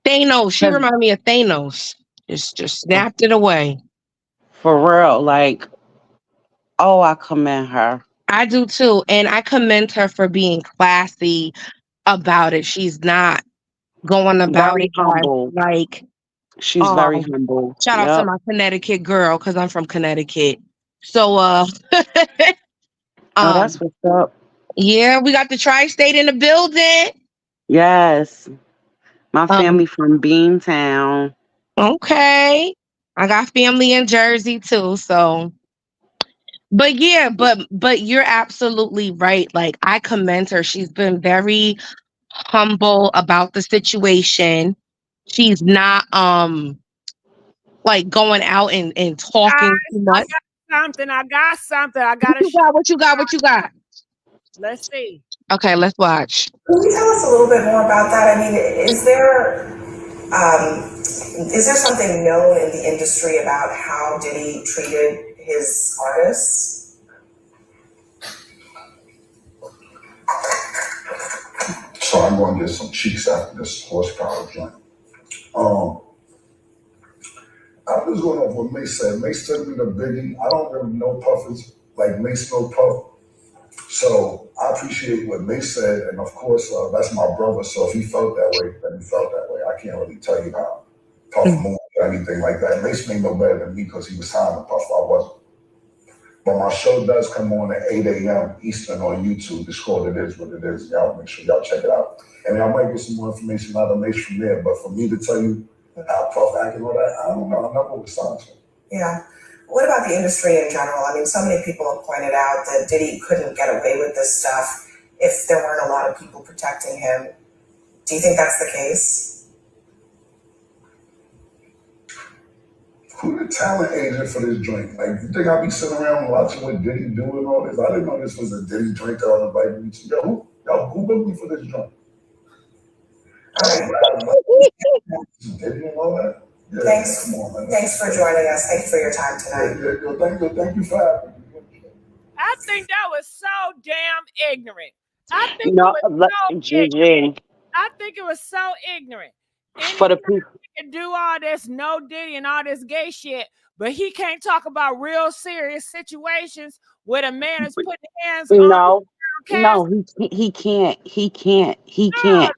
Thanos. She 'Cause reminded me of Thanos. Just snapped it away. for real, like, oh, I commend her. I do too, and I commend her for being classy about it. She's not going about Very it as humble. like She's very um. humble. Shout out to Yep. my Connecticut girl because I'm from Connecticut. So Oh, that's um what's up. yeah, we got the tri-state in the building. Yes. My Um family from Beantown. okay. I got family in Jersey too, so but yeah, but you're absolutely right. Like I commend her. She's been very humble about the situation. She's not like going out and talking too I much. got something. I got something. I What got to you show. got? What you got? What you got? Let's see. Okay, let's watch. Can you tell us a little bit more about that? I mean, is there something known in the industry about how Diddy treated his artists? So I'm going to get some cheeks after this horsepower joint. I'm just going off what Mace said. Mace took me to Biggie. I don't really know Puffers like Mace no Puff. So I appreciate what Mace said, and of course that's my brother. So if he felt that way, then he felt that way. I can't really tell you how Puff moved or anything like that. Mace made no better than me because he was signed to Puff. I wasn't. But my show does come on at 8 a.m. Eastern on YouTube. It's called It Is What It Is. Y'all make sure y'all check it out. And I might get some more information out of Mace from there. But for me to tell you how Puff acted and all that, I don't know. I never was signed to him. Yeah. What about the industry in general? I mean, so many people have pointed out that Diddy couldn't get away with this stuff if there weren't a lot of people protecting him. Do you think that's the case? Who the talent agent for this joint? Like, you think I'll be sitting around watching what Diddy do and all this? I didn't know this was a Diddy joint that I invited me to. Who booked me for this joint? Diddy and all that? Yeah, Thanks. Come on, man. Thanks for joining us. Thank you for your time tonight. Thank you for having me. I think that was so damn ignorant. I think it No, was so ignorant. GG. I think it was so ignorant. For the people. He can do all this no Diddy and all this gay shit, but he can't talk about real serious situations where a man is putting hands on No, Cassie. he can't. He can't. He No, can't.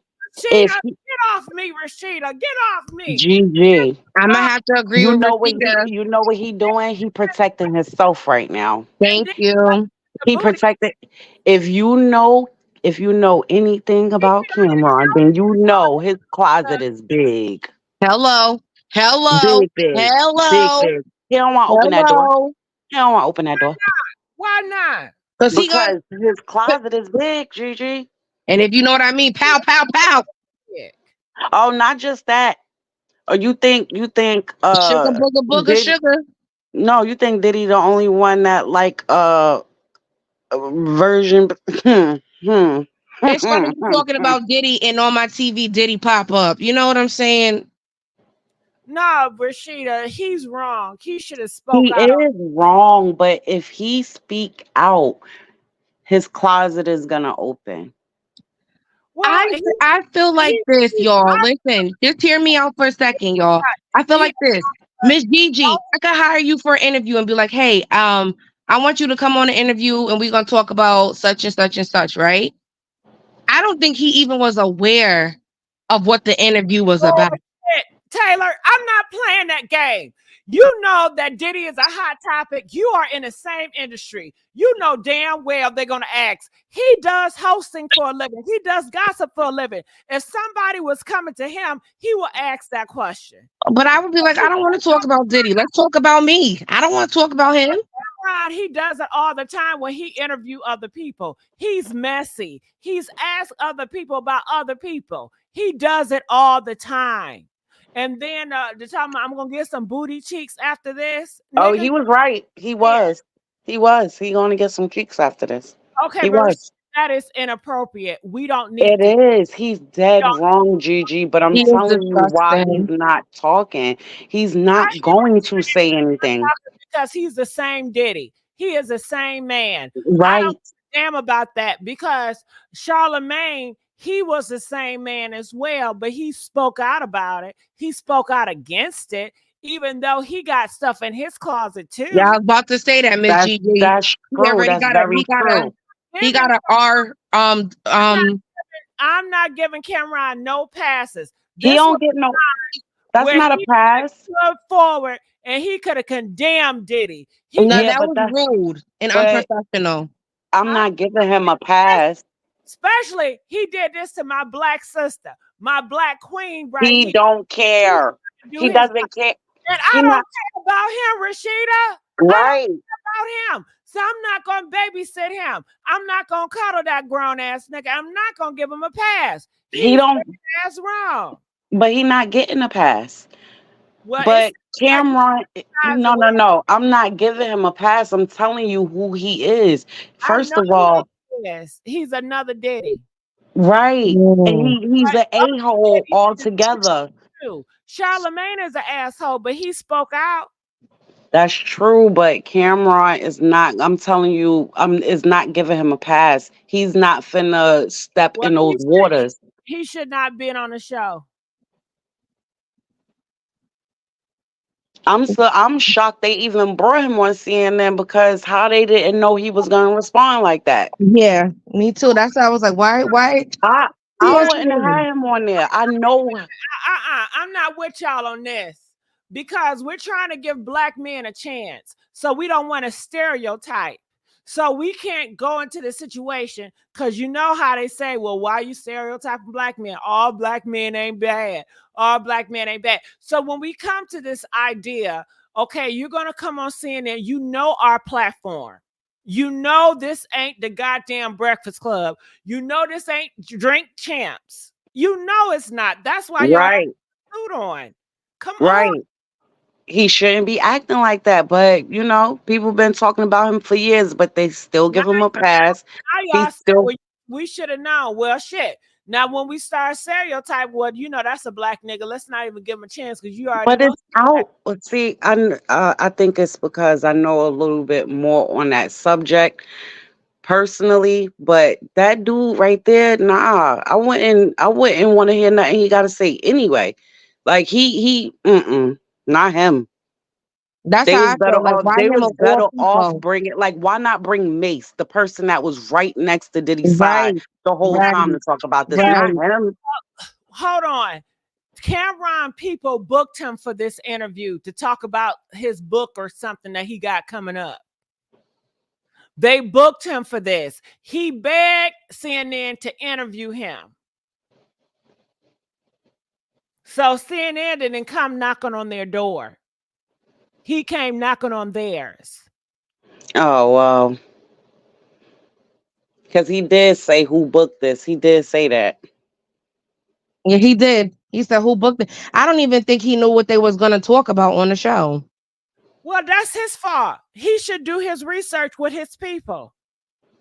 If Rashida, he, get off me, Rashida. Get off me. GG. I'm gonna Uh, have to agree with Rashida. You know what he doing? He protecting himself right now. and Thank then you. the He booty. protected. If you know anything about Cameron, then you know his closet is big. Hello. Hello. Big, big. Big, Hello. big. He don't want to open that door. Hello. He don't want to open that door. Why not? Because he got, Because his closet is big, Gigi. and if you know what I mean, pow, pow, pow. Yeah. Oh, not just that. Or you think Sugar, booger, booger, Diddy, sugar. no, you think Diddy the only one that like version It's funny you talking about Diddy and on my TV Diddy pop up. You know what I'm saying? No, Rashida, he's wrong. He should have spoke He out on. is wrong, but if he speak out, his closet is gonna open. Well, I feel like this, y'all. Listen, just hear me out for a second, y'all. I feel like this. Miss Gigi, I could hire you for an interview and be like, hey, I want you to come on an interview and we're gonna talk about such and such and such, right? I don't think he even was aware of what the interview was about. Taylor, I'm not playing that game. You know that Diddy is a hot topic. You are in the same industry. You know damn well they're going to ask. He does hosting for a living. He does gossip for a living. If somebody was coming to him, he will ask that question. But I would be like, I don't want to talk about Diddy. Let's talk about me. I don't want to talk about him. He does it all the time when he interview other people. He's messy. He's asked other people about other people. He does it all the time. And then the time I'm gonna get some booty cheeks after this. Oh, Nigga, he was right. He was. He was. He gonna get some cheeks after this. okay, He but was. that is inappropriate. We don't need It is. He's dead wrong, Gigi. But I'm He is telling you why he's disgusting. not talking. He's not going to say anything. because he's the same Diddy. He is the same man. I Right. don't damn about that because Charlemagne, he was the same man as well, but he spoke out about it. He spoke out against it, even though he got stuff in his closet too. Yeah, I was about to say that, Miss That's Gigi. that's He true. already That's got very true. he got a R I'm not giving Cameron no passes. He don't get no. That's not a pass. Look forward, and he could have condemned Diddy. no, Yeah, that but was that's- rude and but- unprofessional. I'm not giving him a pass. Especially, he did this to my black sister, my black queen, right He here. don't care. He doesn't care. And I don't care about him, Rashida. Right. About him. So I'm not going to babysit him. I'm not going to cuddle that grown ass nigga. I'm not going to give him a pass. He don't. That's wrong. But he not getting a pass. Well, But Cameron, no. I'm not giving him a pass. I'm telling you who he is. First of all, yes, he's another Diddy. Right. And he's an a-hole altogether. Charlemagne is an asshole, but he spoke out. That's true, but Cameron is not. I'm telling you, is not giving him a pass. He's not finna step in those waters. He should not been on the show. I'm shocked they even brought him on CNN because how they didn't know he was gonna respond like that. Yeah, me too. That's why I was like, why? I wouldn't have him on there. I know. I'm not with y'all on this because we're trying to give black men a chance. So we don't want to stereotype. So we can't go into the situation because you know how they say, well, why are you stereotyping black men? All black men ain't bad. All black men ain't bad. So when we come to this idea, okay, you're going to come on CNN, you know our platform. You know this ain't the goddamn Breakfast Club. You know this ain't Drink Champs. You know it's not. That's why y'all have suit on. Come on. He shouldn't be acting like that, but you know, people been talking about him for years, but they still give him a pass. We should have known. Well, shit. Now, when we start stereotype, well, you know, that's a black nigga. Let's not even give him a chance because you already. But it's out. See, I think it's because I know a little bit more on that subject personally. But that dude right there, nah, I wouldn't want to hear nothing he got to say anyway. Like not him. That's how I feel. Like, why they him was of better all off people? bringing, like, why not bring Mace, the person that was right next to Diddy's side the whole time to talk about this? Not him. Hold on. Cameron people booked him for this interview to talk about his book or something that he got coming up. They booked him for this. He begged CNN to interview him. So CNN didn't come knocking on their door. He came knocking on theirs. Oh, wow. Because he did say who booked this. He did say that. Yeah, he did. He said who booked it. I don't even think he knew what they was going to talk about on the show. Well, that's his fault. He should do his research with his people.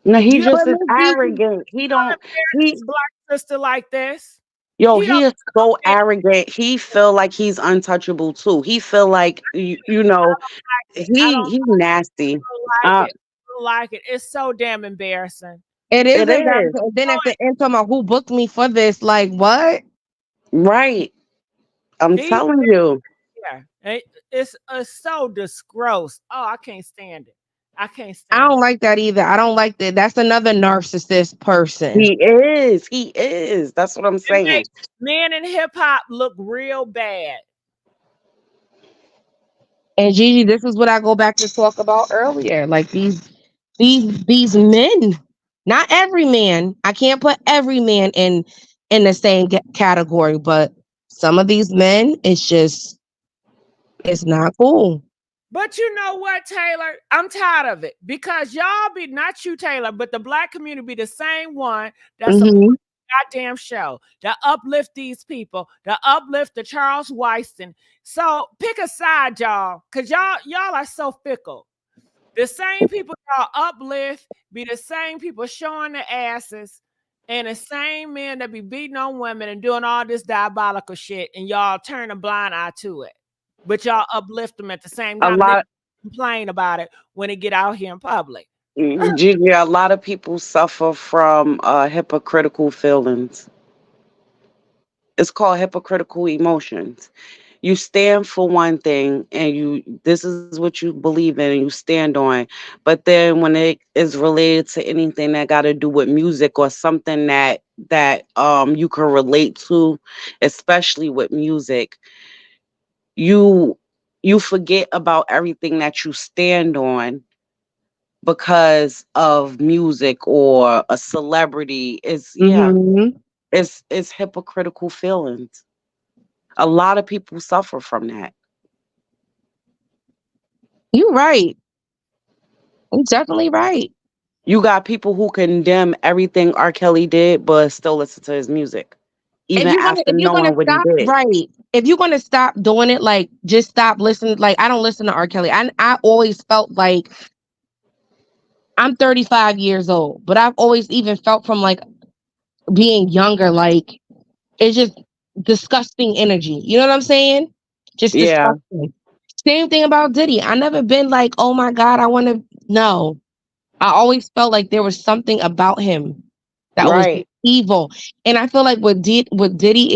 No, he just is arrogant. He don't. He black sister like this. Yo, he is so arrogant. He feel like he's untouchable too. He feel like he's nasty. like it. It's so damn embarrassing. It is It is. embarrassing. Then at the end, talking about who booked me for this, like what? Right. I'm These telling you. here, it's so disgross. Oh, I can't stand it. I can't I stand don't it. like that either. I don't like that. That's another narcissist person. He is. He is. That's what I'm It saying. makes men in hip hop look real bad. And Gigi, this is what I go back to talk about earlier. Like these men, not every man. I can't put every man in the same category, but some of these men, it's not cool. But you know what, Taylor? I'm tired of it because y'all be not you, Taylor, but the black community be the same one that support Mm-hmm. the goddamn show, that uplift these people, that uplift the Charles Weiston. So pick a side, y'all, because y'all are so fickle. The same people y'all uplift be the same people showing their asses, and the same men that be beating on women and doing all this diabolical shit, and y'all turn a blind eye to it. But y'all uplift them at the same A time, and then lot, complain about it when they get out here in public. Gigi, a lot of people suffer from hypocritical feelings. It's called hypocritical emotions. You stand for one thing and this is what you believe in and you stand on. But then when it is related to anything that got to do with music or something that you can relate to, especially with music, you you forget about everything that you stand on because of music or a celebrity. Mm-hmm. It's hypocritical feelings. A lot of people suffer from that. You're right. You're definitely right. You got people who condemn everything R. Kelly did, but still listen to his music, even after If you're gonna knowing what he stop, did. right, if you're gonna stop doing it, like just stop listening. Like I don't listen to R. Kelly. I always felt like I'm 35 years old, but I've always even felt from like being younger, like it's just disgusting energy. You know what I'm saying? Just Yeah, disgusting. Same thing about Diddy. I never been like, oh my God, I want to. No, I always felt like there was something about him that was right. evil. And I feel like what Diddy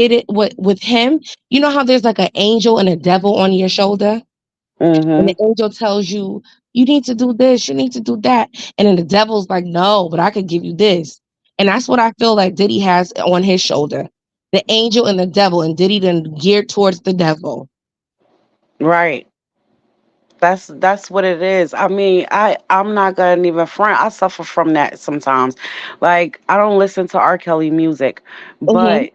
it with him, you know how there's like an angel and a devil on your shoulder? And Mm-hmm. the angel tells you, you need to do this, you need to do that. And then the devil's like, no, but I could give you this. And that's what I feel like Diddy has on his shoulder. The angel and the devil, and Diddy then geared towards the devil. Right. That's what it is. I mean, I'm not gonna even front. I suffer from that sometimes. Like I don't listen to R. Kelly music, Hmm. but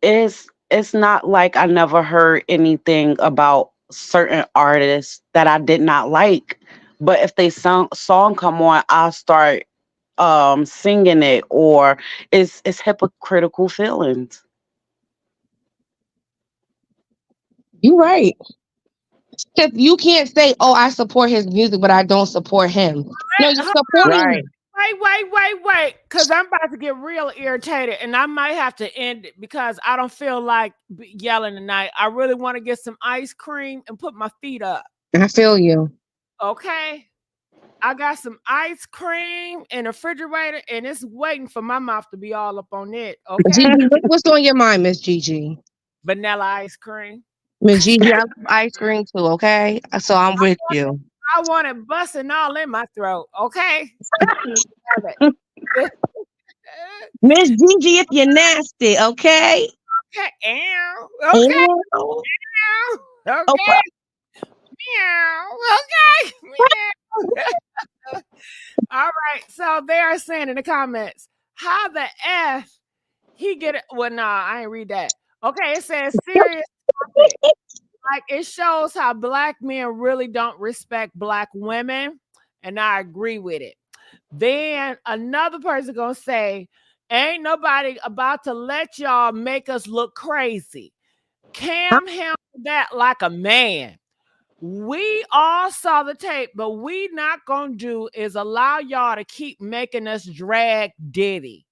it's not like I never heard anything about certain artists that I did not like. But if they song come on, I'll start singing it, or it's hypocritical feelings. You're right. If you can't say, oh, I support his music, but I don't support him. No, you're Hold on. supporting Right. him. Wait, because I'm about to get real irritated, and I might have to end it because I don't feel like yelling tonight. I really want to get some ice cream and put my feet up. I feel you. Okay. I got some ice cream in the refrigerator, and it's waiting for my mouth to be all up on it. Okay. Gigi, what's on your mind, Miss Gigi? Vanilla ice cream. Miss Gigi, I love ice cream too, okay? So I'm with you. I want it busting all in my throat. Okay. Have it. Miss Gigi, if you're nasty, okay? Okay. Ow. Okay. Ew. Ow. Oh, Okay. Meow. Okay. Meow. All right. So they are saying in the comments, how the F he get it? Well, nah, I ain't read that. Okay, it says serious topic. Like it shows how black men really don't respect black women, and I agree with it. Then another person gonna say, ain't nobody about to let y'all make us look crazy. Cam handled that like a man. We all saw the tape, but we not gonna do is allow y'all to keep making us drag Diddy.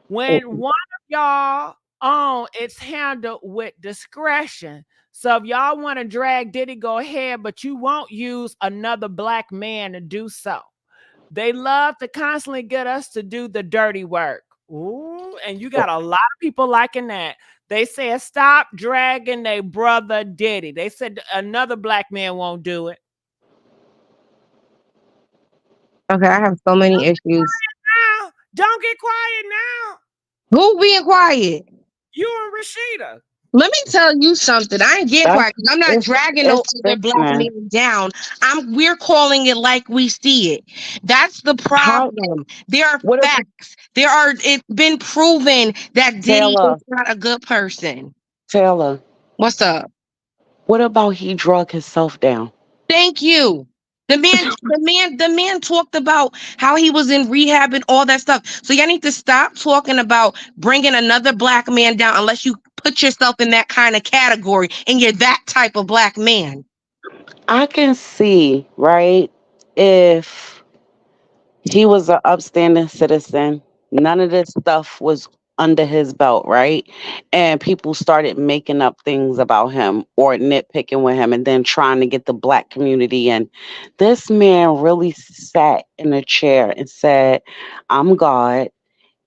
When one of y'all own, it's handled with discretion. So if y'all want to drag Diddy, go ahead, but you won't use another black man to do so. They love to constantly get us to do the dirty work. Ooh, and you got a lot of people liking that. They said, stop dragging their brother Diddy. They said another black man won't do it. Okay, I have so many issues. Now, don't get quiet now. Who being quiet? You and Rashida. Let me tell you something. I ain't getting quiet. I'm not dragging no other black man down. We're calling it like we see it. That's the problem. There are facts. It's been proven that Diddy is not a good person. Taylor, what's up? What about he drug himself down? Thank you. The man talked about how he was in rehab and all that stuff. So y'all need to stop talking about bringing another black man down unless you put yourself in that kind of category and you're that type of black man. I can see, right, if he was an upstanding citizen, none of this stuff was under his belt, right? And people started making up things about him or nitpicking with him and then trying to get the black community in. This man really sat in a chair and said, I'm God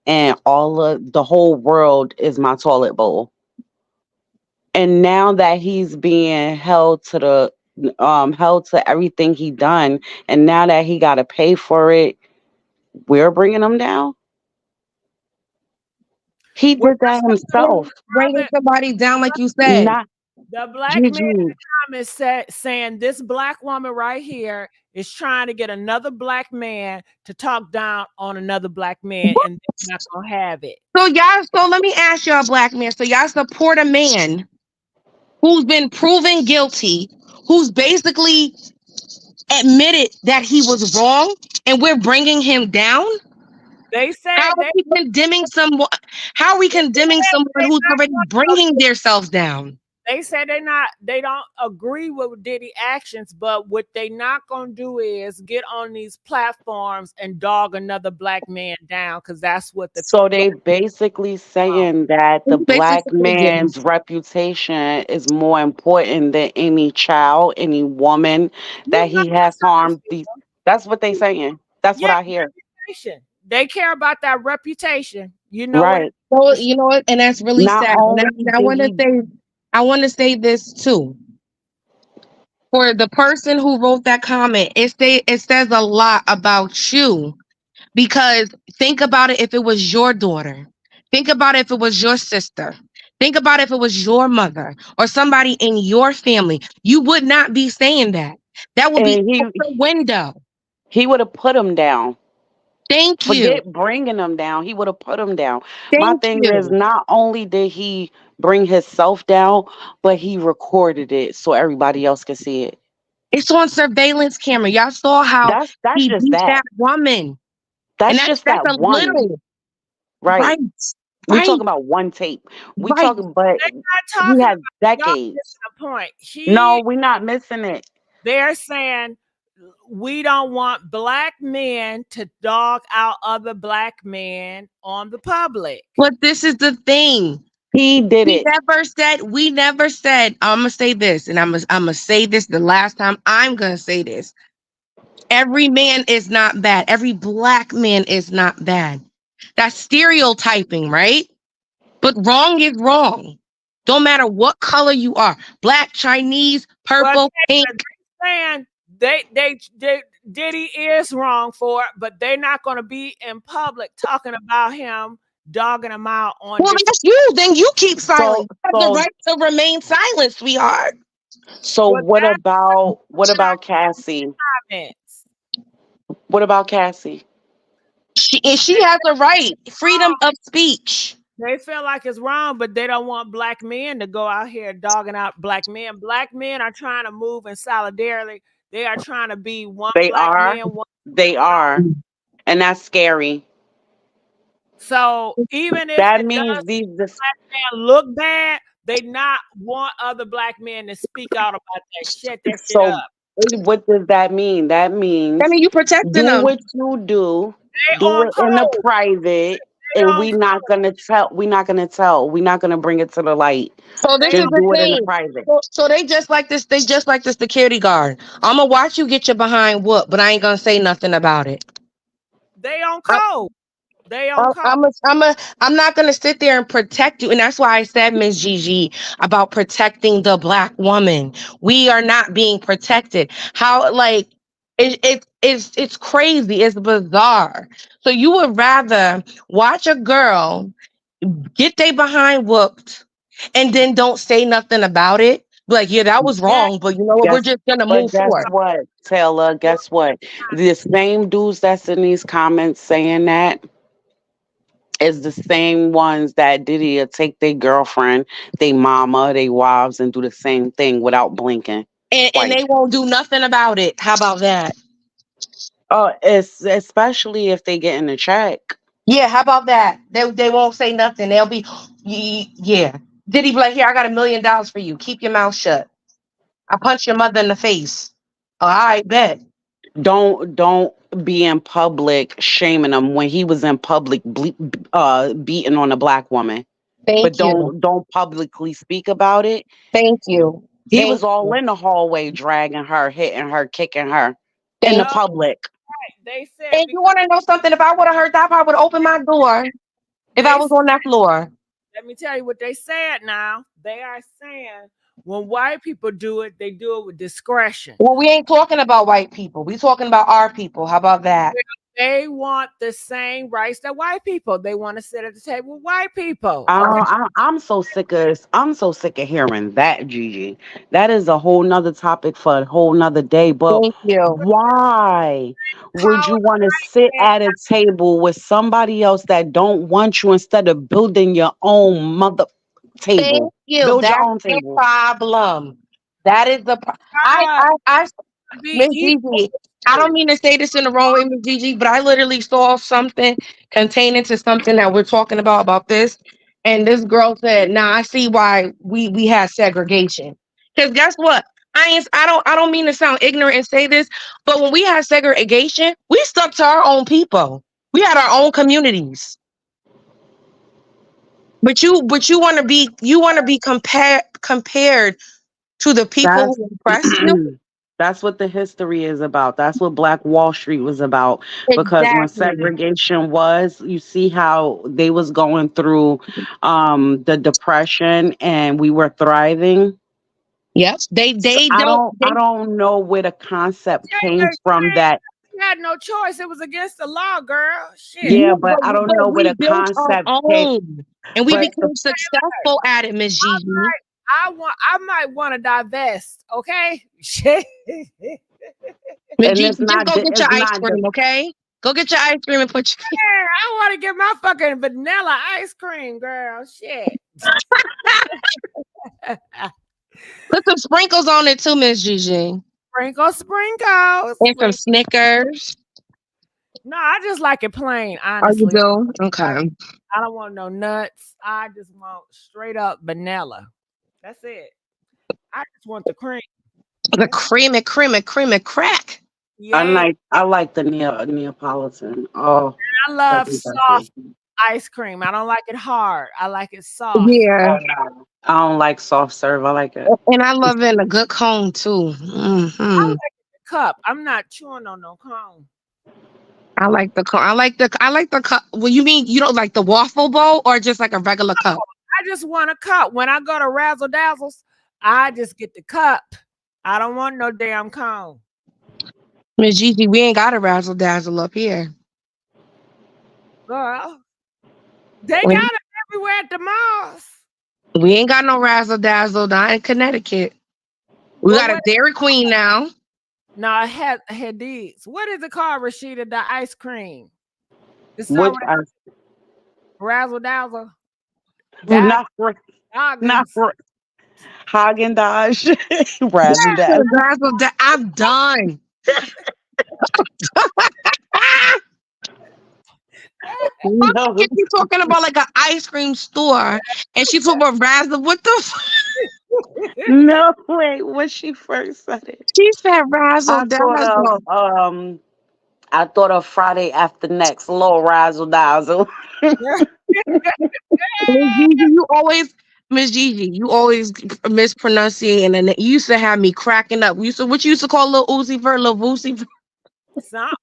and the whole world is my toilet bowl. And now that he's being held to everything he done, and now that he got to pay for it, we're bringing him down. He did that himself. Bringing somebody down, like you said. The black man in the comments saying this black woman right here is trying to get another black man to talk down on another black man, and they're not gonna have it. So let me ask y'all, black men. So y'all support a man who's been proven guilty, who's basically admitted that he was wrong, and we're bringing him down? They said how are we condemning someone? How are we condemning someone who's already bringing themselves down? They said they don't agree with Diddy actions, but what they not gonna do is get on these platforms and dog another black man down, because that's what So they basically saying that the black man's reputation is more important than any child, any woman that he has harmed. That's what they saying. That's what I hear. They care about that reputation. You know right. So you know what, and that's really sad. And I want to say this too. For the person who wrote that comment, it says a lot about you, because think about it. If it was your daughter, think about it. If it was your sister, think about it. If it was your mother or somebody in your family, you would not be saying that. That would be out the window. He would have put him down. Thank you. Forget bringing him down. He would have put him down. My thing is, not only did he bring himself down, but he recorded it so everybody else can see it. It's on surveillance camera. Y'all saw how he beat that woman. That's just that one. Little. Right. We're talking about one tape. We talking, but he has decades. No, we're not missing it. They're saying we don't want black men to dog out other black men on the public. But this is the thing. He did it. We never said, I'm going to say this, and I'm going to say this the last time I'm going to say this. Every man is not bad. Every black man is not bad. That's stereotyping, right? But wrong is wrong. Don't matter what color you are. Black, Chinese, purple, pink. Saying Diddy is wrong for it, but they're not going to be in public talking about him, dogging him out on. Well, that's you. Then you keep silent. You have the right to remain silent, sweetheart. So what about Cassie? What about Cassie? She has a right, freedom of speech. They feel like it's wrong, but they don't want black men to go out here dogging out black men. Black men are trying to move in solidarity. They are trying to be one black man. They are. And that's scary. So even if that means these black men look bad, they not want other black men to speak out about that shit. That shit up. What does that mean? That means you protecting them. What you do it in the private. And we're not gonna tell. We're not gonna bring it to the light. So this is the thing. So they just like this. They just like the security guard. I'm gonna watch you get your behind whooped, but I ain't gonna say nothing about it. They on code. They on code. I'm not gonna sit there and protect you, and that's why I said, Miss Gigi, about protecting the Black woman. We are not being protected. How like it's crazy. It's bizarre. So you would rather watch a girl get they behind whooped, and then don't say nothing about it? Like, yeah, that was wrong, but you know what? We're Guess, just gonna but move guess forward. what, Taylor? Guess what? The same dudes that's in these comments saying that is the same ones that Diddy will take their girlfriend, their mama, their wives, and do the same thing without blinking And twice. they won't do nothing about it. How about that? Oh, it's especially if they get in a check. Yeah, how about that? They won't say nothing. They'll be, yeah. Diddy be like, here, I got $1 million for you. Keep your mouth shut. I punch your mother in the face. Oh, all right, bet. Don't be in public shaming him when he was in public beating on a black woman. But Thank you. don't publicly speak about it. Thank you. He Thank was all you. in the hallway dragging her, hitting her, kicking her in the Thank No, you. public. they said And you want to know something? If I would have heard that, I would have opened my door if I they was on that floor. let me tell you what they said now. They are saying when white people do it, they do it with discretion. Well, we ain't talking about white people. We talking about our people. How about that? They want the same rights that white people. They want to sit at the table with white people. Okay. I'm so sick of hearing that, Gigi. That is a whole nother topic for a whole nother day. But Thank you. why would Power you want to sit at a table with somebody else that don't want you instead of building your own mother Thank table? you. Build your That's own the table. problem. That is the power I to be Miss equal. Gigi, I don't mean to say this in the wrong way, Miss Gigi, but I literally saw something containing to something that we're talking about this. And this girl said, "Now I see why we had segregation." Because guess what? I don't mean to sound ignorant and say this, but when we had segregation, we stuck to our own people. We had our own communities. But you want to be compared to the people That's who oppressed you. that's what the history is about. That's what Black Wall Street was about. Because when Exactly. segregation was, you see how they was going through the depression and we were thriving. Yep. So I don't know where the concept came from that. You had no choice. It was against the law, girl. Shit. Yeah, Yeah, but I don't know but where we the built our concept came. own and we But the became successful at it, Miss Gigi. I might want to divest. Okay. Shit. Miss and Gigi, just go get your it's ice not cream, okay? Go get your ice cream and put Yeah, I want to get my fucking vanilla ice cream, girl. Shit. put some sprinkles on it too, Miss Gigi. Sprinkles. And some Snickers. No, I just like it plain, Oh, you honestly. do? Okay. I don't want no nuts. I just want straight up vanilla. That's it. I just want the cream. The cream and crack. Yeah, I like the Neapolitan. Oh, I I love think that's soft it. ice cream. I don't like it hard. I like it soft. Yeah. I don't like soft serve. I like it. And I love it in a good cone too. I Hmm. like the cup. I'm not chewing on no cone. I like the cone. I like the cup. Well, you mean you don't like the waffle bowl or just like a regular cup? I just want a cup. When I go to Razzle Dazzles, I just get the cup. I don't want no damn cone. Miss Gigi, we ain't got a razzle dazzle up here. Girl, they We, got it everywhere at the malls. we ain't got no razzle dazzle not in Connecticut. We Well, got a what? Dairy Queen now. No, I had these. What is it called, Rashida? The ice cream. It's Which something I Razzle Dazzle. not for not Doggins. for Hagen Dazs, Razzle Dazzle. I'm done. No, She's talking about like an ice cream store, and she talking about razzle. What the? no, wait. When she first said it, She said razzle I thought dazzle. I thought of Friday After Next, little Razzle Dazzle. Miss Gigi, you always mispronunciating, and you used to have me cracking up. What you used to call Lil Uzi Vert, Lil Boosie, Something.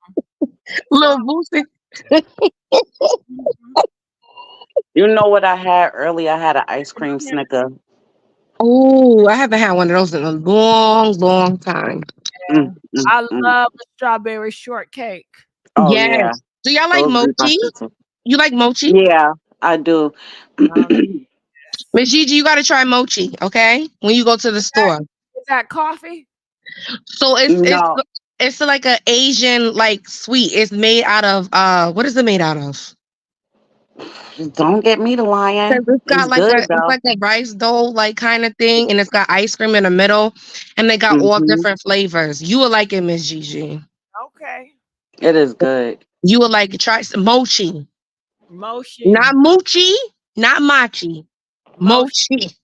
Lil Boosie. You know what I had earlier? I had an ice cream Snicker. Oh, I haven't had one of those in a long, long time. Mm, mm, I mm. love a strawberry shortcake. Oh yeah, Yes. Do y'all like those be my mochi? shit too. You like mochi? Yeah, I do. Um, Miss Gigi, you got to try mochi, okay? When you go to the store. is that coffee? So No, it's like a Asian like sweet. It's made out of what is it made out of? don't get me to lying. 'Cause it's got It's like good it's though. like a rice dough like kind of thing, and it's got ice cream in the middle, and they got all Hmm. different flavors. You would like it, Miss Gigi. Okay. It is good. You would like it. Try some mochi, Moshi. not moochie, not machi, Moshi. mochi.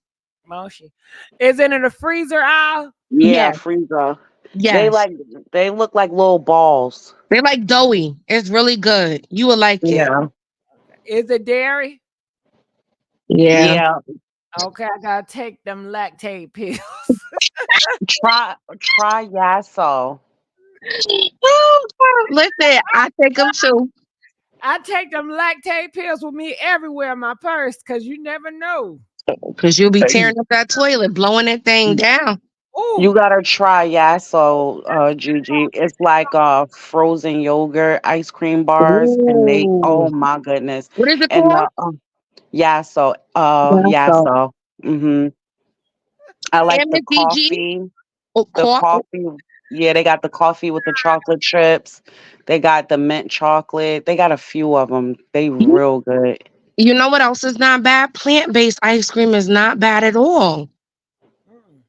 Moshi. Is it in the freezer aisle? Yeah, Yes, freezer. They yes. like they look like little balls. They're like doughy. It's really good. You would like it. Yeah. Is it dairy? Yeah. Yeah. Okay, I gotta take them lactate pills. Try Yasso. Oh, listen, I take them too. I take them lactate pills with me everywhere in my purse because you never know. Because you'll be tearing up that toilet, blowing that thing down. You Ooh, gotta try Yasso, Gigi. It's like frozen yogurt ice cream bars, and they oh Ooh. my goodness. What is it And called? the Yasso, Yasso. Yasso. I like And the Miss DG? coffee. Oh, The coffee. Yeah, they got the coffee with the chocolate chips. They got the mint chocolate. They got a few of them. They you, real good. you know what else is not bad? Plant-based ice cream is not bad at all. mm,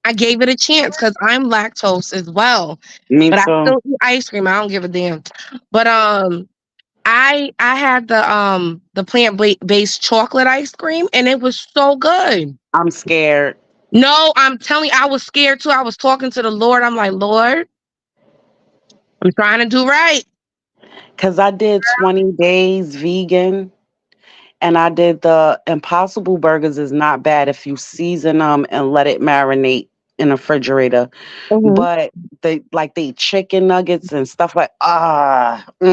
I gave it a chance because I'm lactose as well. Me But I too. still eat ice cream. I don't give a damn. But I had the plant-based chocolate ice cream and it was so good. I'm scared No, I'm telling you, I was scared too. I was talking to the Lord. I'm like, Lord, I'm trying to do right. because I did 20 days vegan. And I did the Impossible Burgers is not bad if you season them and let it marinate in the refrigerator. Mhm. But they chicken nuggets and stuff like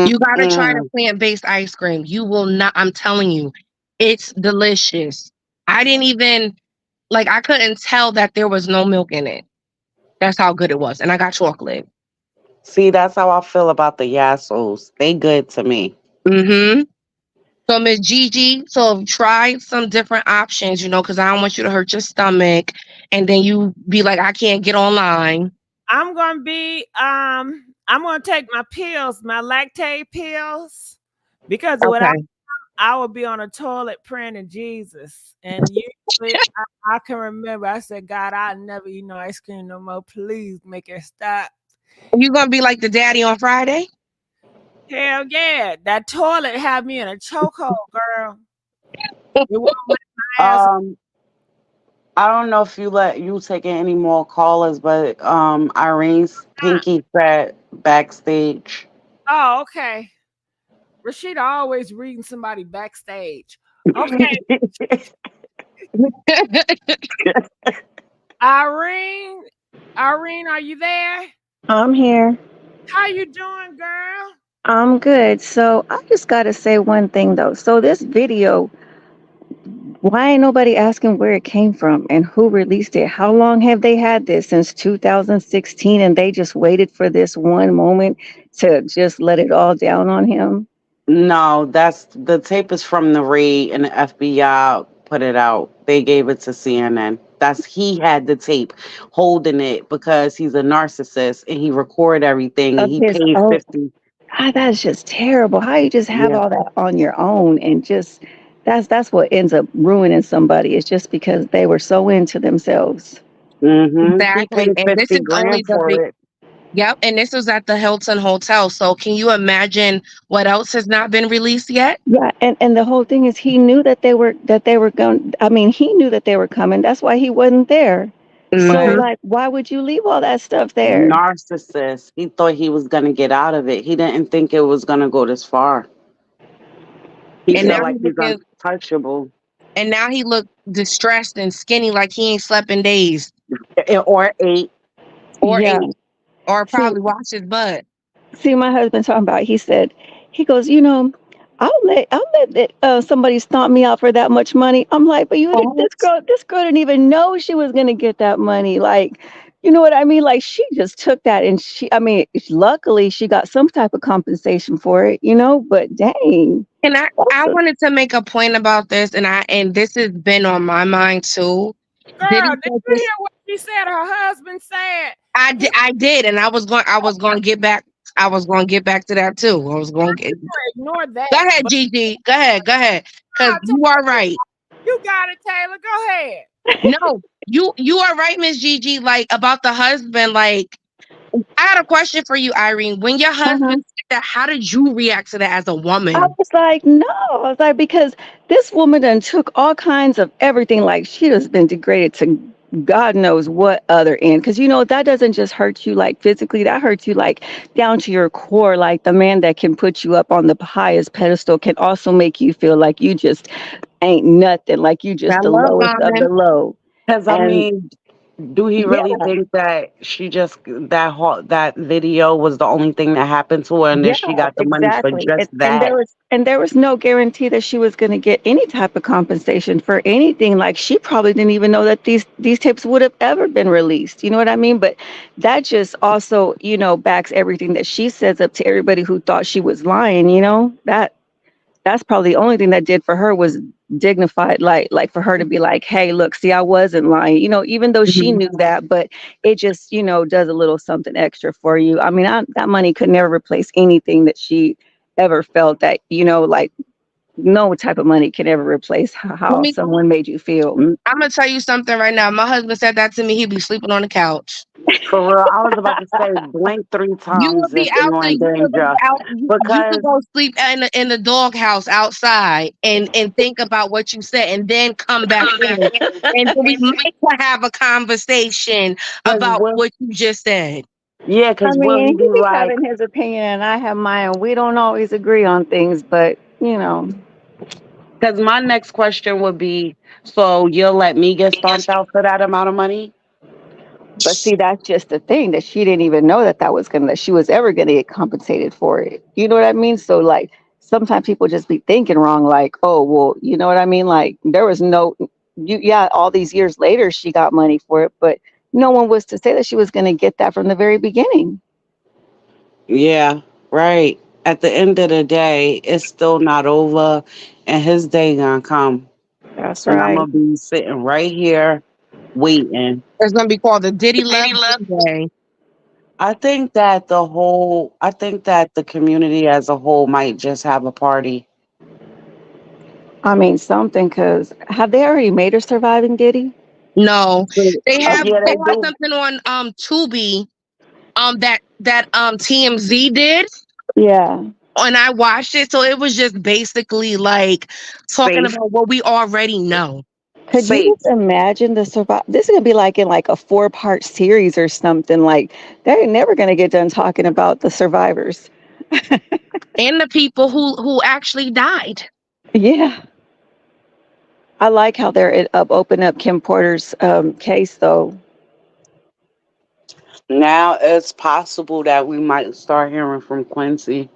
You gotta try the mm-mm. plant-based ice cream. You will not, I'm telling you, it's delicious. I didn't even like I couldn't tell that there was no milk in it. That's how good it was. And I got chocolate. See, that's how I feel about the Yassos. They good to me. Mm-hmm. So Miss Gigi, so try some different options, because I don't want you to hurt your stomach and then you be like, I can't get online. I'm gonna take my pills, my lactate pills, because without Okay. I would be on a toilet praying to Jesus. And usually I can remember I said, God, I'll never eat no ice cream no more. Please make it stop. You gonna be like the daddy on Friday? Hell yeah. That toilet had me in a chokehold, girl. It won't let my ass. Um, I don't know if you taking any more callers, but Irene's Pinky said backstage. Oh, okay. Rashida always reading somebody backstage. Okay. Irene, are you there? I'm here. How you doing, girl? I'm good. So I just got to say one thing though. So this video, why ain't nobody asking where it came from and who released it? How long have they had this? Since 2016, and they just waited for this one moment to just let it all down on him? No, that's the tape is from the raid and the FBI put it out. They gave it to CNN. He had the tape holding it because he's a narcissist and he recorded everything and Of he his paid own. 50. God, that's just terrible. How you just have Yeah. all that on your own and just that's what ends up ruining somebody. It's just because they were so into themselves. He Exactly. paid And this 50 is only grand the for big. it. Yep. And this was at the Hilton Hotel. So can you imagine what else has not been released yet? Yeah, and the whole thing is he knew that they were going. I mean, he knew that they were coming. That's why he wasn't there. So Hmm. Right. like, why would you leave all that stuff there? Narcissist. He thought he was gonna get out of it. He didn't think it was gonna go this far. He And now felt like he's he's looking. untouchable. And now he looked distressed and skinny, like he ain't slept in days Or 8. or Yeah. ate or See, probably washed his butt. See, my husband talking about. He goes, I'll let somebody stomp me out for that much money. I'm like, but this girl didn't even know she was gonna get that money. Like, you know what I mean? Like, she just took that, and luckily she got some type of compensation for it, But dang, And I that's wanted to make a point about this, and this has been on my mind too. Girl, did you hear what she said? Her husband said. I did, and I was going to get back. I was going to get back to that too. I was going to Ignore that. Go ahead, Gigi. Go ahead, because you are right. You got it, Taylor. Go ahead. No, you are right, Miss Gigi. Like about the husband. Like I had a question for you, Irene. When your husband said that, how did you react to that as a woman? I was like, no. I was like, because this woman done took all kinds of everything. Like, she has been degraded to God knows what other end. Because, that doesn't just hurt you, like, physically. That hurts you, like, down to your core. Like, the man that can put you up on the highest pedestal can also make you feel like you just ain't nothing. Like, you just the lowest of the low. Because, do he really think that that video was the only thing that happened to her, and then she got the money for just that? And there was no guarantee that she was going to get any type of compensation for anything. Like, she probably didn't even know that these tapes would have ever been released. You know what I mean? But that just also, backs everything that she says up to everybody who thought she was lying. That's probably the only thing that did for her was dignified, like for her to be like, hey, look, see, I wasn't lying, even though she knew that, but it just, does a little something extra for you. I mean, that money could never replace anything that she ever felt, that, like no type of money can ever replace how someone made you feel. I'm going to tell you something right now. My husband said that to me. He'd be sleeping on the couch. For real, I was about to say blink 3 times. You would be out there. You could go sleep in the doghouse outside and think about what you said, and then come back in, and then we might have a conversation about what you just said. Yeah, because he be having his opinion and I have mine. We don't always agree on things, but Because my next question would be, so you'll let me get stomped out for that amount of money? But see, that's just the thing, that she didn't even know that she was ever gonna get compensated for it. You know what I mean? So, like, sometimes people just be thinking wrong, like, oh, well, you know what I mean? Like, there was all these years later she got money for it, but no one was to say that she was gonna get that from the very beginning. Yeah, right. At the end of the day, it's still not over, and his day gonna come. That's and right. I'm gonna be sitting right here waiting. It's gonna be called the Diddy Love Day. I think that the community as a whole might just have a party. I mean, something, because have they already made her surviving Diddy? No, they have do. something on Tubi, that TMZ did. Yeah. And I watched it, so it was just basically like talking about what we already know. Could you just imagine the survive? This is gonna be like in like a 4-part series or something. Like, they're never gonna get done talking about the survivors and the people who actually died. Yeah. I like how they're opening up Kim Porter's case, though. Now it's possible that we might start hearing from Quincy.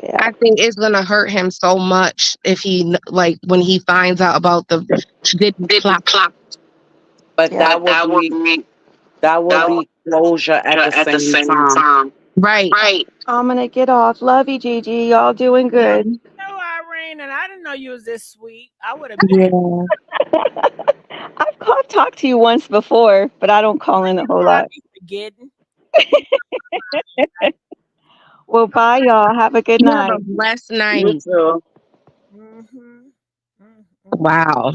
Yeah. I think it's gonna hurt him so much if he, like, when he finds out about the clock. But that would be closure at the same time. Right. I'm gonna get off. Love you, Gigi. Y'all doing good. No, Irene, and I didn't know you was this sweet. I would have been. Yeah. I've talked to you once before, but I don't call in a whole lot. Forgetting. Well, bye, y'all. Have a good night. Have a blessed night. You too. Wow.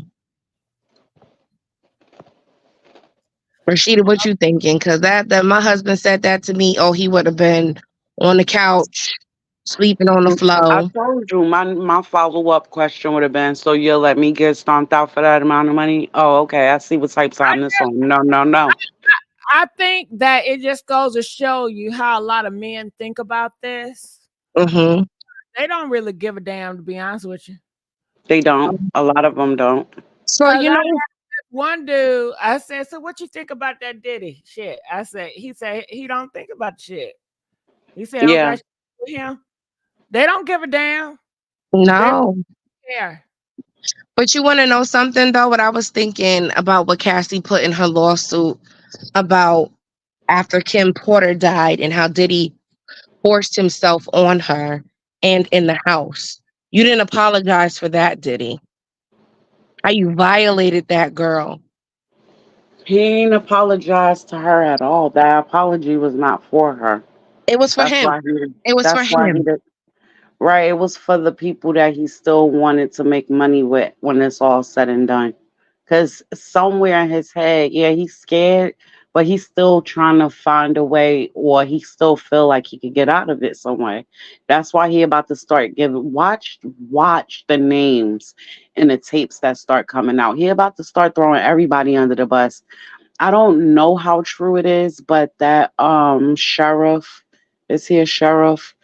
Rashida, what you thinking? Because that my husband said that to me. Oh, he would have been on the couch, sleeping on the floor. I told you my follow-up question would have been, so you'll let me get stomped out for that amount of money? Oh, okay. I see what type time this on. No. I think that it just goes to show you how a lot of men think about this. Mm-hmm. They don't really give a damn, to be honest with you. They don't. A lot of them don't. So, you know, one dude, I said, so what you think about that Diddy shit? He said he don't think about shit. He said, I don't Yeah. got shit with him. They don't give a damn. They don't No. care. But you want to know something though? What I was thinking about what Cassie put in her lawsuit about after Kim Porter died and how Diddy forced himself on her and in the house. You didn't apologize for that, Diddy. How you violated that girl. He ain't apologized to her at all. That apology was not for her. It was for That's him. why he. It was for That's why he him. did. Right. It was for the people that he still wanted to make money with when it's all said and done. Because somewhere in his head, yeah, he's scared, but he's still trying to find a way, or he still feel like he could get out of it some way. That's why he about to start giving. Watch the names and the tapes that start coming out. He about to start throwing everybody under the bus. I don't know how true it is, but that sheriff, is he a sheriff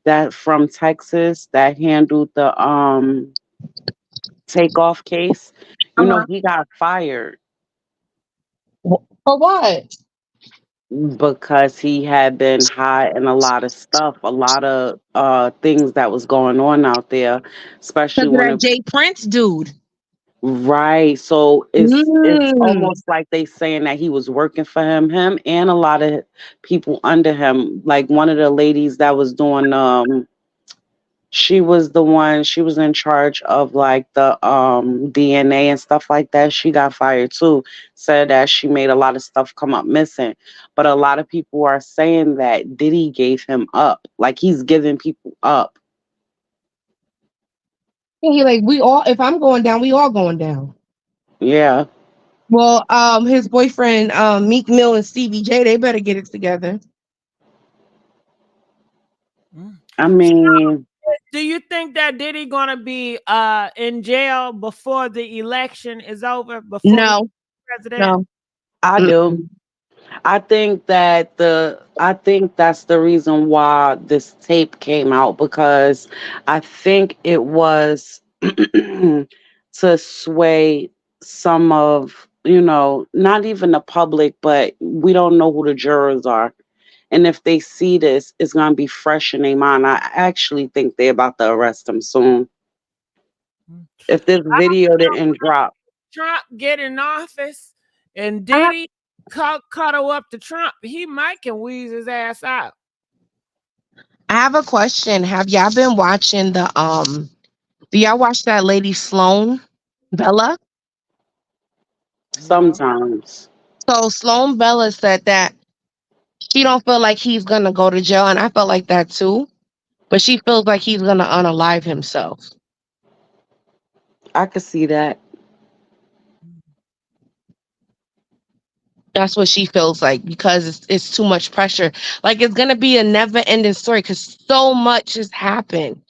that from Texas that handled the takeoff case? You know, Uh-huh. he got fired For what? because he had been hiding a lot of stuff, a lot of things that was going on out there, especially Because of when that it. Jay Prince dude. Right. So it's Mm. almost like they saying that he was working for him and a lot of people under him. Like one of the ladies that was doing she was the one, she was in charge of like the DNA and stuff like that. She got fired too. Said that she made a lot of stuff come up missing. But a lot of people are saying that Diddy gave him up. Like he's giving people up. He like, we all, if I'm going down, we all going down. Yeah. Well, his boyfriend, Meek Mill and Stevie J, they better get it together. I mean, Do you think that Diddy gonna be in jail before the election is over? Before we No, president? no. I do. Mm-mm. I think that's the reason why this tape came out, because I think it was to sway some of, not even the public, but we don't know who the jurors are. And if they see this, it's gonna be fresh in their mind. I actually think they're about to arrest him soon. If this I video didn't drop. Trump get in office and I have, Diddy cuddle up to Trump, he might can wheeze his ass out. I have a question. Have y'all been watching do y'all watch that lady Sloan Bella? No. Sometimes. So Sloan Bella said that she don't feel like he's gonna go to jail, and I felt like that too. But she feels like he's gonna unalive himself. I could see that. That's what she feels like because it's too much pressure. Like it's gonna be a never ending story because so much has happened.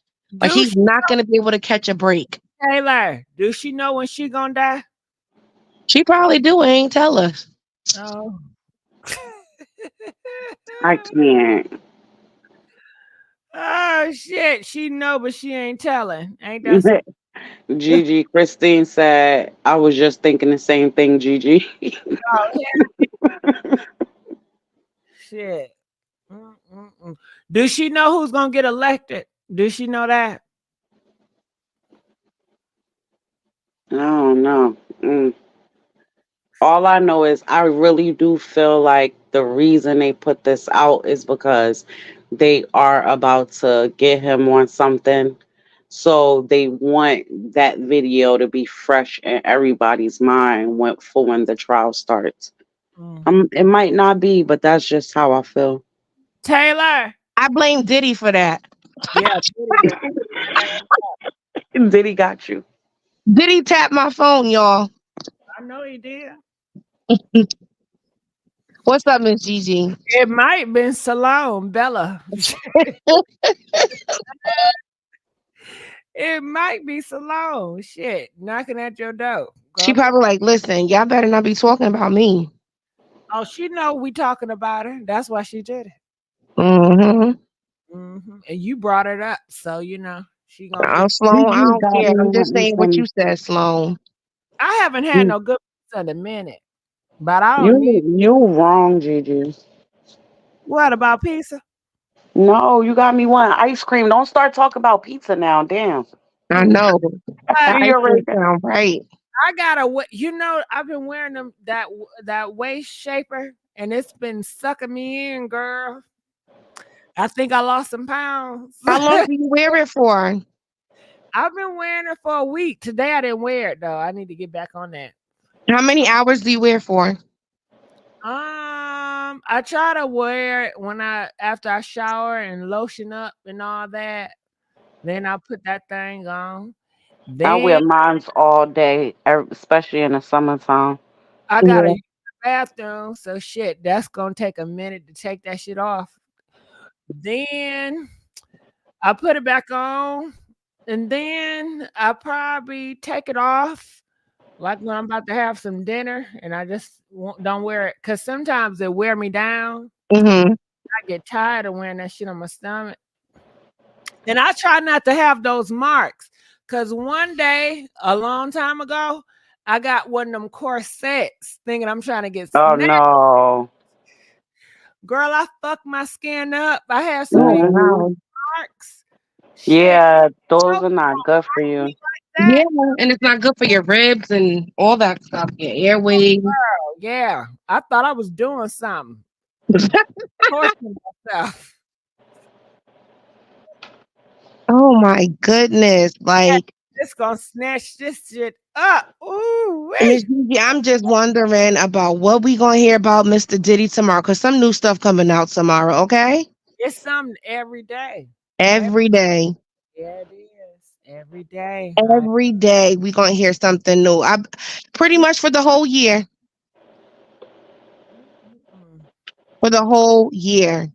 Like Do he's she, not gonna be able to catch a break. Taylor, do she know when she gonna die? She probably do and ain't tell us. Oh. I can't. Oh shit, she know but she ain't telling. Ain't that some Gigi Christine said, I was just thinking the same thing, Gigi. oh, shit? Mm-mm-mm. Do she know who's gonna get elected? Do she know that? I don't know. All I know is I really do feel like the reason they put this out is because they are about to get him on something. So they want that video to be fresh in everybody's mind when the trial starts. Mm-hmm. It might not be, but that's just how I feel. Taylor. I blame Diddy for that. Yeah, Diddy did. Diddy got you. Diddy tapped my phone, y'all. I know he did. What's up, Miss Gigi? It might have been Salome Bella. It might be Salome. Shit, knocking at your door. She Go. probably like, listen, y'all better not be talking about me. Oh, she know we talking about her. That's why she did it. Mm-hmm. Mm-hmm. And you brought it up, so you know she gonna I'm get. Sloan. I Gigi don't got care. me I'm just wanting saying what some. you said, Sloan. I haven't had no good pizza in a minute, but I don't need. You wrong, Gigi. What about pizza? No, you got me wanting ice cream. Don't start talking about pizza now. Damn. I know. But The ice You cream already sound right. I gotta, I've been wearing them that waist shaper, and it's been sucking me in, girl. I think I lost some pounds. How long do you wear it for? I've been wearing it for a week. Today I didn't wear it though. I need to get back on that. How many hours do you wear for? I try to wear it after I shower and lotion up and all that. Then I put that thing on. I wear Then mines all day, especially in the summertime. I gotta Yeah. use the bathroom. So shit, that's gonna take a minute to take that shit off. Then I put it back on, and then I probably take it off. Like when I'm about to have some dinner, and I just don't wear it because sometimes it wear me down. Mm-hmm. I get tired of wearing that shit on my stomach. And I try not to have those marks because one day, a long time ago, I got one of them corsets thinking I'm trying to get Oh snatched. no. Girl, I fucked my skin up. I had so many Oh, Mhm. wow. marks. Shit. Yeah, those Folks are not don't good for like me you. like Yeah, that. and it's not good for your ribs and all that stuff. Your airways. Oh, yeah. I thought I was doing something. Torturing myself. Oh my goodness. Yeah, Like, it's gonna snatch this shit up. Ooh, Miss wait. Gigi, I'm just wondering about what we gonna hear about Mr. Diddy tomorrow, because some new stuff coming out tomorrow, okay? It's something every day. Every day. Yeah, it is. Every day. Every day we gonna hear something new. I pretty much for the whole year. For the whole year.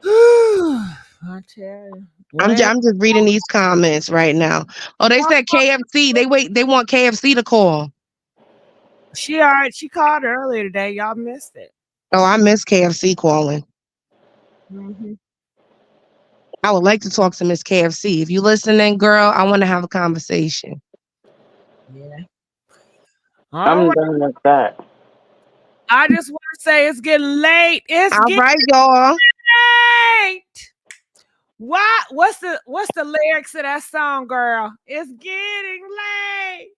I tell you. Well, I'm just reading these comments right now. Oh, they said KFC. They want KFC to call. she called earlier today. Y'all missed it. Oh, I miss KFC calling. Mm-hmm. I would like to talk to Miss KFC. If you listening, girl, I want to have a conversation. Yeah. All I'm right. done with that. I just want to say it's getting late. It's All getting right, y'all. late. Why? What's the lyrics of that song, girl? It's getting late.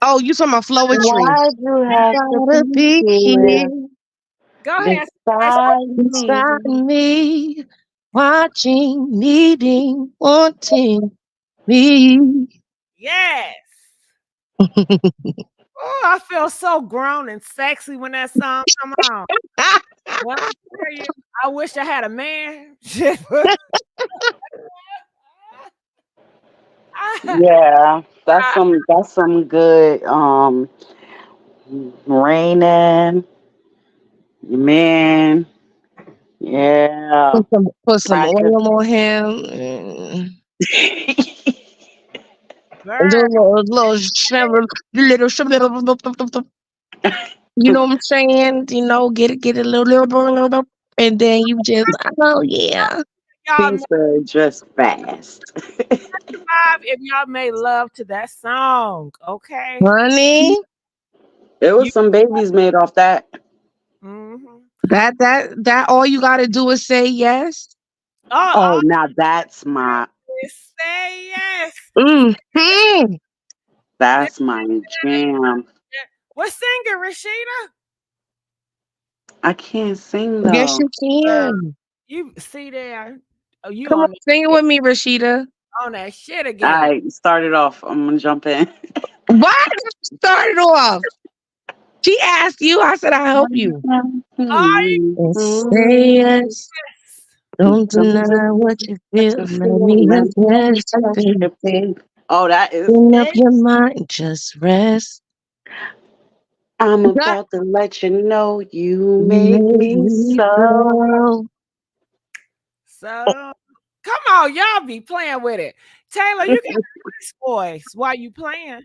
Oh, you talking about Flowetry. Why'd you have to Gotta be be here here Go ahead. beside beside me? me, watching, needing, wanting me. Yes. Oh, I feel so grown and sexy when that song come on. Well, I tell you, I wish I had a man. Shit. Yeah, that's some good raining, man. Yeah. Put some Practice. oil on him. And do Girl, a little shimmer, little shimmer. You know what I'm saying? You know, get it a little, and then you just, oh yeah. y'all He made said just fast. five if y'all made love to that song, okay? Honey, There You was some babies made off that. mm-hmm. that all you gotta do is say yes. All Oh, now that's my you say yes. Mm-hmm. that's my jam. What singer, Rashida? I can't sing Yes, though. you can. You see there. Oh, you Come on, sing it with me, Rashida. on that shit All again. right, start it off. I'm gonna jump in. What? Start it off. She asked you. I said I help you. Are you And say yes. Don't deny what you feel. Let me have yesterday. Oh, that is Open up it. your mind. Just rest. I'm That about to let you know you make made me me so. so. so? Come on, y'all be playing with it. Taylor, you got a nice voice while you playing.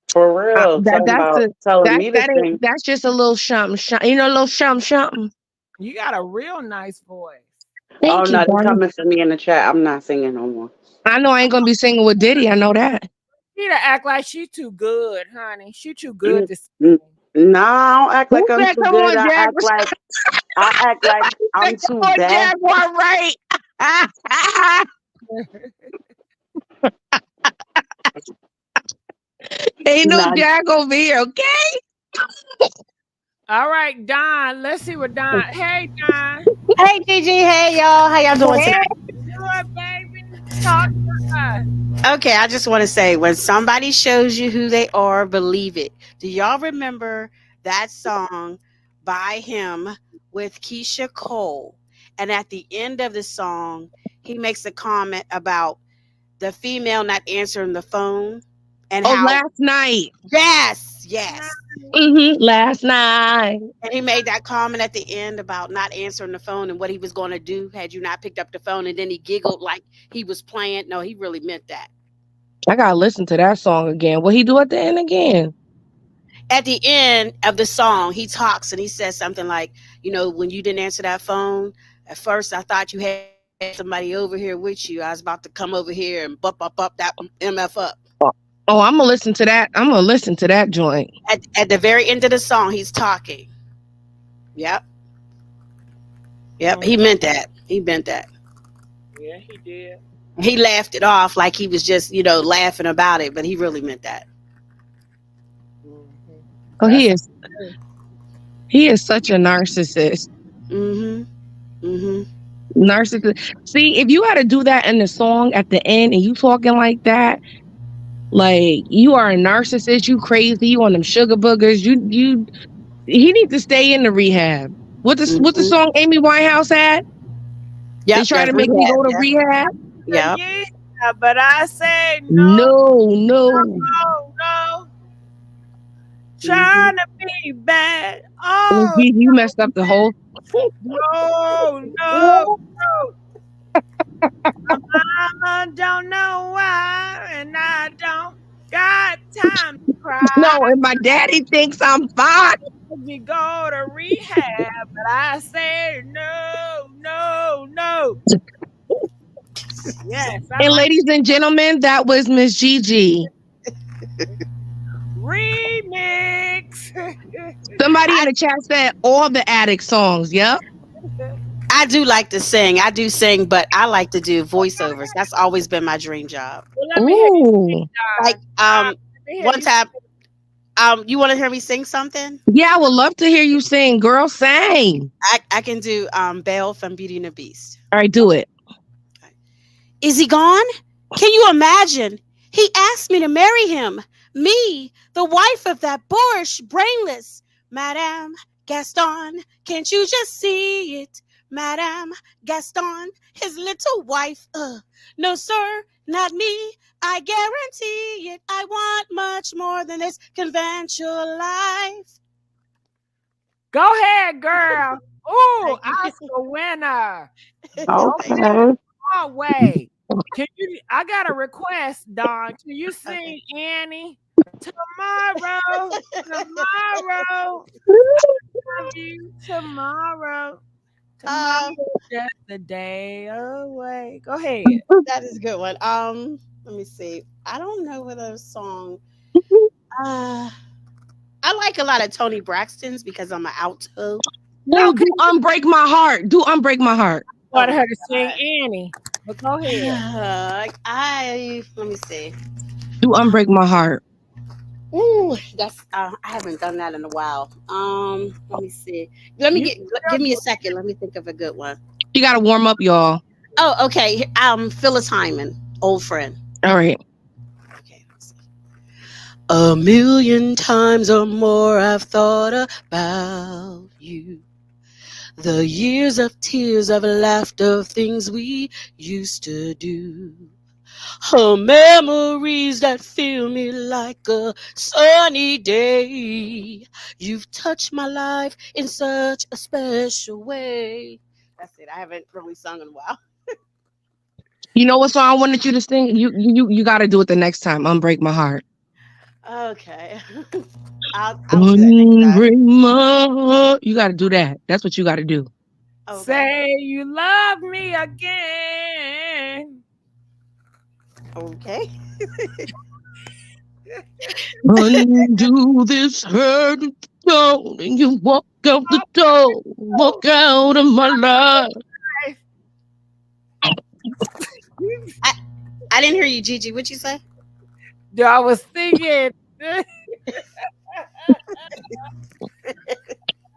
For real, That talking that's about the telling that me to that ain't sing. that's just a little something. You know, a little something. You got a real nice voice. Oh Thank you, no, they darling. coming for me in the chat. I'm not singing no more. I know I ain't gonna be singing with Diddy. I know that. She to act like she too good, honey. She too good to No, I don't act like Who I'm said, too come good. on, Jaguar? I act like Who said, I'm come too on, bad. Jaguar, right? Ain't no Nah, Jag over here, okay? All right, Don. Let's see what Don. Hey, Don. Hey Gigi, hey y'all, how y'all doing Hey, tonight? good baby. Talk to us. Okay, I just want to say when somebody shows you who they are, believe it. Do y'all remember that song by him with Keisha Cole? And at the end of the song, he makes a comment about the female not answering the phone and Oh, how last night. yes. Last night. And he made that comment at the end about not answering the phone and what he was going to do had you not picked up the phone. And then he giggled like he was playing. No, he really meant that. I gotta listen to that song again. What he do at the end again? At the end of the song, he talks and he says something like, when you didn't answer that phone, at first I thought you had somebody over here with you. I was about to come over here and bump that MF up. Oh, I'm gonna listen to that. I'm gonna listen to that joint. At the very end of the song, he's talking. Yep. He meant that. Yeah, he did. He laughed it off like he was just, laughing about it, but he really meant that. Oh, he is such a narcissist. Narcissist. See, if you had to do that in the song at the end and you talking like that, like you are a narcissist, you crazy, you on them sugar boogers, he needs to stay in the rehab. What the song Amy Winehouse had? They try to make me go to rehab. Yeah. Yeah, but I say No. no. Trying to be bad. Oh, You messed up the whole. No. My mama don't know why, and I don't got time to cry. No, and my daddy thinks I'm fine. We go to rehab, but I say no. Yes. And ladies and gentlemen, that was Miss Gigi. Remix. Somebody in the chat said all the Addict songs. Yep. I do like to sing. I do sing, but I like to do voiceovers. That's always been my dream job. Well, let me hear you sing, like one time, you want to hear me sing something? Yeah, I would love to hear you sing. Girl, sing. I can do Belle from Beauty and the Beast. All right, do it. Is he gone? Can you imagine? He asked me to marry him. Me, the wife of that boorish, brainless Madame Gaston. Can't you just see it? Madame Gaston, his little wife. No, sir, not me. I guarantee it. I want much more than this conventional life. Go ahead, girl. Ooh, Oscar winner. Okay. Oh, wait. Can you? I got a request, Dawn. Can you sing Annie? Tomorrow. Love you tomorrow. Tomorrow, just a day away. Go ahead. That is a good one. Let me see. I don't know what other song. I like a lot of Tony Braxton's because I'm an alto. No, do Unbreak My Heart. Do Unbreak My Heart. I wanted her to sing Annie. But go ahead. Let me see. Do Unbreak My Heart. Ooh, that's I haven't done that in a while. Let me see. Give me a second. Let me think of a good one. You gotta warm up, y'all. Oh, okay. Phyllis Hyman, old friend. All right. Okay. A million times or more I've thought about you. The years of tears, of laughter, of things we used to do. Memories that fill me like a sunny day. You've touched my life in such a special way. That's it. I haven't really sung in a while. You know what song I wanted you to sing? You got to do it the next time. Unbreak My Heart. Okay. I'll do that Unbreak my heart. You got to do that. That's what you got to do. Okay. Say you love me again. Okay. Undo this hurt stone and you walk out the door. Walk out of my life. I didn't hear you, Gigi. What'd you say? I was thinking.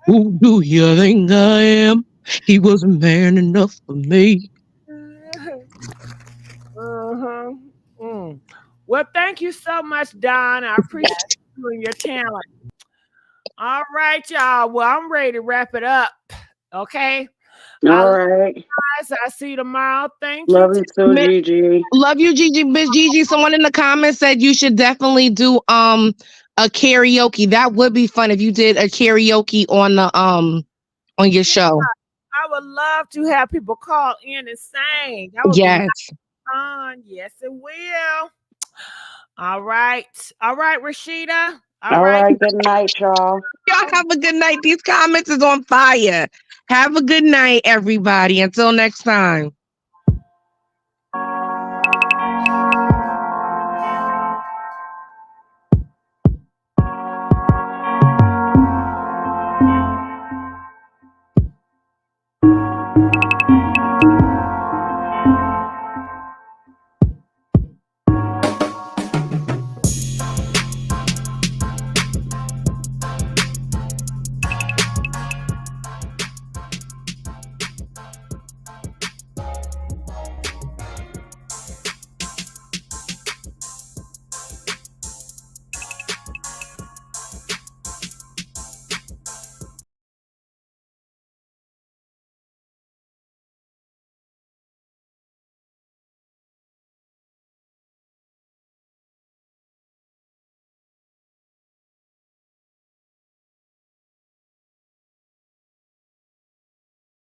Who do you think I am? He wasn't man enough for me. Uh-huh. Mm. Well, thank you so much, Don. I appreciate you and your talent. All right, y'all. Well, I'm ready to wrap it up. Okay. All right. I'll see you tomorrow. Thank you. Love you too, Gigi. Love you, Gigi. Miss Gigi, someone in the comments said you should definitely do a karaoke. That would be fun if you did a karaoke on the on your show. I would love to have people call in and sing. That would Yes. be fun. Yes, it will. All right. All right, Rashida. All right. Good night, y'all. Y'all have a good night. These comments is on fire. Have a good night, everybody. Until next time.